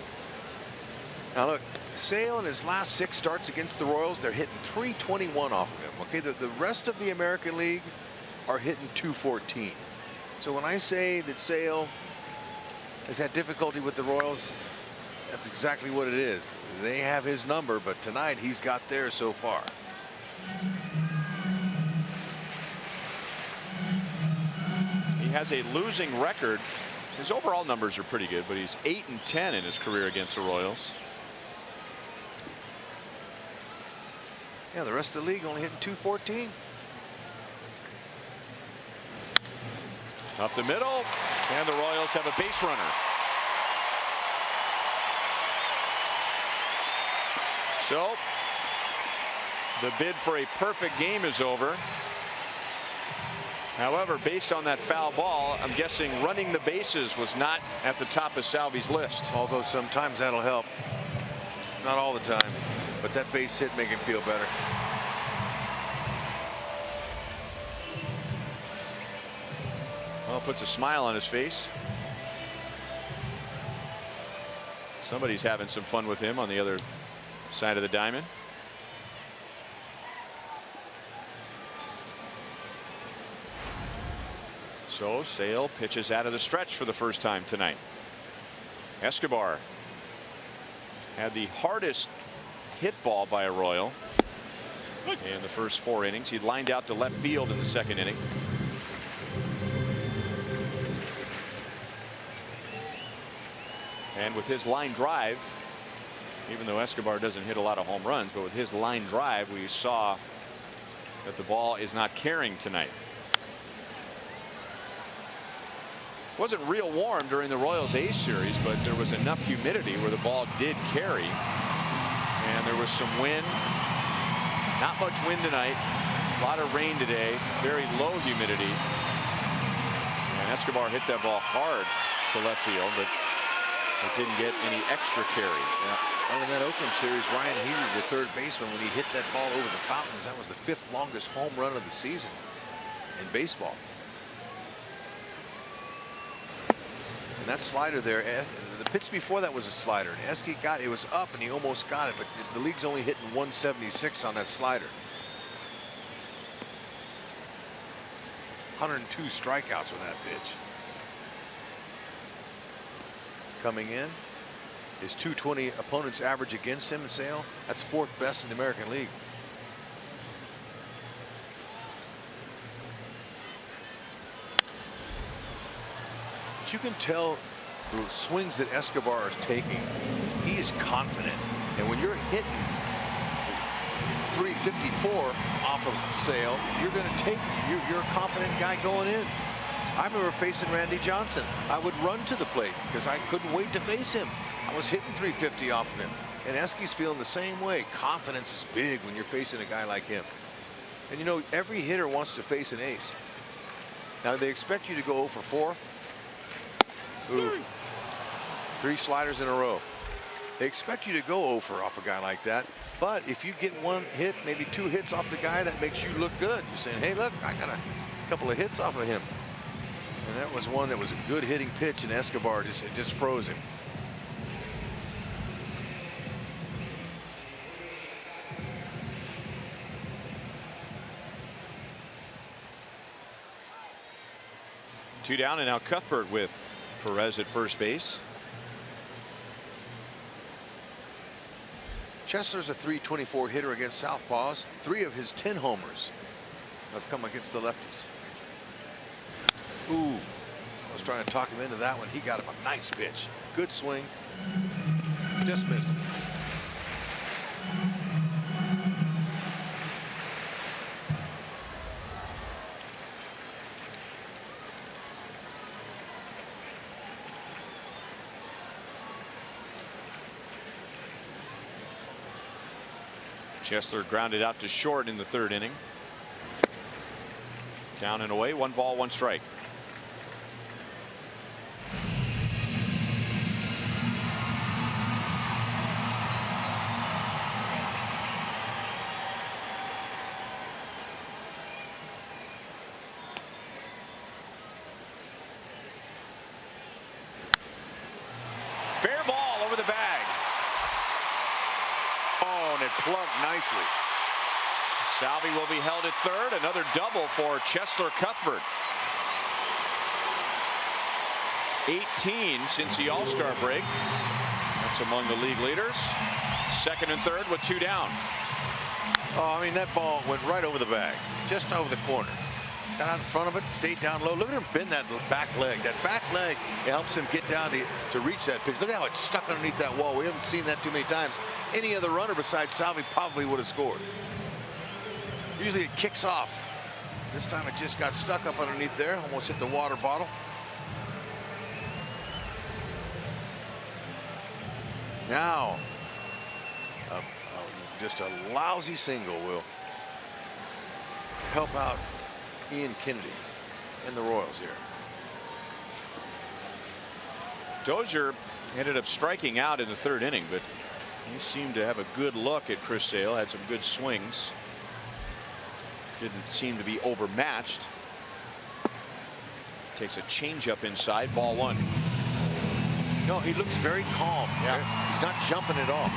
Now look, Sale in his last 6 starts against the Royals, they're hitting .321 off of him. Okay, the rest of the American League are hitting .214. So when I say that Sale has had difficulty with the Royals, that's exactly what it is. They have his number, but tonight he's got theirs so far. He has a losing record. His overall numbers are pretty good, but he's 8-10 in his career against the Royals. Yeah, the rest of the league only hitting .214. Up the middle, and the Royals have a base runner. So the bid for a perfect game is over. However, based on that foul ball, I'm guessing running the bases was not at the top of Salvi's list. Although sometimes that'll help. Not all the time, but that base hit make him feel better. Well, puts a smile on his face. Somebody's having some fun with him on the other side of the diamond. So Sale pitches out of the stretch for the first time tonight. Escobar had the hardest hit ball by a Royal in the first 4 innings. He lined out to left field in the second inning. And with his line drive, even though Escobar doesn't hit a lot of home runs, but with his line drive, we saw that the ball is not carrying tonight. Wasn't real warm during the Royals A series, but there was enough humidity where the ball did carry. And there was some wind. Not much wind tonight. A lot of rain today. Very low humidity. And Escobar hit that ball hard to left field, but it didn't get any extra carry. Yeah. In that Oakland series, Ryan Healy, the third baseman, when he hit that ball over the fountains, that was the 5th longest home run of the season in baseball. And that slider there, the pitch before that was a slider, and Esky got it, was up and he almost got it, but the league's only hitting 176 on that slider. 102 strikeouts with that pitch. Coming in, his 220 opponents average against him in Sale. That's 4th best in the American League. But you can tell the swings that Escobar is taking. He is confident, and when you're hitting 354 off of Sale, you're going to take. You're a confident guy going in. I remember facing Randy Johnson. I would run to the plate because I couldn't wait to face him. I was hitting 350 off of him. And Esky's feeling the same way. Confidence is big when you're facing a guy like him. And you know, every hitter wants to face an ace. Now they expect you to go 0 for 4. Ooh. 3 sliders in a row. They expect you to go 0 for off a guy like that. But if you get 1 hit, maybe 2 hits off the guy, that makes you look good. You're saying, hey, look, I got a couple of hits off of him. And that was one that was a good hitting pitch, and Escobar just froze him. Two down, and now Cuthbert with Perez at first base. Chesler's a .324 hitter against southpaws. 3 of his 10 homers have come against the lefties. Ooh, I was trying to talk him into that one. He got him a nice pitch. Good swing. Just missed it. Chesler grounded out to short in the 3rd inning. Down and away, 1 ball, 1 strike. Fair ball over the bag. Oh, and it plugged nicely. Salvi will be held at 3rd. Another double for Chesler Cuthbert. 18 since the All-Star break. That's among the league leaders. 2nd and 3rd with 2 down. Oh, I mean, that ball went right over the bag, just over the corner. Got out in front of it, stayed down low. Look at him bend that back leg. That back leg, it helps him get down to reach that pitch. Look at how it's stuck underneath that wall. We haven't seen that too many times. Any other runner besides Salvi probably would have scored. Usually it kicks off. This time it just got stuck up underneath there, almost hit the water bottle. Now, just a lousy single will help out Ian Kennedy and the Royals here. Dozier ended up striking out in the 3rd inning, but he seemed to have a good look at Chris Sale, had some good swings. Didn't seem to be overmatched. Takes a changeup inside, ball 1. No, he looks very calm. Yeah. He's not jumping at all.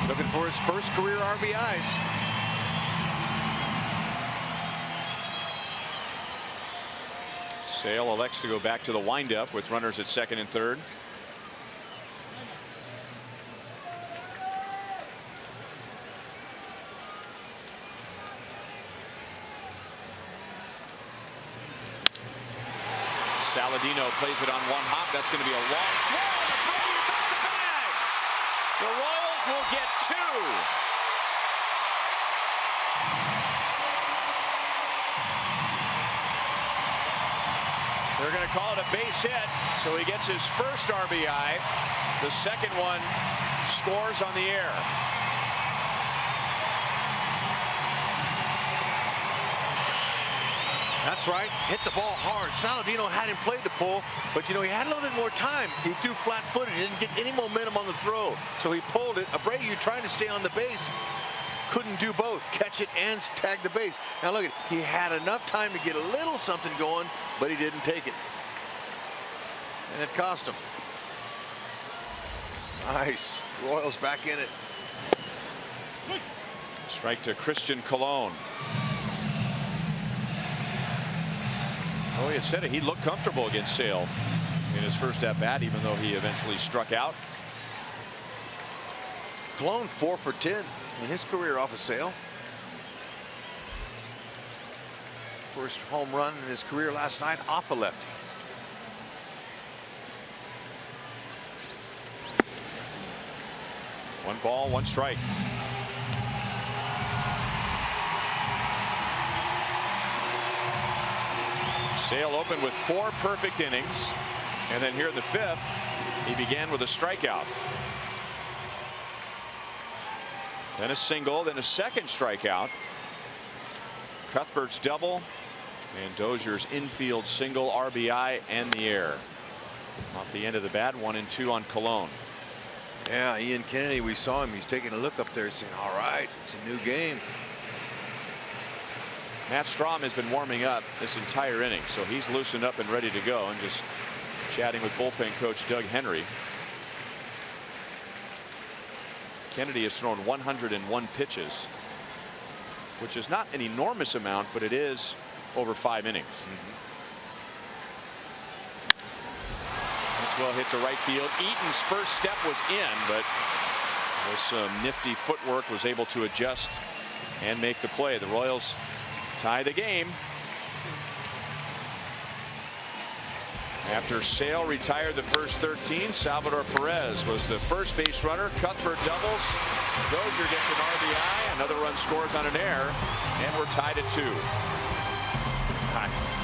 Looking for his first career RBIs. Sale elects to go back to the windup with runners at 2nd and 3rd. Saladino plays it on 1 hop. That's going to be a long throw. The off the bag. The Royals will get 2. They're going to call it a base hit, so he gets his first RBI. The second one scores on the air. That's right. Hit the ball hard. Saladino had him play the pull, but you know, he had a little bit more time. He threw flat-footed. He didn't get any momentum on the throw, so he pulled it. Abreu trying to stay on the base. Couldn't do both, catch it and tag the base. Now look at, he had enough time to get a little something going, but he didn't take it. And it cost him. Nice. Royals back in it. Strike to Christian Colon. Oh, he had said it. He looked comfortable against Sale in his first at bat, even though he eventually struck out. Cologne 4 for 10 in his career off of Sale. First home run in his career last night off a lefty. One ball, one strike. Sale opened with 4 perfect innings, and then here in the 5th, he began with a strikeout. Then a single, then a second strikeout. Cuthbert's double, and Dozier's infield single, RBI, and the air. Off the end of the bat, 1 and 2 on Cologne. Yeah, Ian Kennedy, we saw him. He's taking a look up there saying, all right, it's a new game. Matt Strahm has been warming up this entire inning, so he's loosened up and ready to go, and just chatting with bullpen coach Doug Henry. Kennedy has thrown 101 pitches, which is not an enormous amount, but it is over 5 innings. That's well hit to right field. Eaton's first step was in, but with some nifty footwork was able to adjust and make the play. The Royals tie the game. After Sale retired the first 13, Salvador Perez was the first base runner. Cuthbert doubles. Dozier gets an RBI. Another run scores on an error, and we're tied at 2. Nice.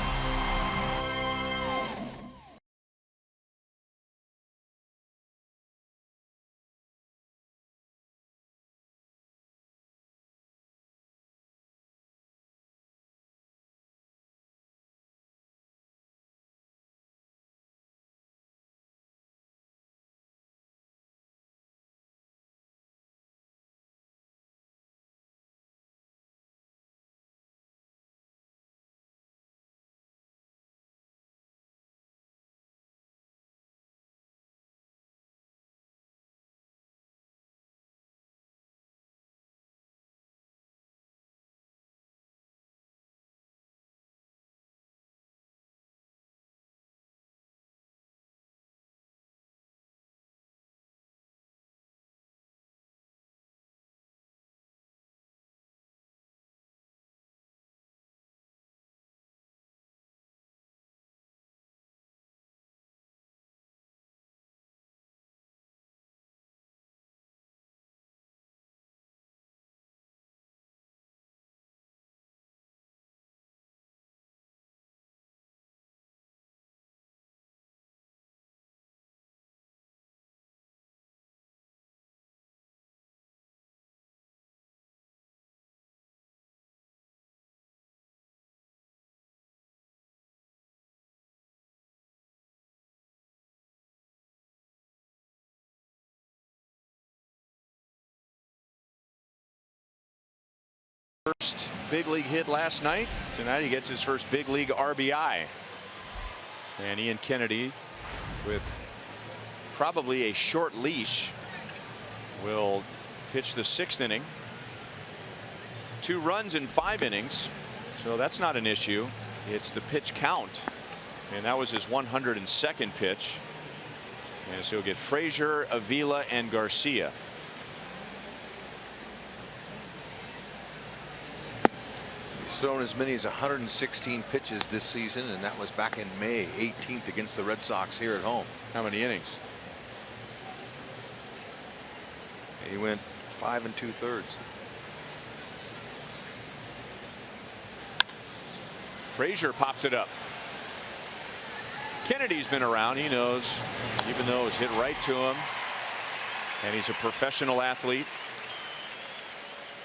First big league hit last night. Tonight he gets his first big league RBI. And Ian Kennedy, with probably a short leash, will pitch the 6th inning. 2 runs in 5 innings, so that's not an issue. It's the pitch count, and that was his 102nd pitch. And so he'll get Frazier, Avila, and Garcia. He's thrown as many as 116 pitches this season, and that was back in May 18th against the Red Sox here at home. How many innings? He went 5 2/3. Frazier pops it up. Kennedy's been around. He knows, even though it's hit right to him, and he's a professional athlete,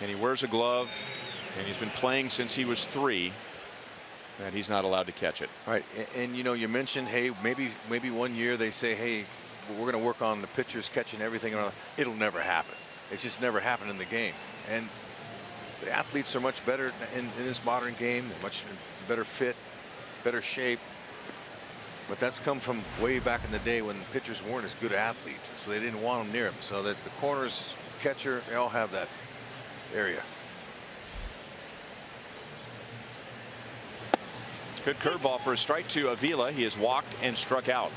and he wears a glove, and he's been playing since he was 3, and he's not allowed to catch it. All right, and you know, you mentioned, hey, maybe one year they say, hey, we're going to work on the pitchers catching everything. It'll never happen. It's just never happened in the game. And the athletes are much better in this modern game, much better fit, better shape. But that's come from way back in the day when pitchers weren't as good athletes, and so they didn't want them near them. So that the corners, catcher, they all have that area. Good curveball for a strike to Avila. He has walked and struck out.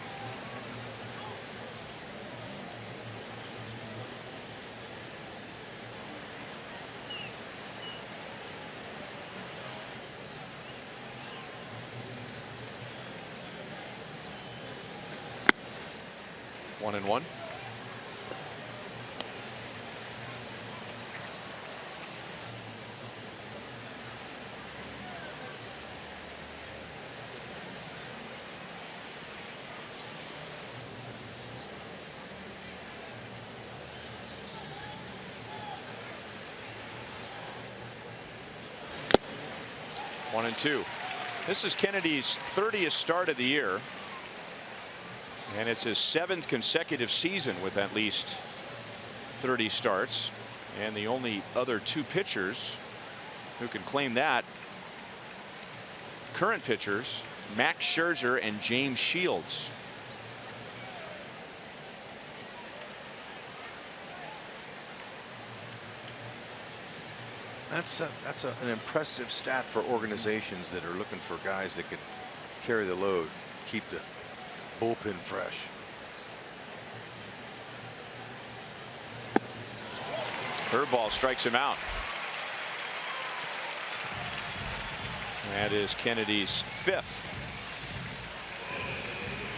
One and one. One and two. This is Kennedy's 30th start of the year. And it's his 7th consecutive season with at least 30 starts. And the only other 2 pitchers who can claim that, current pitchers, Max Scherzer and James Shields. That's an impressive stat for organizations that are looking for guys that can carry the load, keep the bullpen fresh. Curveball strikes him out. That is Kennedy's 5th.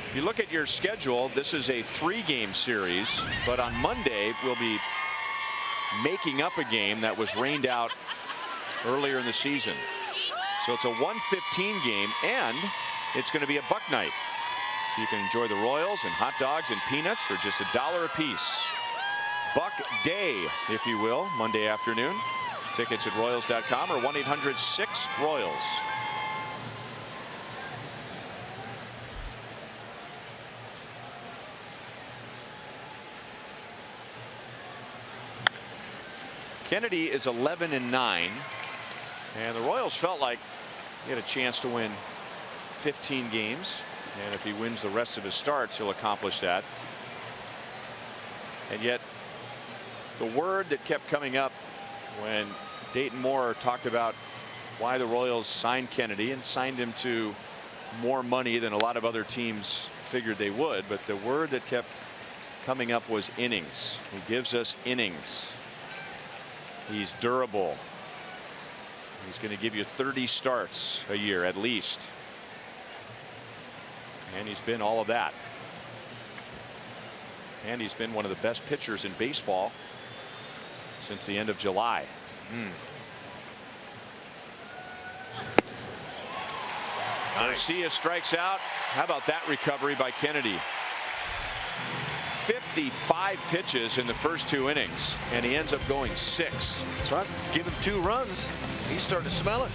If you look at your schedule, this is a 3-game series, but on Monday we'll be making up a game that was rained out earlier in the season. So it's a 1:15 game, and it's going to be a Buck night. So you can enjoy the Royals and hot dogs and peanuts for just $1 a piece. Buck Day, if you will, Monday afternoon. Tickets at Royals.com or 1-800-6-ROYALS. Kennedy is 11-9, and the Royals felt like he had a chance to win 15 games, and if he wins the rest of his starts, he'll accomplish that. And yet the word that kept coming up when Dayton Moore talked about why the Royals signed Kennedy and signed him to more money than a lot of other teams figured they would, but the word that kept coming up was innings. He gives us innings. He's durable. He's going to give you 30 starts a year at least. And he's been all of that. And he's been one of the best pitchers in baseball since the end of July. Garcia strikes out. How about that recovery by Kennedy? 55 pitches in the first 2 innings, and he ends up going 6. So I've given 2 runs. He's starting to smell it.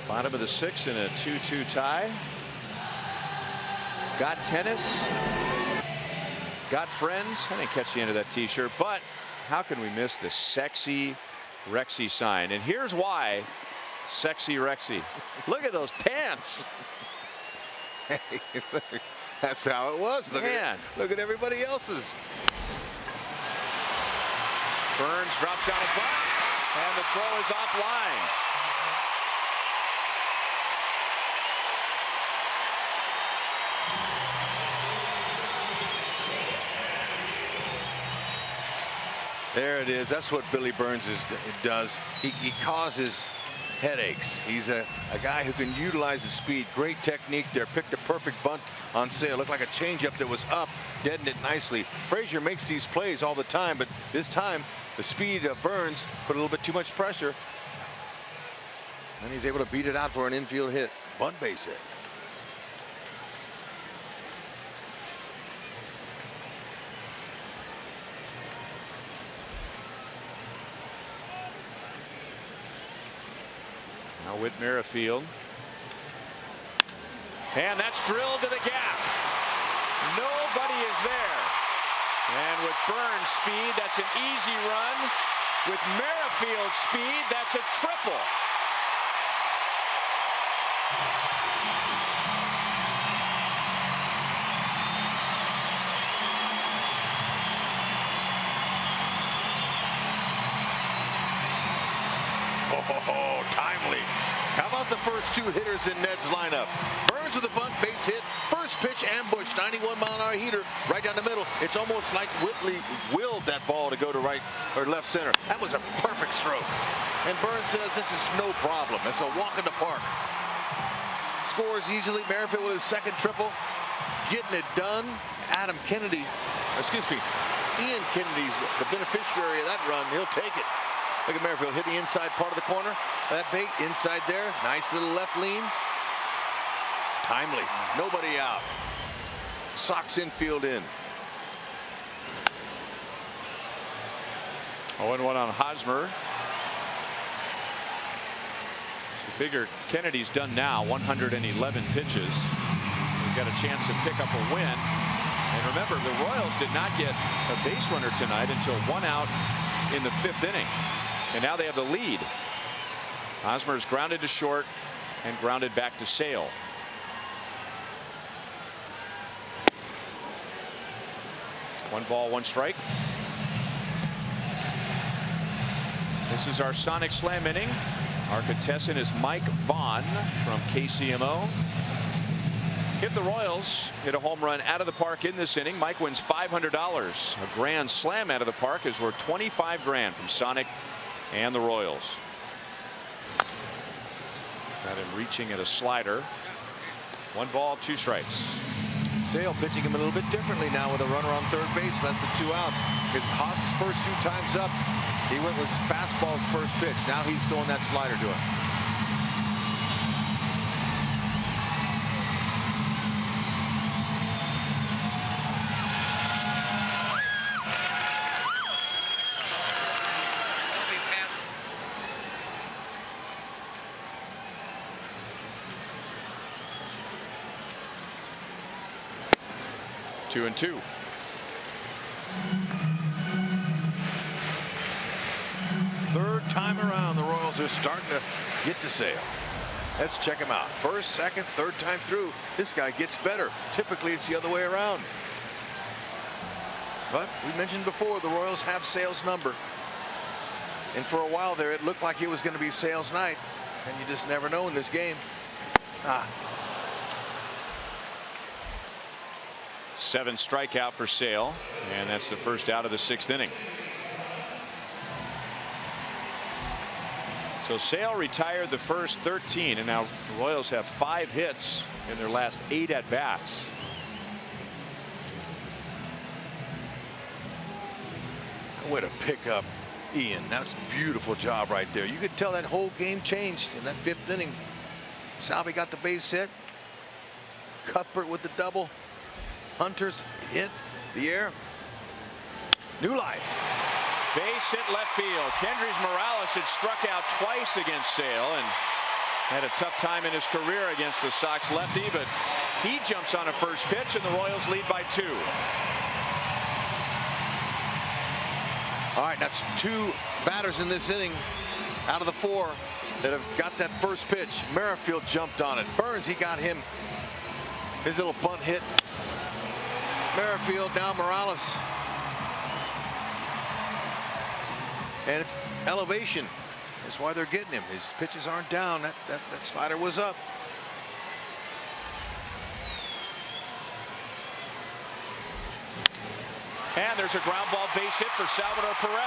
Bottom of the 6th in a 2-2 tie. Got tennis. Got friends. I didn't catch the end of that t-shirt, but how can we miss the sexy Rexy sign? And here's why. Sexy Rexy. Look at those pants. Hey, that's how it was. Look at everybody else's. Burns drops down a bunt, and the throw is offline. There it is. That's what Billy Burns does. He causes headaches. He's a guy who can utilize his speed. Great technique there. Picked a perfect bunt on Sale. Looked like a changeup that was up, deadened it nicely. Frazier makes these plays all the time, but this time the speed of Burns put a little bit too much pressure, and he's able to beat it out for an infield hit, bunt base hit. Now Whit Merrifield. And that's drilled to the gap. Nobody is there. And with Burns' speed, that's an easy run. With Merrifield's speed, that's a triple. Oh, timely. How about the first two hitters in Ned's lineup? Burns with a bunt, base hit, first pitch ambushed, 91-mile-an-hour heater right down the middle. It's almost like Whitley willed that ball to go to right or left center. That was a perfect stroke. And Burns says this is no problem. It's a walk in the park. Scores easily. Merrifield with his second triple. Getting it done. Ian Kennedy's the beneficiary of that run. He'll take it. Look at Merrifield hit the inside part of the corner. That bait inside there. Nice little left lean. Timely. Nobody out. Sox infield in. 0-1 on Hosmer. So figure Kennedy's done now 111 pitches. We've got a chance to pick up a win. And remember, the Royals did not get a base runner tonight until 1 out in the 5th inning. And now they have the lead. Hosmer's grounded to short and grounded back to Sale. One ball, one strike. This is our Sonic Slam inning. Our contestant is Mike Vaughn from KCMO. If the Royals hit a home run out of the park in this inning, Mike wins $500. A grand slam out of the park is worth $25 grand from Sonic and the Royals. Got him reaching at a slider. 1 ball, 2 strikes. Sale pitching him a little bit differently now with a runner on third base, less than 2 outs. His Haas's first 2 times up, he went with fastball's first pitch. Now he's throwing that slider to him. Two and two. Third time around, the Royals are starting to get to Sale. Let's check him out. First, second, third time through, this guy gets better. Typically, it's the other way around. But we mentioned before, the Royals have Sale's number. And for a while there, it looked like it was going to be Sale's night. And you just never know in this game. 7 strikeout for Sale, and that's the first out of the 6th inning. So Sale retired the first 13, and now the Royals have 5 hits in their last 8 at bats. Way to pick up Ian. That's a beautiful job right there. You could tell that whole game changed in that 5th inning. Salvi got the base hit. Cuthbert with the double. Hunter's hit the air. New life. Base hit left field. Kendrys Morales had struck out twice against Sale, and Had a tough time in his career against the Sox lefty, but he jumps on a first pitch, and the Royals lead by 2. All right, that's 2 batters in this inning out of the 4 that have got that first pitch. Merrifield jumped on it. Burns, he got him his little bunt hit. Merrifield, now Morales. And it's elevation. That's why they're getting him. His pitches aren't down. That slider was up. And there's a ground ball base hit for Salvador Perez.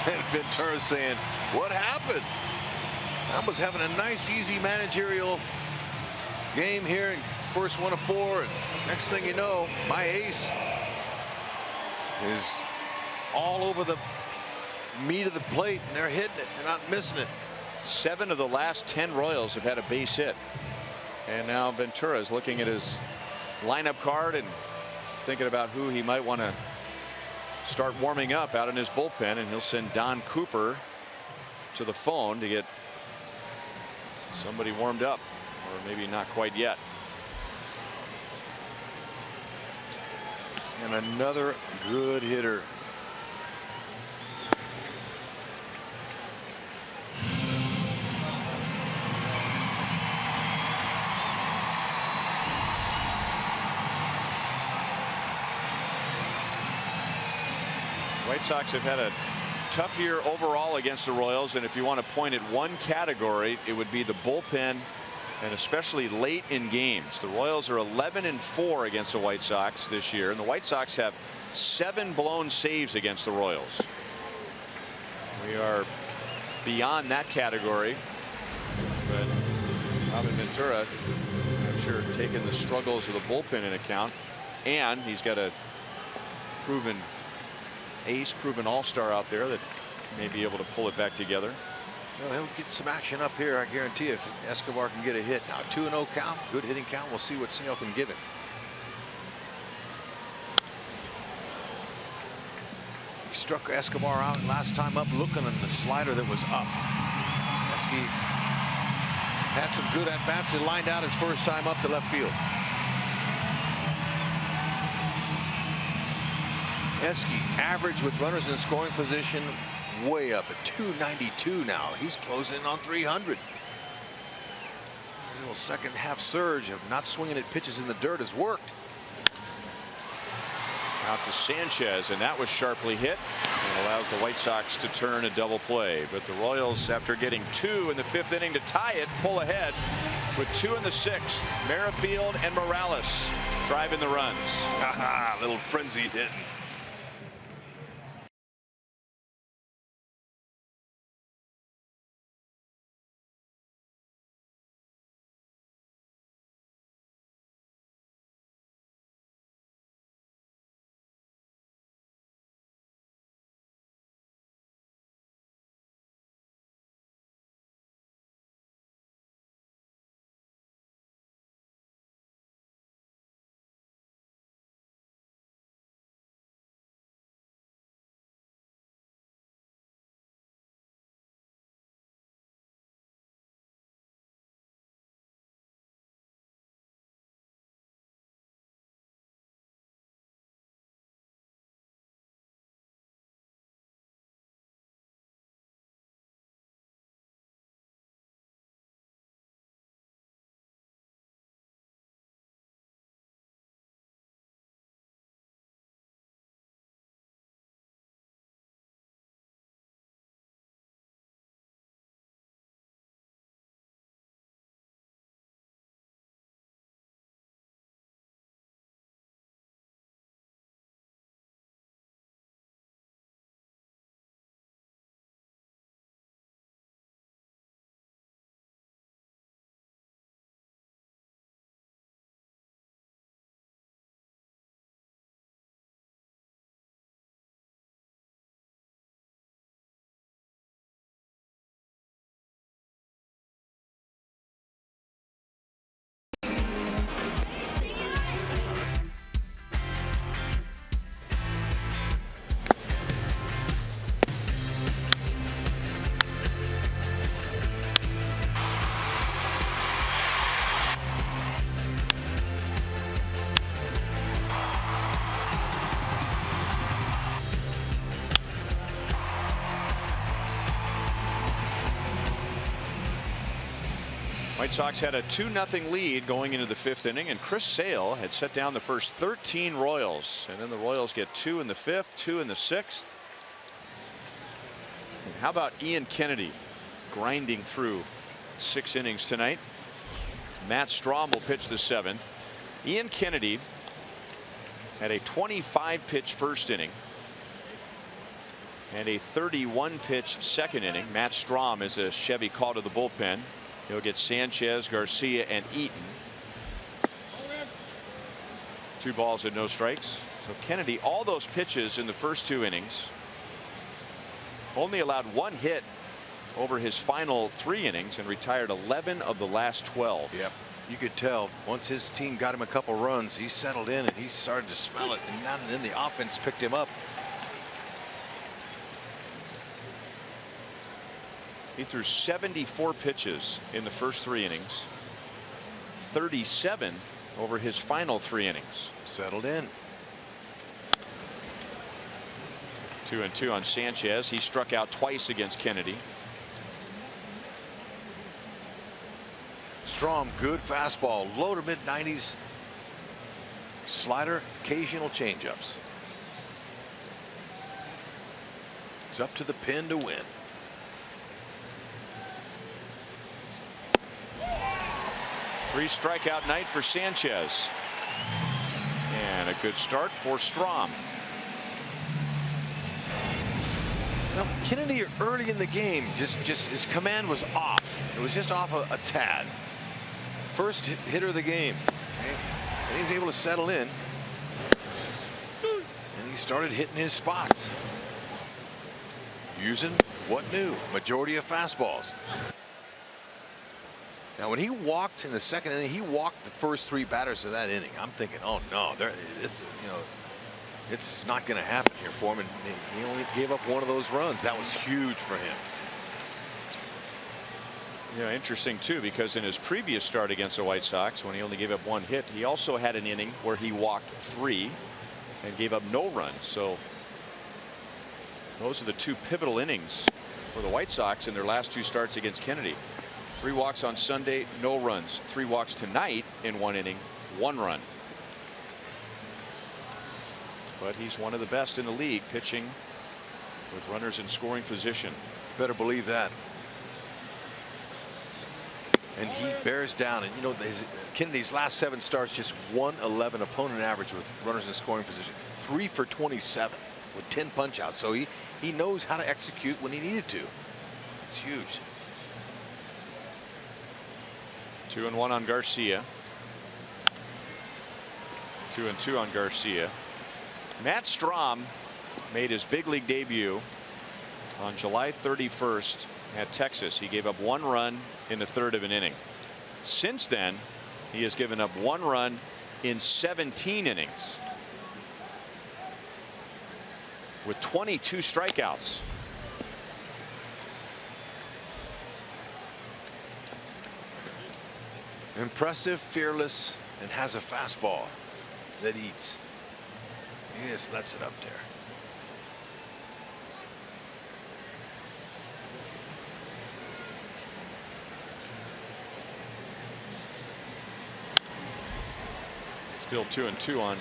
And Ventura saying, what happened? I was having a nice, easy managerial game here. First one of 4. And next thing you know, my ace is all over the meat of the plate, and they're hitting it. They're not missing it. 7 of the last 10 Royals have had a base hit. And now Ventura is looking at his lineup card and thinking about who he might want to start warming up out in his bullpen, and he'll send Don Cooper to the phone to get somebody warmed up, or maybe not quite yet. And another good hitter. White Sox have had a tough year overall against the Royals, and if you want to point at one category, it would be the bullpen, and especially late in games. The Royals are 11-4 against the White Sox this year, and the White Sox have 7 blown saves against the Royals. We are beyond that category, but Robin Ventura, I'm sure, taking the struggles of the bullpen in account, and he's got a proven ace, proven all-star out there that may be able to pull it back together. Well, he'll get some action up here, I guarantee you, if Escobar can get a hit. Now 2-0 count, good hitting count. We'll see what Sale can give him. He struck Escobar out last time up looking at the slider that was up. Esky had some good at-bats. He lined out his first time up to left field. Esky, average with runners in scoring position, way up at 292 now. He's closing in on 300. His little second half surge of not swinging at pitches in the dirt has worked. Out to Sanchez, and that was sharply hit, and allows the White Sox to turn a double play. But the Royals, after getting 2 in the 5th inning to tie it, pull ahead with 2 in the 6th. Merrifield and Morales driving the runs. Little frenzy hitting. White Sox had a 2-0 lead going into the 5th inning, and Chris Sale had set down the first 13 Royals, and then the Royals get 2 in the 5th, 2 in the 6th. And how about Ian Kennedy grinding through 6 innings tonight? Matt Strahm will pitch the 7th. Ian Kennedy had a 25-pitch first inning and a 31-pitch second inning. Matt Strahm is a Chevy call to the bullpen. He'll get Sanchez, Garcia, and Eaton. 2 balls and no strikes. So Kennedy, all those pitches in the first 2 innings, only allowed 1 hit over his final 3 innings and retired 11 of the last 12. Yep. You could tell once his team got him a couple runs, he settled in and he started to smell it, and then the offense picked him up. He threw 74 pitches in the first 3 innings, 37 over his final 3 innings. Settled in. 2-2 on Sanchez. He struck out twice against Kennedy. Strahm, good fastball, low to mid 90s. Slider, occasional changeups. It's up to the pin to win. Three strikeout night for Sanchez. And a good start for Strahm. Now, Kennedy early in the game, just his command was off. It was just off a tad. First hitter of the game, and he's able to settle in, and he started hitting his spots, using what new majority of fastballs. Now, when he walked in the second inning, he walked the first 3 batters of that inning. I'm thinking, oh no, it's not going to happen here for him. And he only gave up 1 of those runs. That was huge for him. Yeah, interesting too, because in his previous start against the White Sox, when he only gave up 1 hit, he also had an inning where he walked 3 and gave up no runs. So those are the 2 pivotal innings for the White Sox in their last 2 starts against Kennedy. 3 walks on Sunday, no runs. 3 walks tonight in 1 inning, 1 run. But he's one of the best in the league pitching with runners in scoring position. Better believe that. And he bears down, and Kennedy's last 7 starts, just 111 opponent average with runners in scoring position, 3 for 27 with 10 punch outs. So he knows how to execute when he needed to. It's huge. 2-1 on Garcia. 2-2 on Garcia. Matt Strahm made his big league debut on July 31st at Texas. He gave up 1 run in the 3rd of an inning. Since then, he has given up 1 run in 17 innings with 22 strikeouts. Impressive, fearless, and has a fastball that eats. He just lets it up there. Still 2-2 on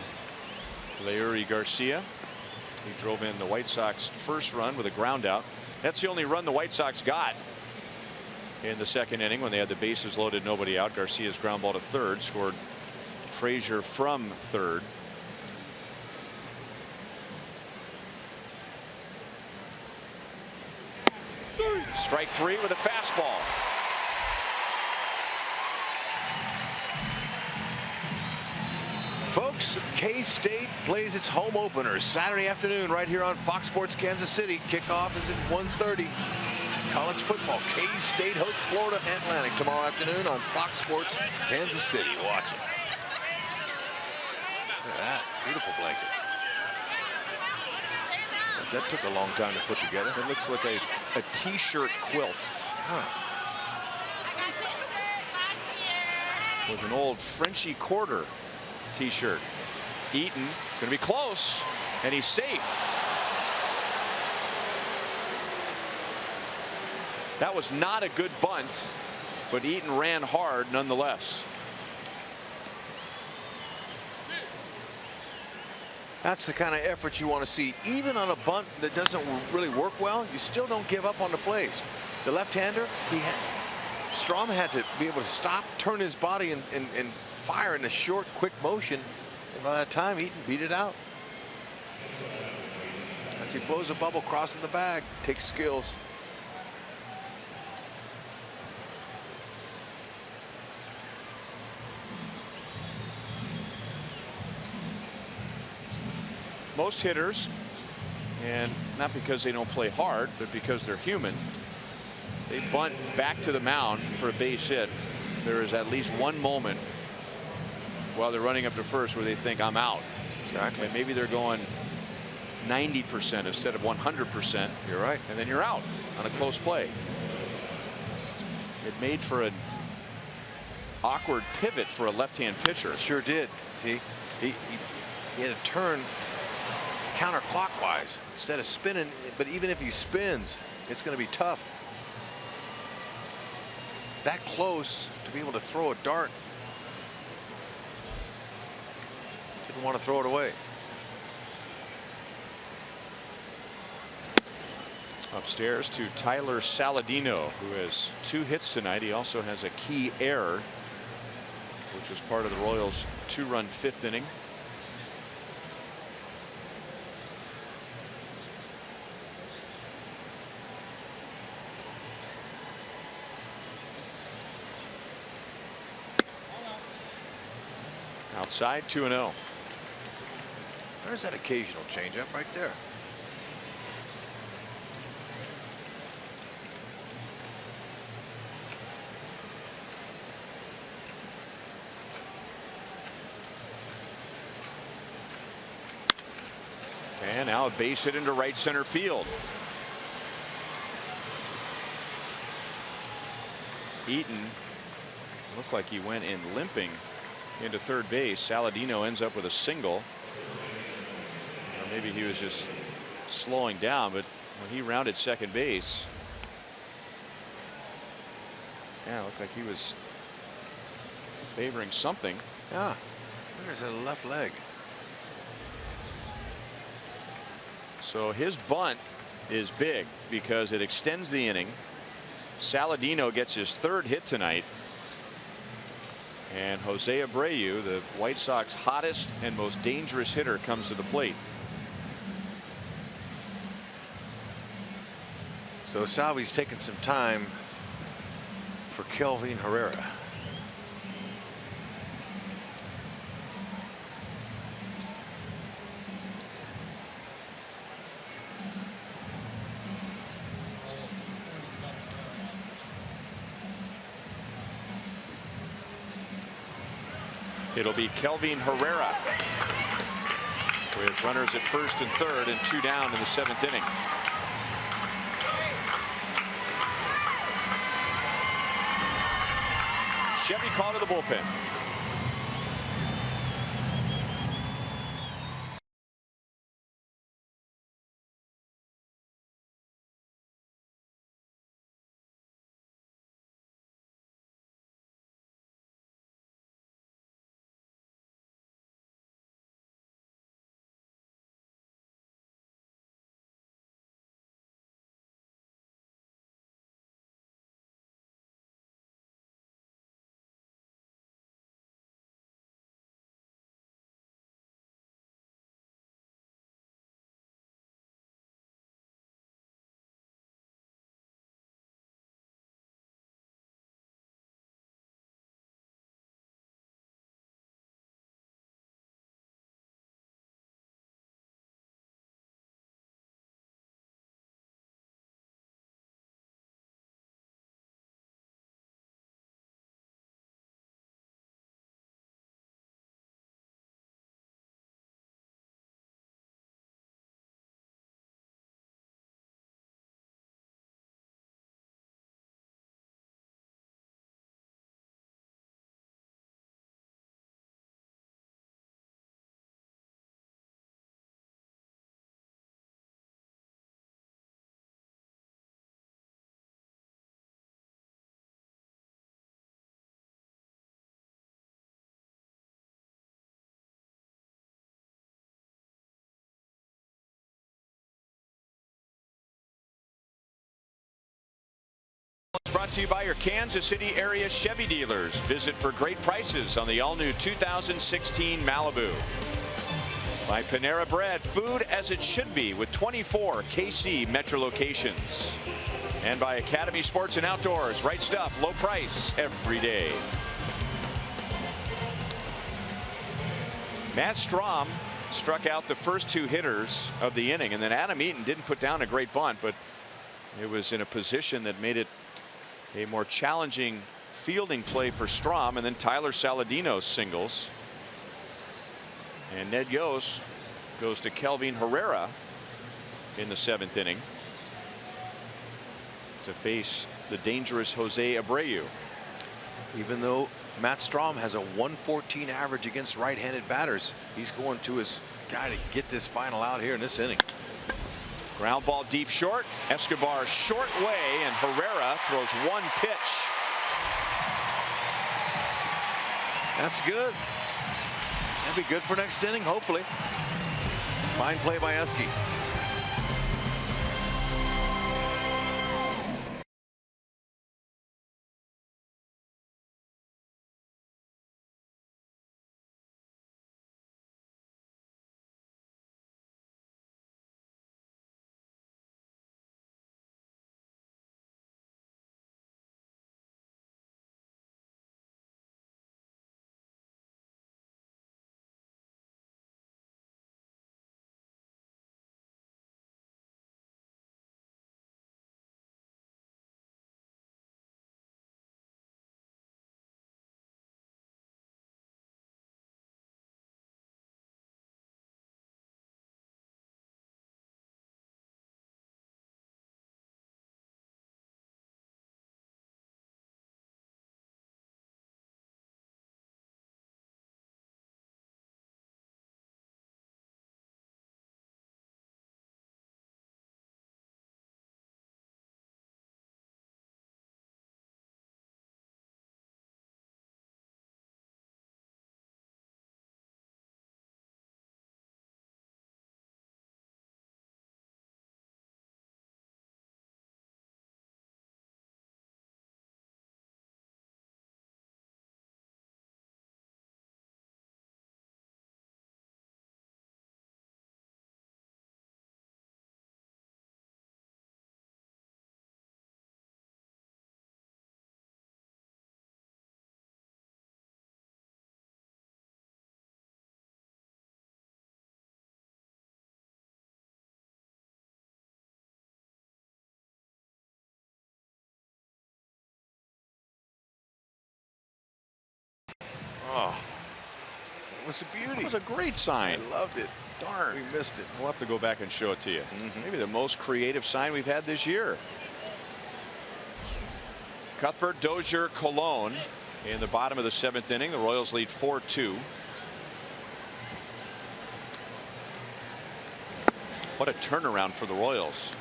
Leury Garcia. He drove in the White Sox first run with a ground out. That's the only run the White Sox got in the 2nd inning when they had the bases loaded, nobody out. Garcia's ground ball to 3rd scored Frazier from 3rd. Strike 3 with a fastball. Folks, K-State plays its home opener Saturday afternoon right here on Fox Sports Kansas City. Kickoff is at 1:30. College football. K-State hosts Florida Atlantic tomorrow afternoon on Fox Sports Kansas City. Watch it. Look at that. Beautiful blanket. That took a long time to put together. It looks like a t-shirt quilt. Huh. With an old Frenchy Quarter t-shirt. Eaton, it's going to be close, and he's safe. That was not a good bunt. but Eaton ran hard nonetheless. That's the kind of effort you want to see. Even on a bunt that doesn't really work well, you still don't give up on the plays. The left-hander, Strom had to be able to stop, turn his body, and fire in a short, quick motion. And by that time, Eaton beat it out. As he blows a bubble crossing the bag, takes skills. Most hitters, and not because they don't play hard, but because they're human, they bunt back to the mound for a base hit. There is at least one moment while they're running up to first where they think, I'm out. Exactly. And maybe they're going 90% instead of 100%. You're right. And then you're out on a close play. It made for an awkward pivot for a left-hand pitcher. It sure did. See, he had to turn counterclockwise instead of spinning. But even if he spins, it's going to be tough. That close to be able to throw a dart. Didn't want to throw it away. Upstairs to Tyler Saladino, who has 2 hits tonight. He also has a key error, which was part of the Royals' 2-run 5th inning. Outside, 2-0. There's that occasional changeup right there. And now a base hit into right center field. Eaton looked like he went in limping into third base. Saladino ends up with a single. Or maybe he was just slowing down, but when he rounded second base, yeah, it looked like he was favoring something. Yeah, there's a left leg. So his bunt is big because it extends the inning. Saladino gets his 3rd hit tonight. And Jose Abreu, the White Sox hottest and most dangerous hitter, comes to the plate. So Salvi's taking some time for Kelvin Herrera. It'll be Kelvin Herrera with runners at first and third and 2 down in the 7th inning. Chevy call to the bullpen. brought to you by your Kansas City area Chevy dealers. Visit for great prices on the all-new 2016 Malibu. By Panera Bread, food as it should be with 24 KC Metro locations. And by Academy Sports and Outdoors, right stuff, low price every day. Matt Strahm struck out the first 2 hitters of the inning, and then Adam Eaton didn't put down a great bunt, but it was in a position that made it a more challenging fielding play for Strahm, and then Tyler Saladino singles. And Ned Yost goes to Kelvin Herrera in the 7th inning to face the dangerous Jose Abreu. Even though Matt Strahm has a 114 average against right-handed batters, he's going to his guy to get this final out here in this inning. Ground ball deep short. Escobar short way, and Herrera throws 1 pitch. That's good. That'd be good for next inning, hopefully. Fine play by Esky. Oh, It was a beauty. that was a great sign. I loved it. Darn. We missed it. We'll have to go back and show it to you. Maybe the most creative sign we've had this year. Cuthbert, Dozier, Colon in the bottom of the 7th inning. The Royals lead 4-2. What a turnaround for the Royals.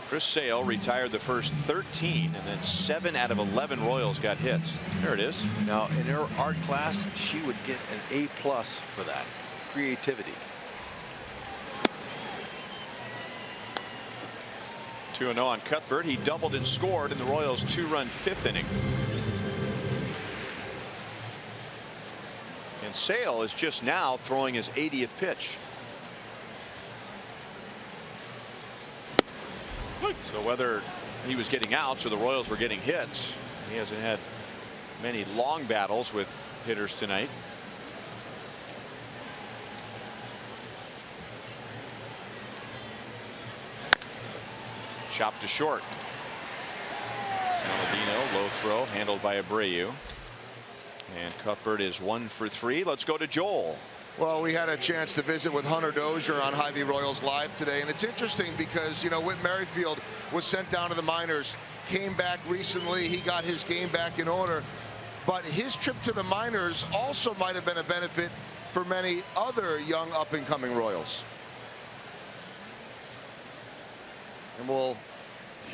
Chris Sale retired the first 13, and then 7 out of 11 Royals got hits. There it is. Now, in her art class, she would get an A+ for that. Creativity. 2-0 on Cuthbert. He doubled and scored in the Royals' 2-run 5th inning. And Sale is just now throwing his 80th pitch. So whether he was getting outs or the Royals were getting hits, he hasn't had many long battles with hitters tonight. Chopped to short. Saladino, low throw, handled by Abreu. And Cuthbert is 1 for 3. Let's go to Joel. Well, we had a chance to visit with Hunter Dozier on Hy-Vee Royals Live today, and it's interesting because, you know, Whit Merrifield was sent down to the minors, came back recently, he got his game back in order, but his trip to the minors also might have been a benefit for many other young up-and-coming Royals. And we'll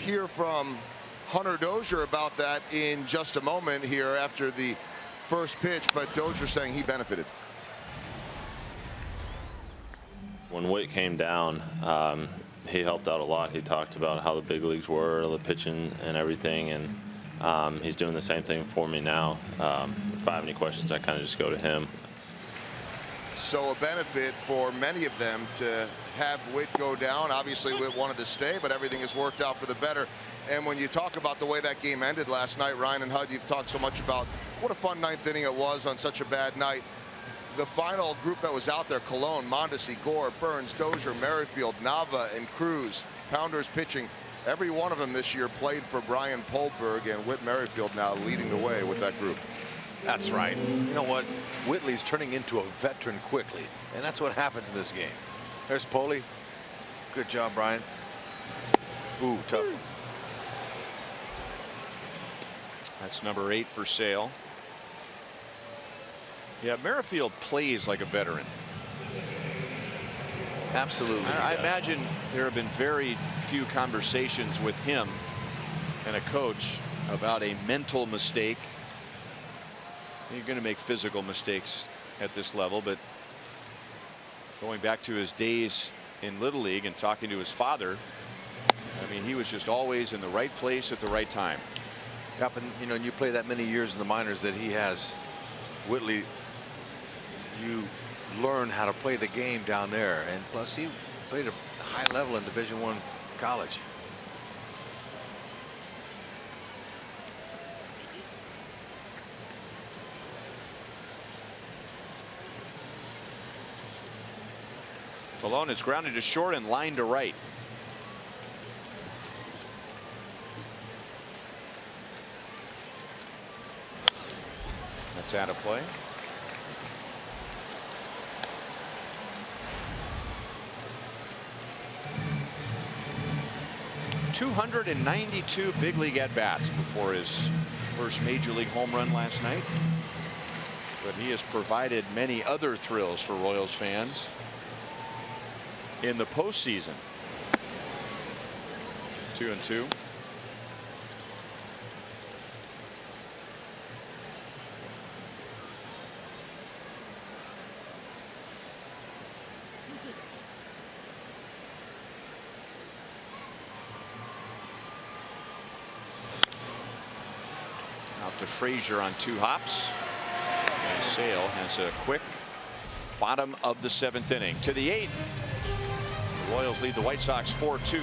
hear from Hunter Dozier about that in just a moment here after the first pitch, but Dozier saying he benefited. When Whit came down, he helped out a lot. He talked about how the big leagues were, the pitching and everything, and He's doing the same thing for me now. If I have any questions, I kind of just go to him. So a benefit for many of them to have Witt go down. Obviously Witt wanted to stay, but everything has worked out for the better. And when you talk about the way that game ended last night, Ryan and Hud, you've talked so much about what a fun ninth inning it was on such a bad night. The final group that was out there, Colon, Mondesi, Gore, Burns, Dozier, Merrifield, Nava, and Cruz, Pounders pitching. Every one of them this year played for Brian Polberg, and Whit Merrifield now leading the way with that group. That's right. You know what? Whitley's turning into a veteran quickly, and that's what happens in this game. There's Poley. Good job, Brian. Ooh, tough. That's number 8 for Sale. Yeah, Merrifield plays like a veteran. Absolutely. I imagine there have been very few conversations with him and a coach about a mental mistake. You're going to make physical mistakes at this level, but going back to his days in Little League and talking to his father, I mean, he was just always in the right place at the right time. Yep, and you know, you play that many years in the minors that he has, Whitley, you learn how to play the game down there, and plus he played at a high level in Division I college. Malone is grounded to short and line to right. That's out of play. .292 big league at bats before his first major league home run last night. But he has provided many other thrills for Royals fans in the postseason. 2-2. Out to Frazier on 2 hops. And Sale has a quick bottom of the 7th inning. To the 8th. The Royals lead the White Sox 4-2.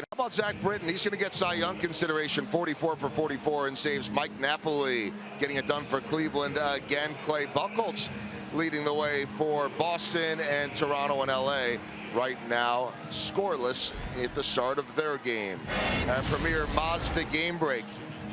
How about Zach Britton? He's going to get Cy Young consideration, 44 for 44, and saves Mike Napoli, getting it done for Cleveland again. Clay Buchholz leading the way for Boston, and Toronto and LA right now scoreless at the start of their game. Premier Mazda game break.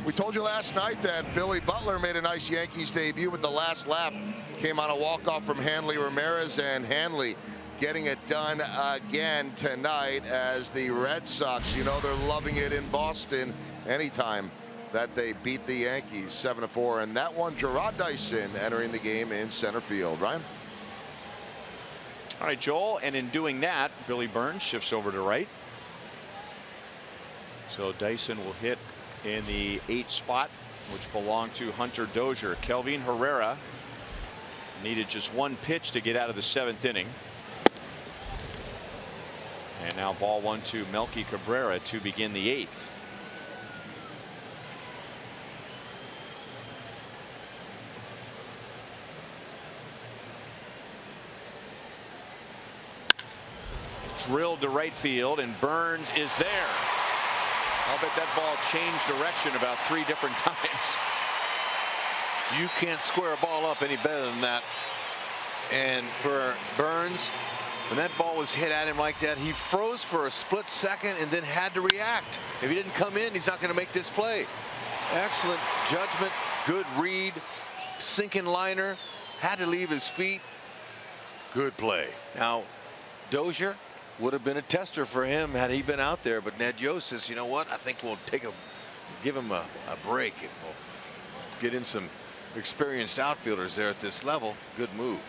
We told you last night that Billy Butler made a nice Yankees debut, with the last lap came on a walk-off from Hanley Ramirez, and Hanley getting it done again tonight as the Red Sox, you know, they're loving it in Boston anytime that they beat the Yankees 7-4. And that one, Gerard Dyson entering the game in center field. Ryan? All right, Joel, and in doing that, Billy Burns shifts over to right. So Dyson will hit in the 8th spot, which belonged to Hunter Dozier. Kelvin Herrera needed just 1 pitch to get out of the 7th inning. And now ball 1 to Melky Cabrera to begin the 8th. Drilled to right field, and Burns is there. I'll bet that ball changed direction about 3 different times. You can't square a ball up any better than that. And for Burns, when that ball was hit at him like that, he froze for a split second and then had to react. If he didn't come in, he's not going to make this play. Excellent judgment, good read, sinking liner, had to leave his feet. Good play. Now, Dozier would have been a tester for him had he been out there, but Ned Yost says, you know what, I think we'll give him a break, and we'll get in some experienced outfielders there at this level. Good move.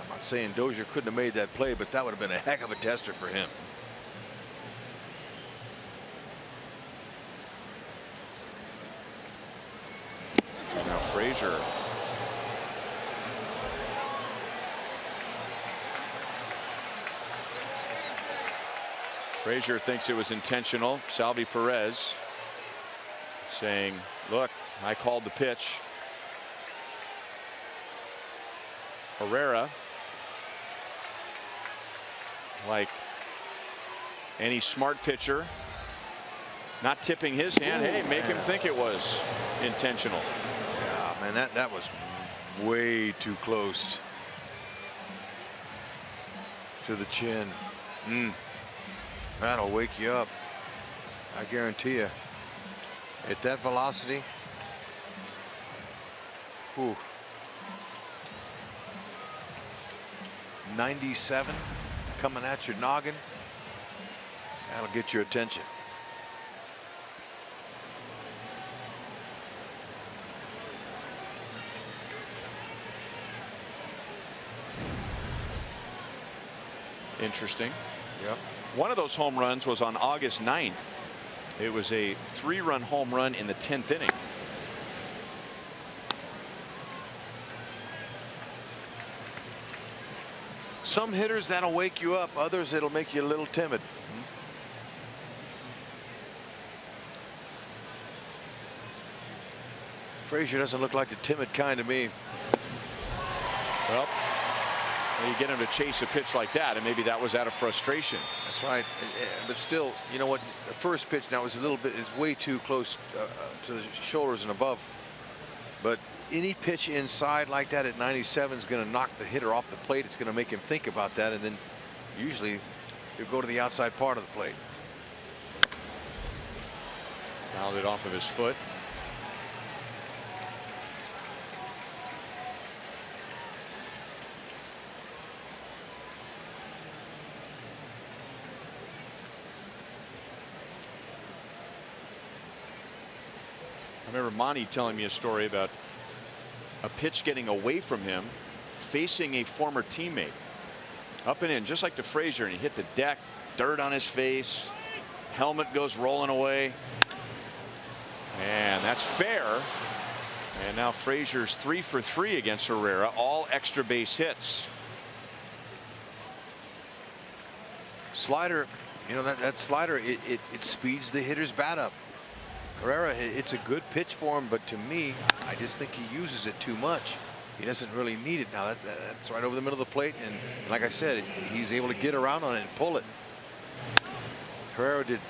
I'm not saying Dozier couldn't have made that play, but that would have been a heck of a tester for him. Now Frazier. Frazier thinks it was intentional. Salvi Perez saying, look, I called the pitch. Herrera, like any smart pitcher, not tipping his hand. Hey, make him think it was intentional. Yeah, man, that was way too close to the chin. That'll wake you up, I guarantee you. At that velocity, whew. 97 coming at your noggin. That'll get your attention. Interesting. Yep. One of those home runs was on August 9th. It was a 3-run home run in the 10th inning. Some hitters that'll wake you up, others it'll make you a little timid. Frazier doesn't look like the timid kind to me. Well, you get him to chase a pitch like that, and maybe that was out of frustration. That's right, but still, you know what? The first pitch now is way too close to the shoulders and above. But any pitch inside like that at 97 is going to knock the hitter off the plate. It's going to make him think about that, and then usually he'll go to the outside part of the plate. Fouled it off of his foot. I remember Monty telling me a story about a pitch getting away from him, facing a former teammate. Up and in, just like to Frazier, and he hit the deck, dirt on his face, helmet goes rolling away. And that's fair. And now Frazier's 3 for 3 against Herrera, all extra base hits. Slider, you know, that slider, it speeds the hitter's bat up. Herrera, it's a good pitch for him, but to me, I just think he uses it too much. He doesn't really need it now. That's right over the middle of the plate, and like I said, he's able to get around on it and pull it. Herrera did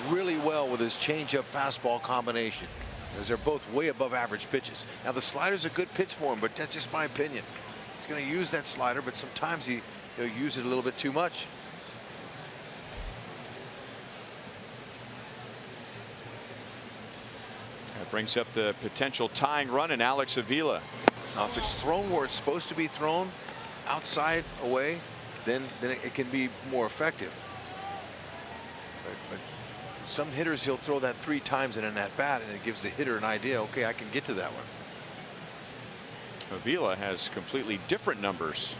really well with his changeup fastball combination, because they're both way above average pitches. Now the slider's a good pitch for him, but that's just my opinion. He's going to use that slider, but sometimes he'll use it a little bit too much. That brings up the potential tying run in Alex Avila. Now, if it's thrown where it's supposed to be thrown, outside, away, then it can be more effective. But some hitters, he'll throw that 3 times in an at-bat, and it gives the hitter an idea, okay, I can get to that one. Avila has completely different numbers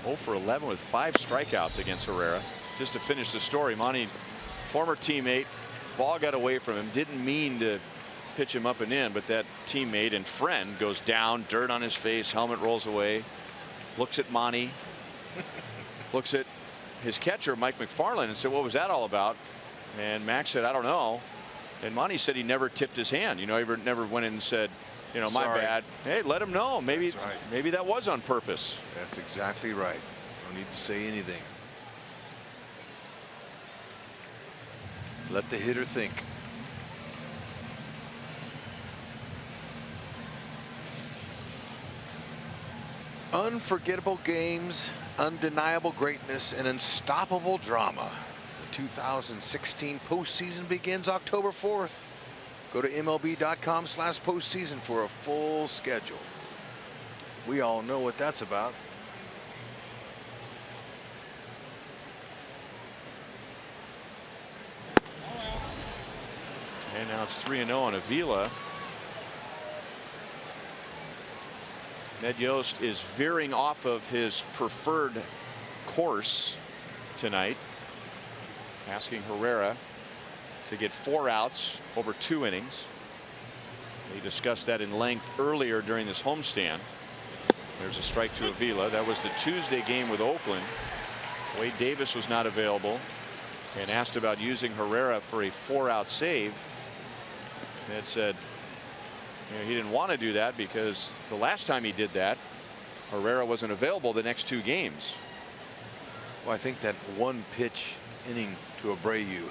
0 for 11 with 5 strikeouts against Herrera. Just to finish the story, Monty, former teammate, ball got away from him, didn't mean to pitch him up and in, but that teammate and friend goes down, dirt on his face, helmet rolls away, looks at Monty, looks at his catcher Mike McFarland and said, what was that all about? And Max said, I don't know. And Monty said he never tipped his hand. You know, he never went in and said, you know, my bad. Hey, let him know. Maybe maybe that was on purpose. That's exactly right. No need to say anything. Let the hitter think. Unforgettable games, undeniable greatness, and unstoppable drama. The 2016 postseason begins October 4th. Go to MLB.com/postseason for a full schedule. We all know what that's about. And now it's 3-0 on Avila. Ned Yost is veering off of his preferred course tonight, asking Herrera to get 4 outs over 2 innings. We discussed that in length earlier during this homestand. There's a strike to Avila. That was the Tuesday game with Oakland. Wade Davis was not available and asked about using Herrera for a 4-out save. Ned said, you know, he didn't want to do that because the last time he did that, Herrera wasn't available the next 2 games. Well, I think that 1 pitch inning to Abreu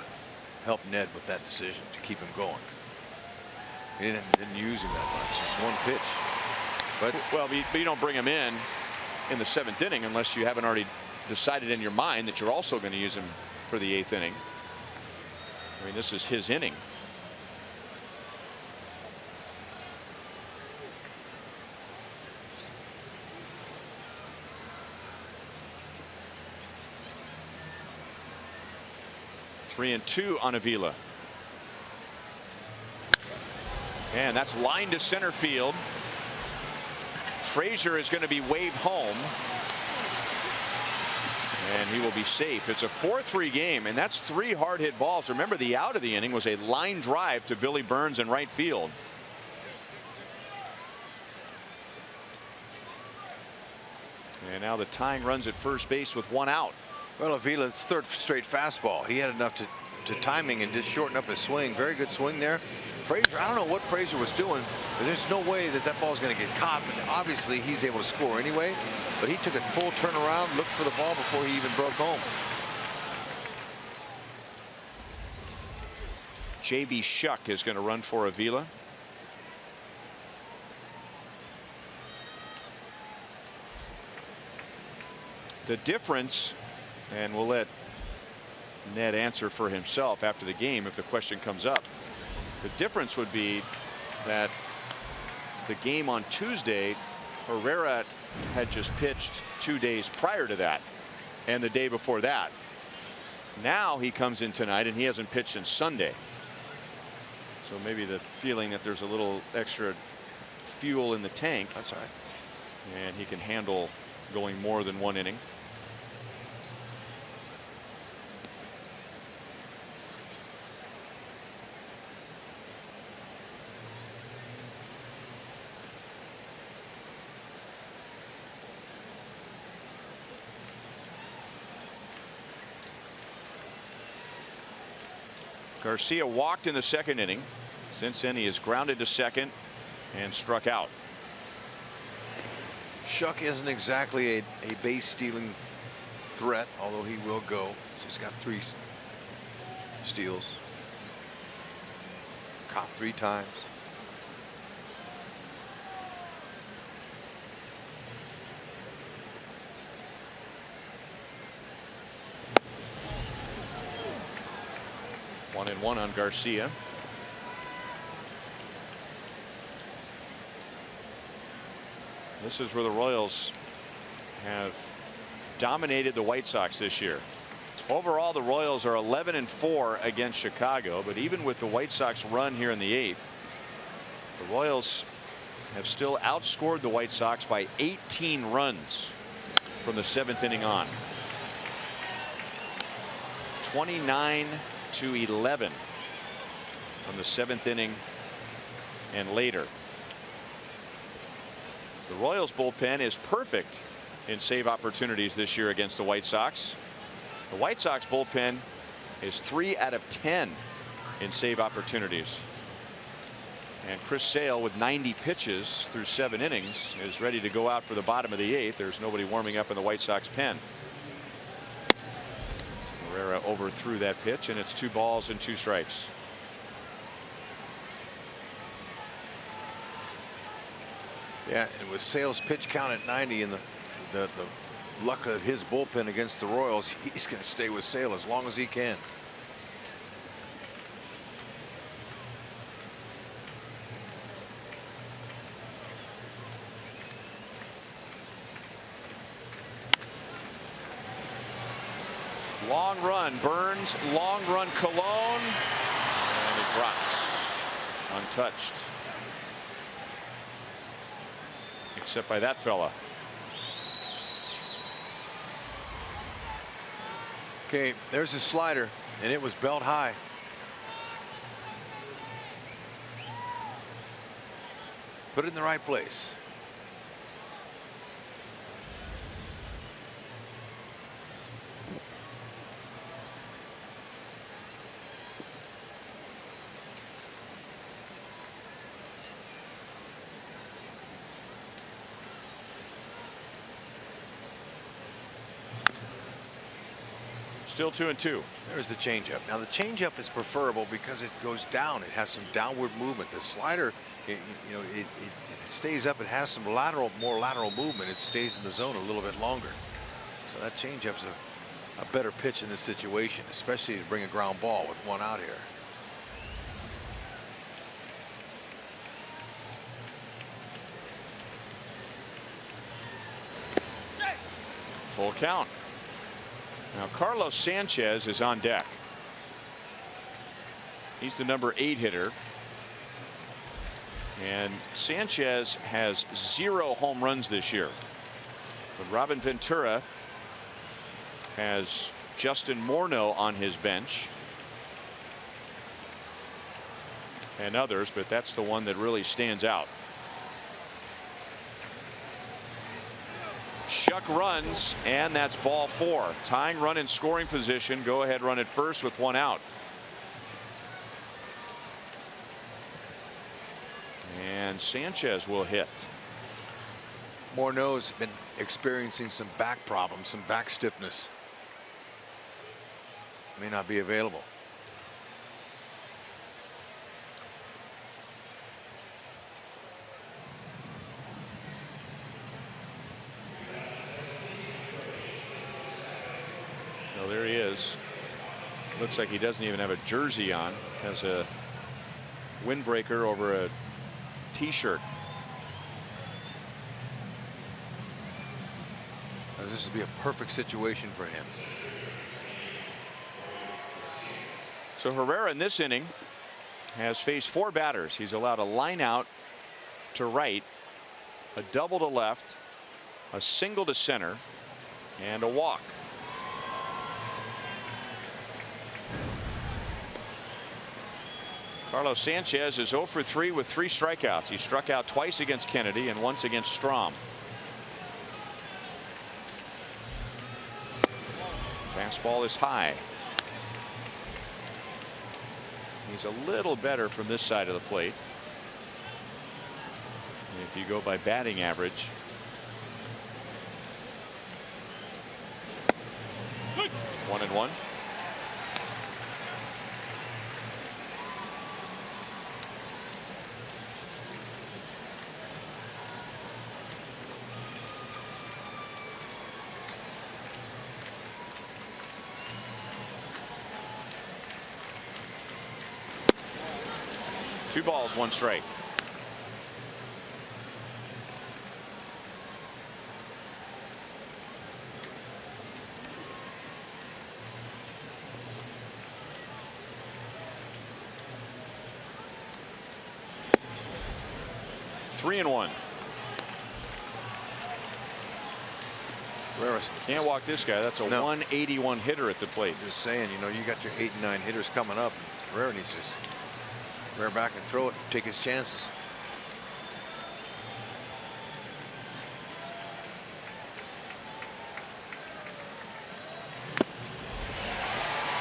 helped Ned with that decision to keep him going. He didn't use him that much. Just 1 pitch. But well, but you don't bring him in the 7th inning unless you haven't already decided in your mind that you're also going to use him for the 8th inning. I mean, this is his inning. Three and 2 on Avila. And that's line to center field. Frazier is going to be waved home. And he will be safe. It's a 4-3 game, and that's 3 hard hit balls. Remember, the out of the inning was a line drive to Billy Burns in right field. And now the tying runs at first base with 1 out. Well, Avila's 3rd straight fastball. He had enough to timing and just shorten up his swing. Very good swing there. Frazier, I don't know what Frazier was doing, but there's no way that that ball is going to get caught. But obviously, he's able to score anyway. But he took a full turnaround, looked for the ball before he even broke home. J.B. Shuck is going to run for Avila. The difference, and we'll let Ned answer for himself after the game if the question comes up. The difference would be that the game on Tuesday, Herrera had just pitched 2 days prior to that and the day before that. Now he comes in tonight and he hasn't pitched since Sunday. So maybe the feeling that there's a little extra fuel in the tank. That's right. And he can handle going more than 1 inning. Garcia walked in the 2nd inning. Since then, he is grounded to 2nd and struck out. Shuck isn't exactly a base stealing threat, although he will go. Just got 3 steals. Caught 3 times. One and 1 on Garcia. This is where the Royals have dominated the White Sox this year. Overall, the Royals are 11-4 against Chicago, but even with the White Sox run here in the 8th, the Royals have still outscored the White Sox by 18 runs. from the 7th inning on. 29-11 from the 7th inning and later. The Royals bullpen is perfect in save opportunities this year against the White Sox. The White Sox bullpen is 3 out of 10 in save opportunities. And Chris Sale, with 90 pitches through 7 innings, is ready to go out for the bottom of the 8th. There's nobody warming up in the White Sox pen. Herrera overthrew that pitch, and it's 2 balls and 2 strikes. Yeah, and with Sale's pitch count at 90 and the luck of his bullpen against the Royals, he's going to stay with Sale as long as he can. Long run Burns, long run Cologne, and it drops untouched, except by that fella. Okay, there's a slider, and it was belt high. Put it in the right place. Still 2-2. There's the changeup. Now the changeup is preferable because it goes down. It has some downward movement. The slider, it stays up. It has some more lateral movement. It stays in the zone a little bit longer. So that changeup's a better pitch in this situation, especially to bring a ground ball with 1 out here. Full count. Now Carlos Sanchez is on deck. He's the number 8 hitter. And Sanchez has 0 home runs this year. But Robin Ventura has Justin Morneau on his bench. And others, but that's the one that really stands out. Shuck runs, and that's ball 4. Tying run in scoring position. Go ahead run at first with 1 out. And Sanchez will hit. Morneau's been experiencing some back problems, some back stiffness. May not be available. There he is. Looks like he doesn't even have a jersey on. Has a windbreaker over a t-shirt. This would be a perfect situation for him. So Herrera in this inning has faced 4 batters. He's allowed a line out to right, a double to left, a single to center, and a walk. Carlos Sanchez is 0 for 3 with 3 strikeouts. He struck out twice against Kennedy and once against Strom. Fastball is high. He's a little better from this side of the plate. If you go by batting average. 1-1. Two balls, 1 strike. Can't walk this guy. That's a 181 hitter at the plate. Just saying, you know, you got your 8 and 9 hitters coming up. Herrera needs to rear back and throw it, take his chances.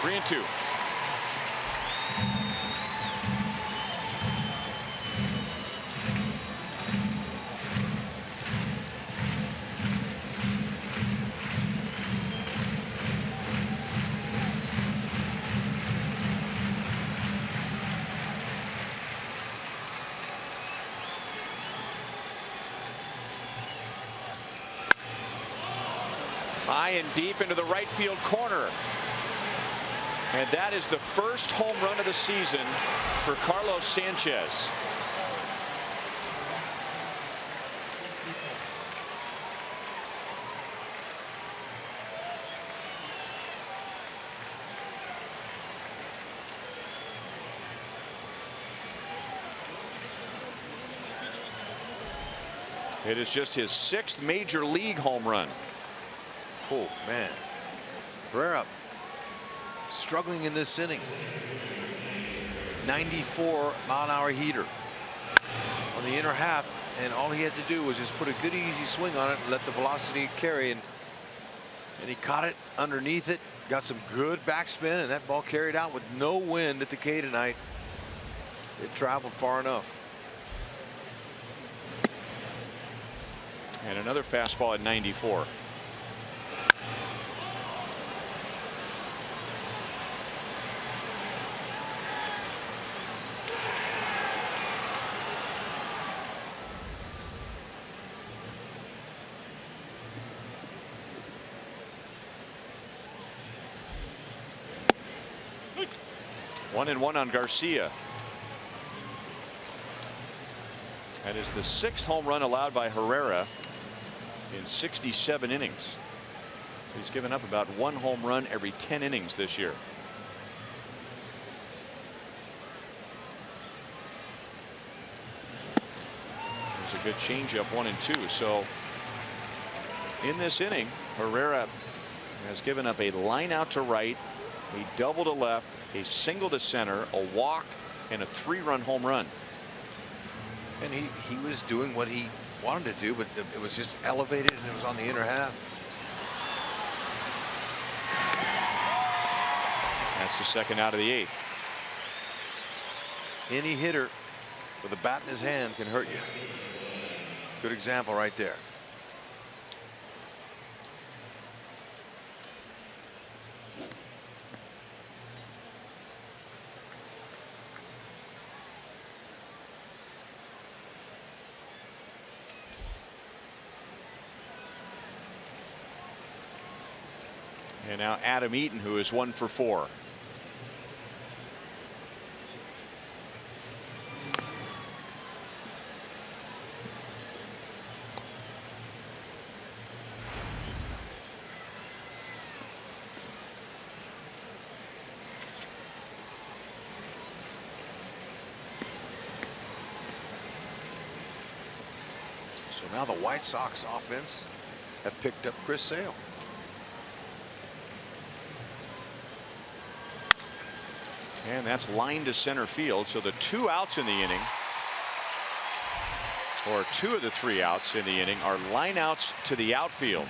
Three and 2. High and deep into the right field corner. And that is the first home run of the season for Carlos Sanchez. It is just his 6th major league home run. Oh, man. Herrera struggling in this inning. 94-mile-an-hour heater on the inner half, and all he had to do was just put a good easy swing on it and let the velocity carry, and he caught it underneath it, got some good backspin, and that ball carried out with no wind at the K tonight. It traveled far enough. And another fastball at 94. One and one on Garcia. That is the 6th home run allowed by Herrera in 67 innings. He's given up about 1 home run every 10 innings this year. There's a good changeup, 1 and 2. So in this inning, Herrera has given up a line out to right, a double to left, a single to center, a walk, and a 3-run home run. And he was doing what he wanted to do, but it was just elevated, and it was on the inner half. That's the 2nd out of the 8th. Any hitter with a bat in his hand can hurt you. Good example right there. And now Adam Eaton, who is 1 for 4. So now the White Sox offense have picked up Chris Sale. And that's line to center field. So the 2 outs in the inning, or 2 of the 3 outs in the inning, are line outs to the outfield.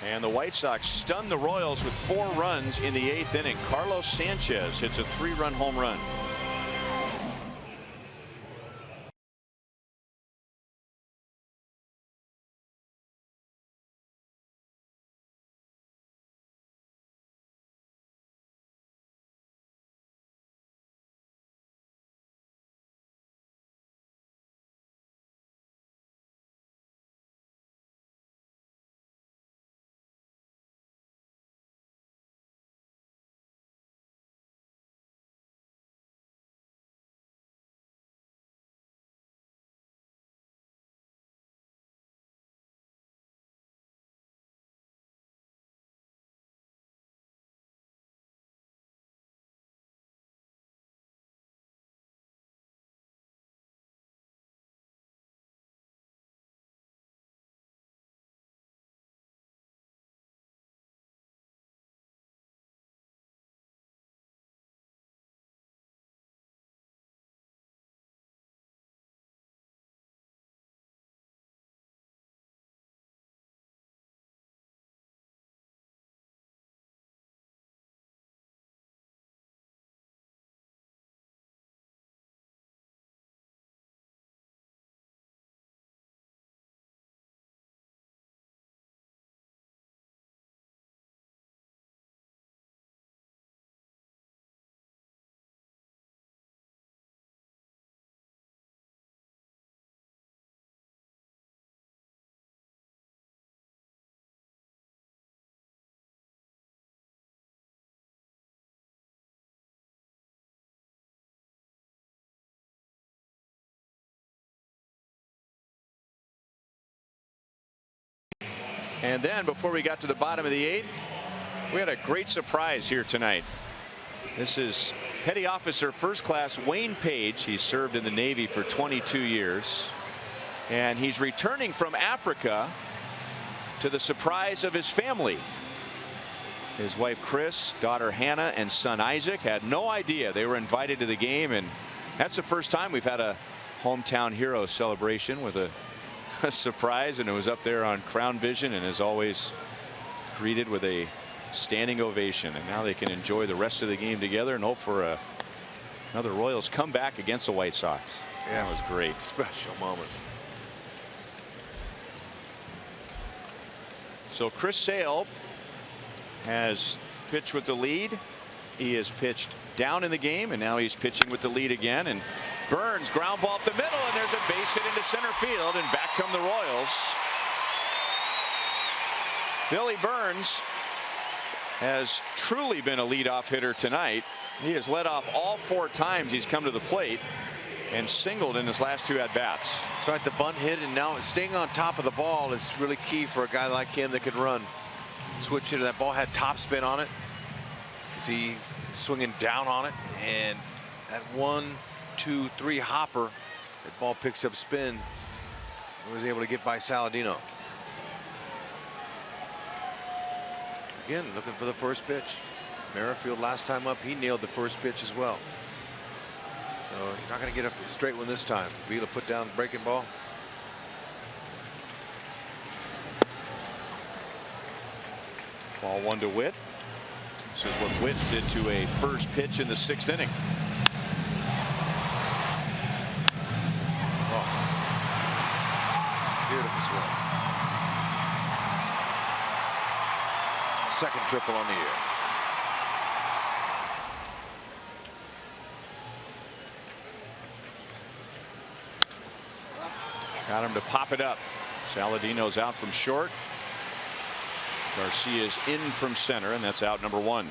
And the White Sox stun the Royals with 4 runs in the 8th inning. Carlos Sanchez hits a 3-run home run. And then before we got to the bottom of the 8th, we had a great surprise here tonight. This is Petty Officer First Class Wayne Page. He served in the Navy for 22 years. And he's returning from Africa to the surprise of his family. His wife Chris, daughter Hannah, and son Isaac had no idea they were invited to the game. And that's the first time we've had a hometown hero celebration with a surprise. And it was up there on Crown Vision, and as always greeted with a standing ovation. And now they can enjoy the rest of the game together and hope for another Royals comeback against the White Sox. Yeah, that was great. Special moment. So Chris Sale has pitched with the lead. He has pitched down in the game, and now he's pitching with the lead again. And Burns ground ball up the middle, and there's a base hit into center field, and back come the Royals. Billy Burns has truly been a leadoff hitter tonight. He has led off all 4 times he's come to the plate and singled in his last 2 at-bats. That's right, the bunt hit, and now staying on top of the ball is really key for a guy like him that can run. Switch hitter, that ball had top spin on it. He's swinging down on it, and that 1, 2, 3 hopper, that ball picks up spin and was able to get by Saladino. Again, looking for the first pitch. Merrifield last time up, he nailed the first pitch as well. So he's not going to get a straight one this time. Vila put down breaking ball. Ball 1 to Witt. This is what Witt did to a first pitch in the 6th inning. Oh. Beautiful swing. Second triple on the year. Got him to pop it up. Saladino's out from short. Garcia's in from center, and that's out number 1.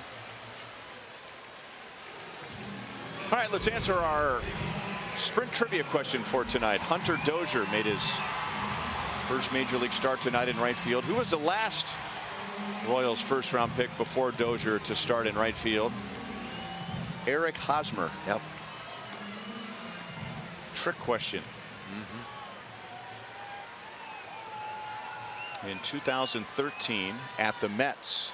All right, let's answer our sprint trivia question for tonight. Hunter Dozier made his first major league start tonight in right field. Who was the last Royals first-round pick before Dozier to start in right field? Eric Hosmer. Yep. Trick question. In 2013 at the Mets.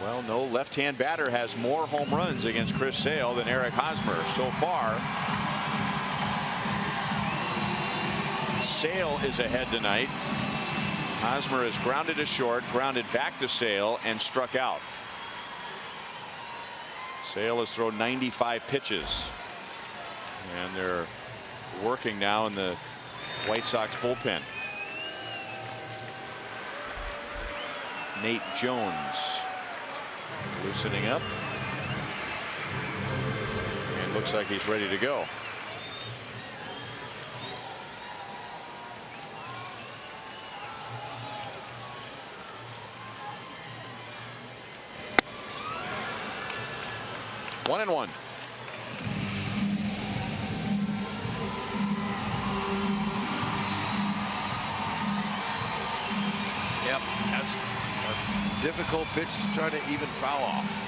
Well, no left-hand batter has more home runs against Chris Sale than Eric Hosmer so far. Sale is ahead tonight. Hosmer is grounded to short, grounded back to Sale, and struck out. Sale has thrown 95 pitches, and they're working now in the White Sox bullpen. Nate Jones loosening up, and looks like he's ready to go. One and one. Yep, that's a difficult pitch to try to even foul off.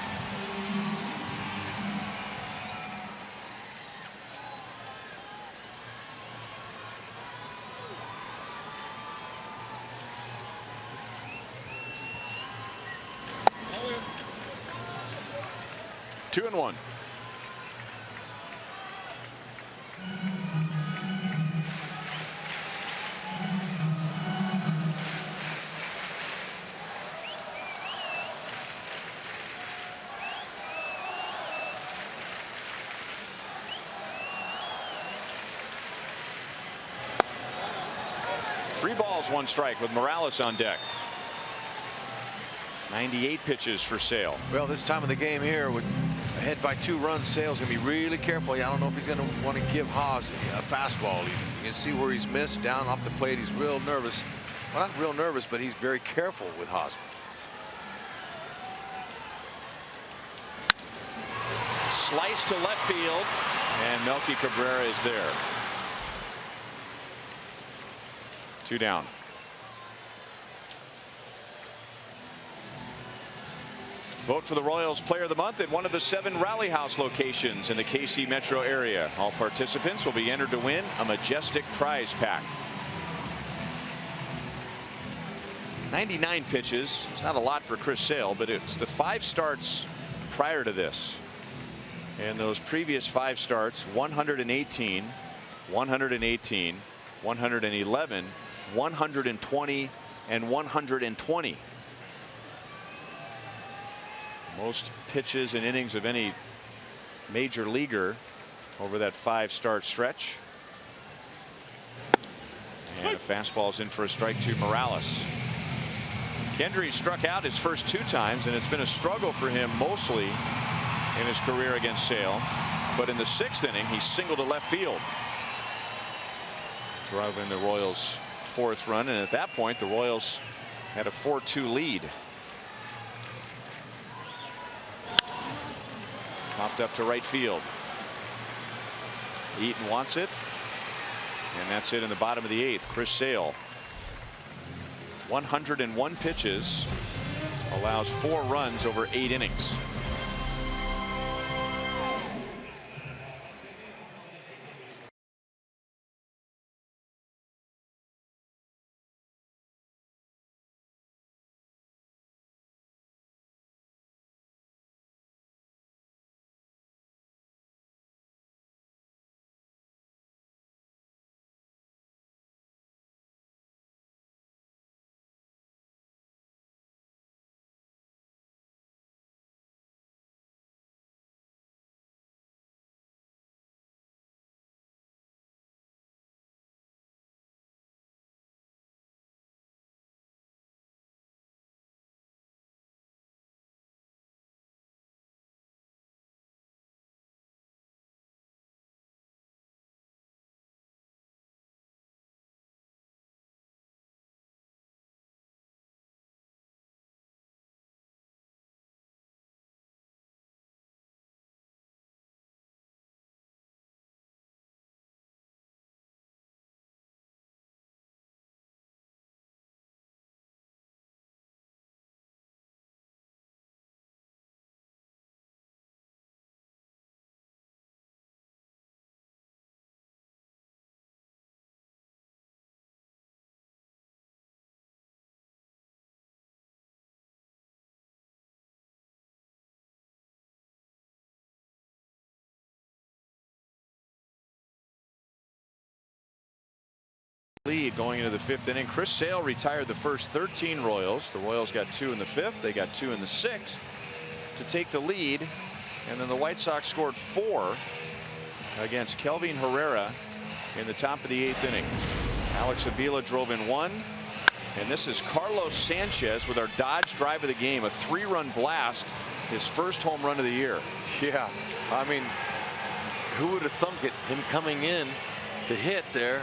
Two and one. Three balls, one strike with Morales on deck. 98 pitches for Sale. Well, this time of the game here, with ahead by 2 runs, Sale's going to be really careful. I don't know if he's going to want to give Haas a fastball. You can see where he's missed down off the plate. He's real nervous. Well, not real nervous, but he's very careful with Haas. slice to left field, and Melky Cabrera is there. 2 down. Vote for the Royals Player of the Month at one of the 7 Rally House locations in the KC metro area. All participants will be entered to win a majestic prize pack. 99 pitches. It's not a lot for Chris Sale, but it's the 5 starts prior to this. And those previous 5 starts, 118, 118, 111, 120, and 120. Most pitches and innings of any major leaguer over that 5-start stretch. And a fastball's in for a strike to Morales. Kendry struck out his first 2 times, and it's been a struggle for him mostly in his career against Sale. But in the 6th inning, he singled to left field, driving the Royals' 4th run, and at that point the Royals had a 4-2 lead. Popped up to right field. Eaton wants it, and that's it in the bottom of the 8th. Chris Sale, 101 pitches, allows 4 runs over 8 innings. Lead going into the 5th inning. Chris Sale retired the first 13 Royals. The Royals got 2 in the 5th. They got 2 in the 6th to take the lead. And then the White Sox scored 4 against Kelvin Herrera in the top of the 8th inning. Alex Avila drove in 1. And this is Carlos Sanchez with our Dodge drive of the game. A 3-run blast. His first home run of the year. Yeah, I mean, who would have thunk it, him coming in to hit there?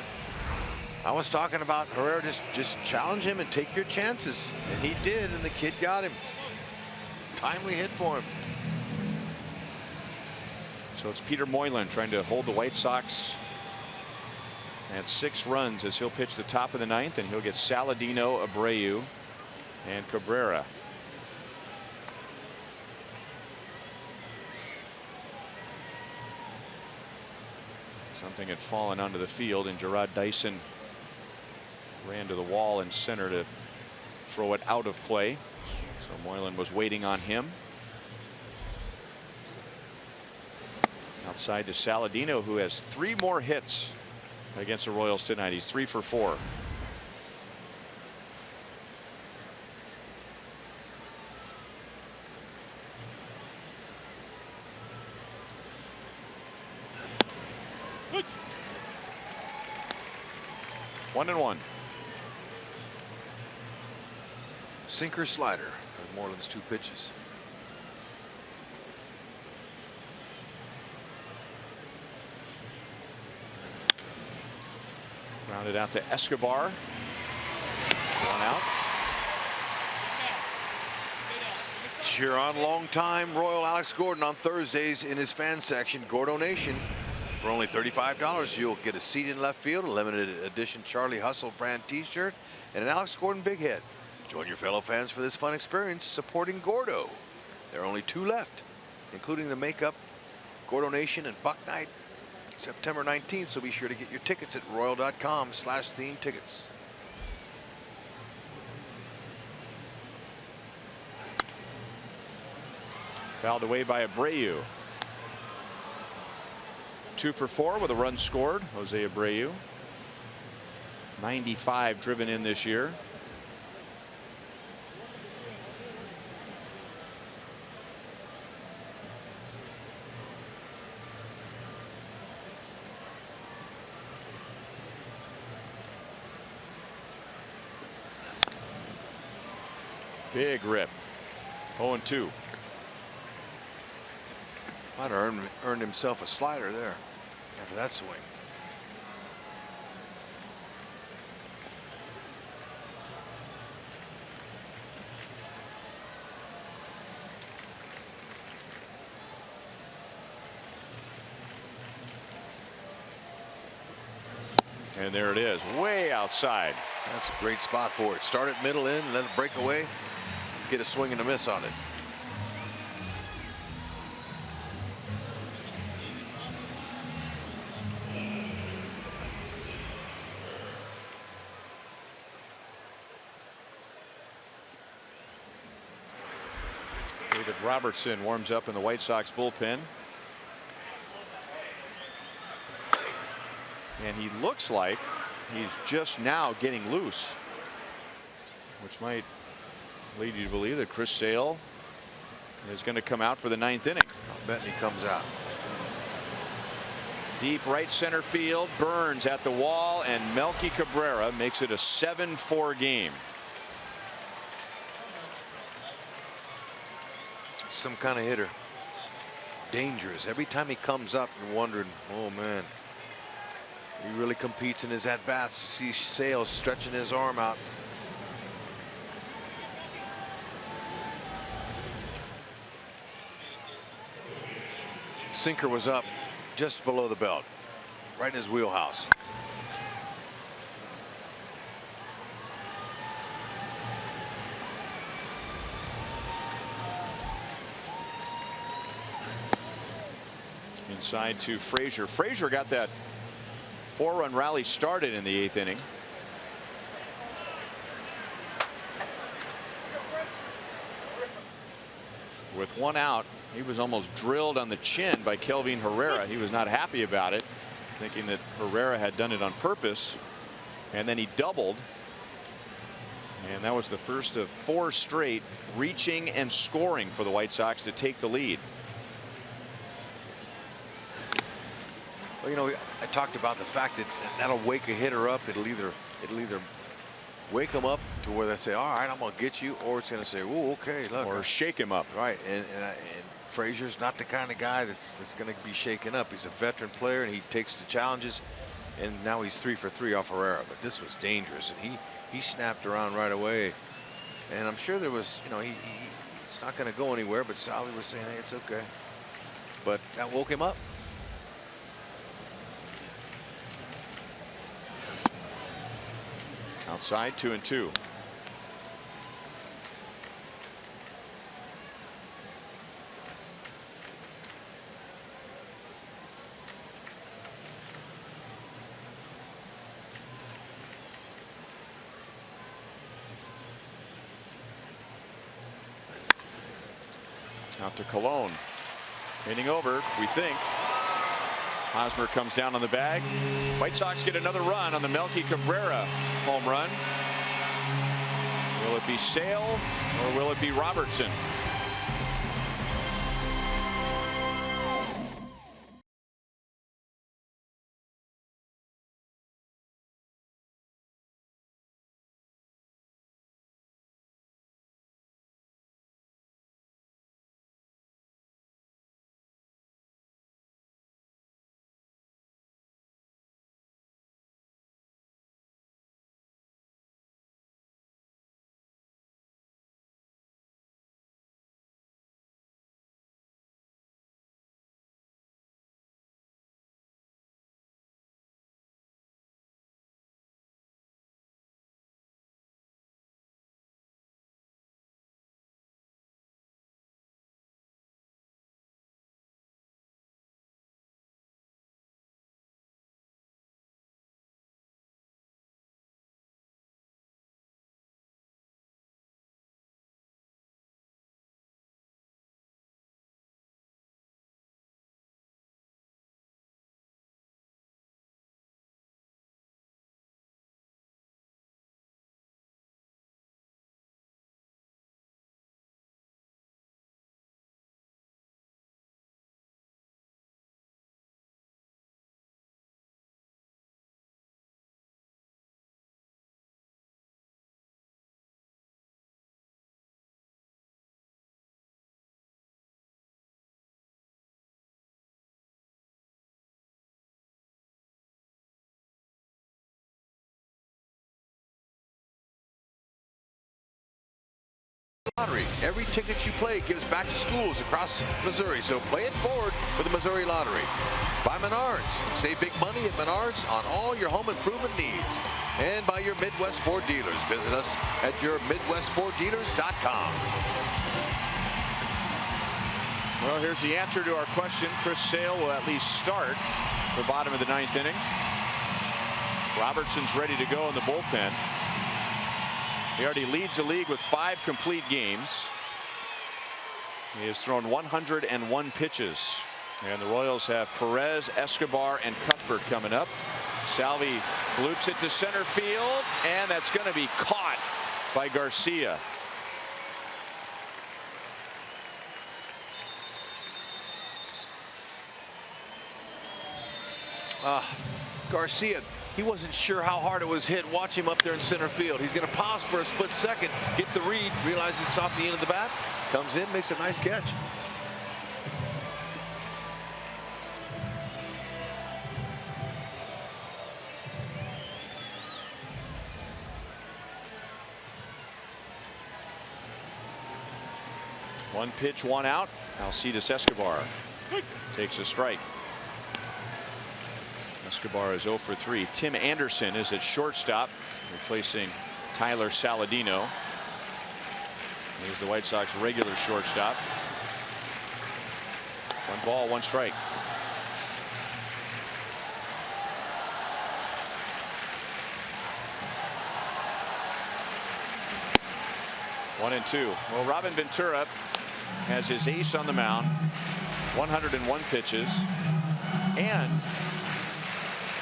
I was talking about Herrera, just challenge him and take your chances, and he did, and the kid got him. Timely hit for him. So it's Peter Moylan trying to hold the White Sox at 6 runs as he'll pitch the top of the 9th, and he'll get Saladino, Abreu, and Cabrera. Something had fallen onto the field, and Gerard Dyson ran to the wall in center to throw it out of play. So Moylan was waiting on him. Outside to Saladino, who has 3 more hits against the Royals tonight. He's 3 for 4. Good. 1-1. Sinker slider. Moreland's 2 pitches. Grounded out to Escobar. 1 out. cheer on longtime Royal Alex Gordon on Thursdays in his fan section, Gordo Nation. For only $35, you'll get a seat in left field, a limited edition Charlie Hustle brand t-shirt, and an Alex Gordon big hit. Join your fellow fans for this fun experience supporting Gordo. There are only 2 left, including the makeup Gordo Nation and Buck Night, September 19th, so be sure to get your tickets at royal.com/theme tickets. Fouled away by Abreu. 2 for 4 with a run scored. Jose Abreu. 95 driven in this year. Big rip. 0-2. Might have earned himself a slider there after that swing. And there it is, way outside. That's a great spot for it. Start it middle in, let it break away, get a swing and a miss on it. David Robertson warms up in the White Sox bullpen. And he looks like he's just now getting loose, which might lead you to believe that Chris Sale is going to come out for the 9th inning. I'll bet he comes out. Deep right center field. Burns at the wall, and Melky Cabrera makes it a 7-4 game. Some kind of hitter. Dangerous. Every time he comes up, you're wondering, oh man, he really competes in his at-bats. You see Sale stretching his arm out. Sinker was up just below the belt, right in his wheelhouse. Inside to Frazier. Frazier got that 4-run rally started in the 8th inning. With 1 out, he was almost drilled on the chin by Kelvin Herrera. He was not happy about it, thinking that Herrera had done it on purpose. And then he doubled. And that was the first of 4 straight reaching and scoring for the White Sox to take the lead. Well, you know, I talked about the fact that that'll wake a hitter up. It'll either wake him up to where they say, all right, I'm gonna get you, or it's gonna say, oh, okay, look, or shake him up. Right. And Frazier's not the kind of guy that's gonna be shaken up. He's a veteran player and he takes the challenges, and now he's 3 for 3 off Herrera. But this was dangerous, and he snapped around right away. And I'm sure there was, you know, he's not gonna go anywhere, but Salvi was saying, hey, it's okay. But that woke him up. Outside, 2-2. Out to Colon. Inning over, we think. Hosmer comes down on the bag. White Sox get another run on the Melky Cabrera home run. Will it be Sale or will it be Robertson? Lottery. Every ticket you play gives back to schools across Missouri, so play it forward for the Missouri Lottery. By Menards. Save big money at Menards on all your home improvement needs. And by your Midwest Ford dealers. Visit us at your MidwestFordDealers.com. Well, here's the answer to our question. Chris Sale will at least start the bottom of the 9th inning. Robertson's ready to go in the bullpen. He already leads the league with 5 complete games. He has thrown 101 pitches. And the Royals have Perez, Escobar, and Cuthbert coming up. Salvi loops it to center field, and that's going to be caught by Garcia. Garcia, he wasn't sure how hard it was hit. Watch him up there in center field. He's going to pause for a split second, get the read, realize it's off the end of the bat, comes in, makes a nice catch. One pitch, one out. Alcides Escobar takes a strike. Escobar is 0 for 3. Tim Anderson is at shortstop, replacing Tyler Saladino. He's the White Sox regular shortstop. 1 ball, 1 strike. One and 2. Well, Robin Ventura has his ace on the mound, 101 pitches, and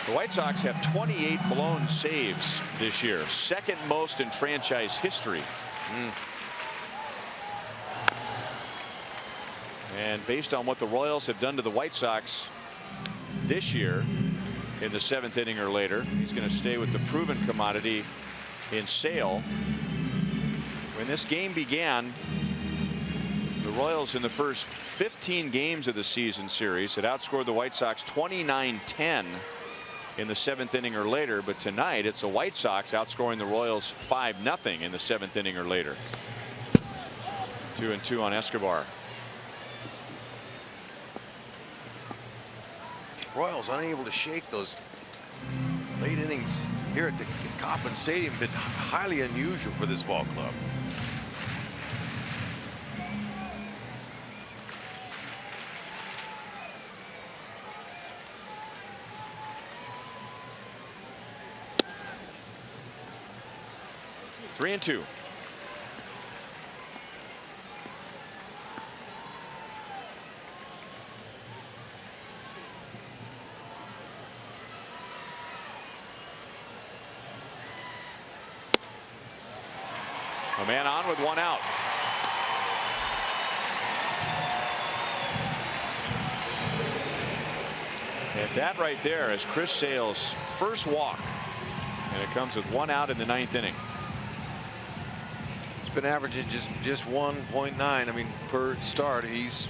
the White Sox have 28 blown saves this year, 2nd most in franchise history. And based on what the Royals have done to the White Sox this year in the 7th inning or later, he's going to stay with the proven commodity in Sale. When this game began, the Royals in the first 15 games of the season series had outscored the White Sox 29-10 in the 7th inning or later, but tonight it's the White Sox outscoring the Royals 5-0 in the 7th inning or later. 2-2 on Escobar. Royals unable to shake those late innings here at the Kauffman Stadium. Been highly unusual for this ball club. Three and 2. A man on with 1 out. And that right there is Chris Sale's first walk, and it comes with 1 out in the 9th inning. Been averaging just 1.9. I mean, per start. He's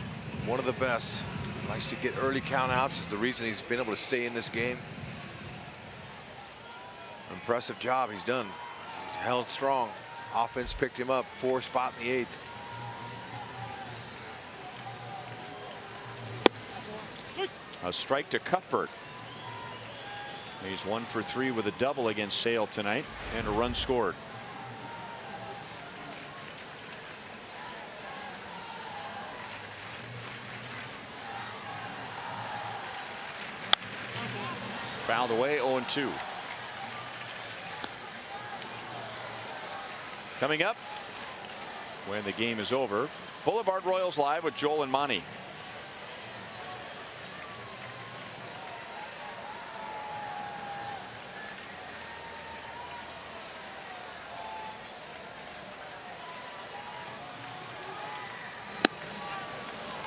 one of the best. Likes to get early count outs. Is the reason he's been able to stay in this game. Impressive job he's done. He's held strong. Offense picked him up. 4 spot in the 8th. A strike to Cuthbert. He's 1 for 3 with a double against Sale tonight, and a run scored. Fouled away, 0-2. Coming up when the game is over, Boulevard Royals Live with Joel and Monty.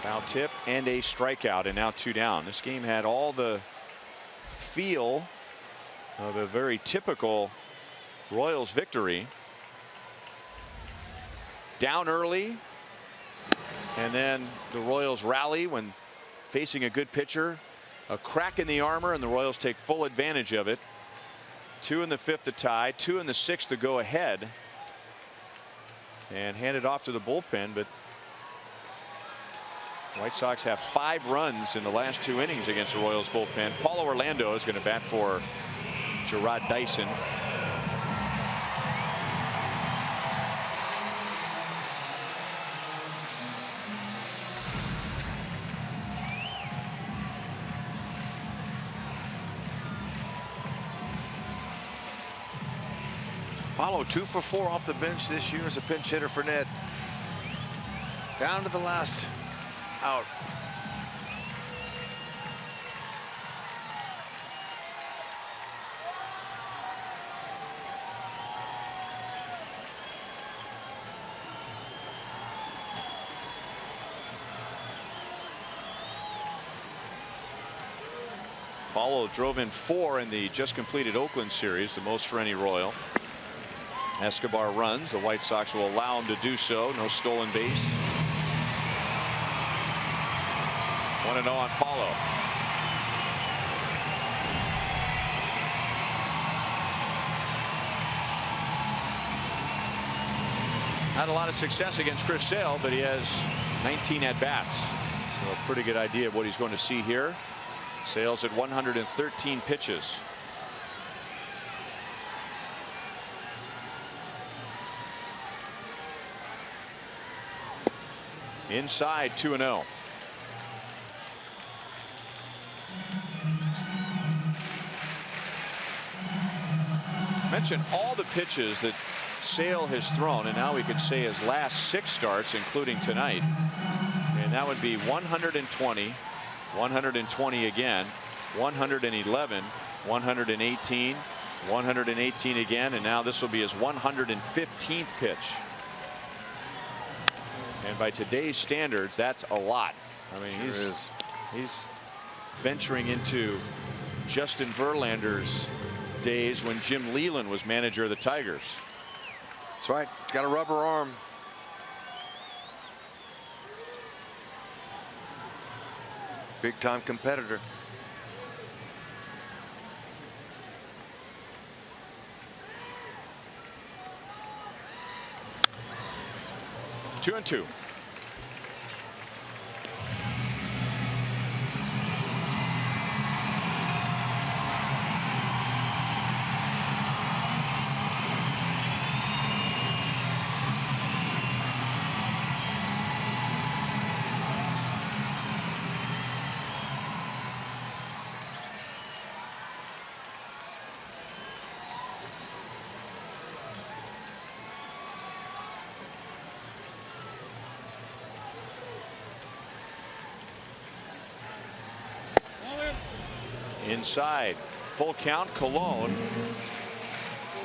Foul tip and a strikeout, and now 2 down. This game had all the feel of a very typical Royals victory. Down early, and then the Royals rally when facing a good pitcher. A crack in the armor, and the Royals take full advantage of it. 2 in the 5th to tie, 2 in the 6th to go ahead. and handed off to the bullpen, but White Sox have 5 runs in the last 2 innings against the Royals bullpen. Paulo Orlando is going to bat for Gerard Dyson. Paulo 2 for 4 off the bench this year as a pinch hitter for Ned. Down to the last out. Paulo drove in 4 in the just completed Oakland series, the most for any Royal. Escobar runs. The White Sox will allow him to do so. No stolen base. 1-0 on Paulo. Had a lot of success against Chris Sale, but he has 19 at-bats. So a pretty good idea of what he's going to see here. Sale's at 113 pitches. Inside, 2-0. Mention all the pitches that Sale has thrown, and now we could say his last 6 starts, including tonight. And that would be 120, 120 again, 111, 118, 118 again, and now this will be his 115th pitch. And by today's standards, that's a lot. I mean, he's venturing into Justin Verlander's days when Jim Leland was manager of the Tigers. That's right. Got a rubber arm. Big time competitor. Two and two. Inside, full count. Colon,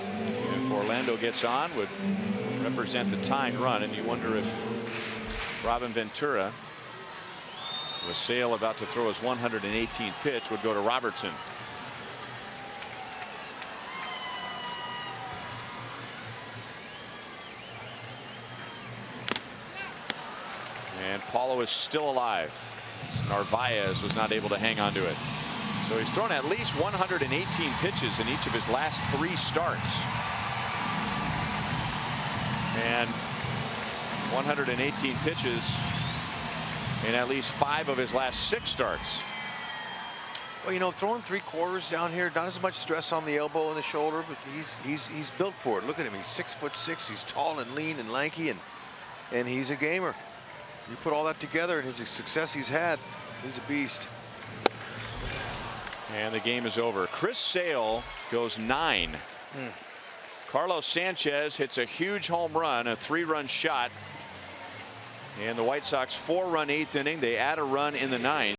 if Orlando gets on, would represent the tying run, and you wonder if Robin Ventura, with Sale about to throw his 118th pitch, would go to Robertson. And Paulo is still alive. Narvaez was not able to hang on to it. So he's thrown at least 118 pitches in each of his last 3 starts. And 118 pitches in at least 5 of his last 6 starts. Well, you know, throwing 3/4 down here, not as much stress on the elbow and the shoulder, but he's built for it. Look at him. He's 6'6". He's tall and lean and lanky, and he's a gamer. You put all that together and his success he's had, he's a beast. And the game is over. Chris Sale goes 9. Carlos Sanchez hits a huge home run, a 3-run shot. And the White Sox 4-run 8th inning. They add a run in the 9th.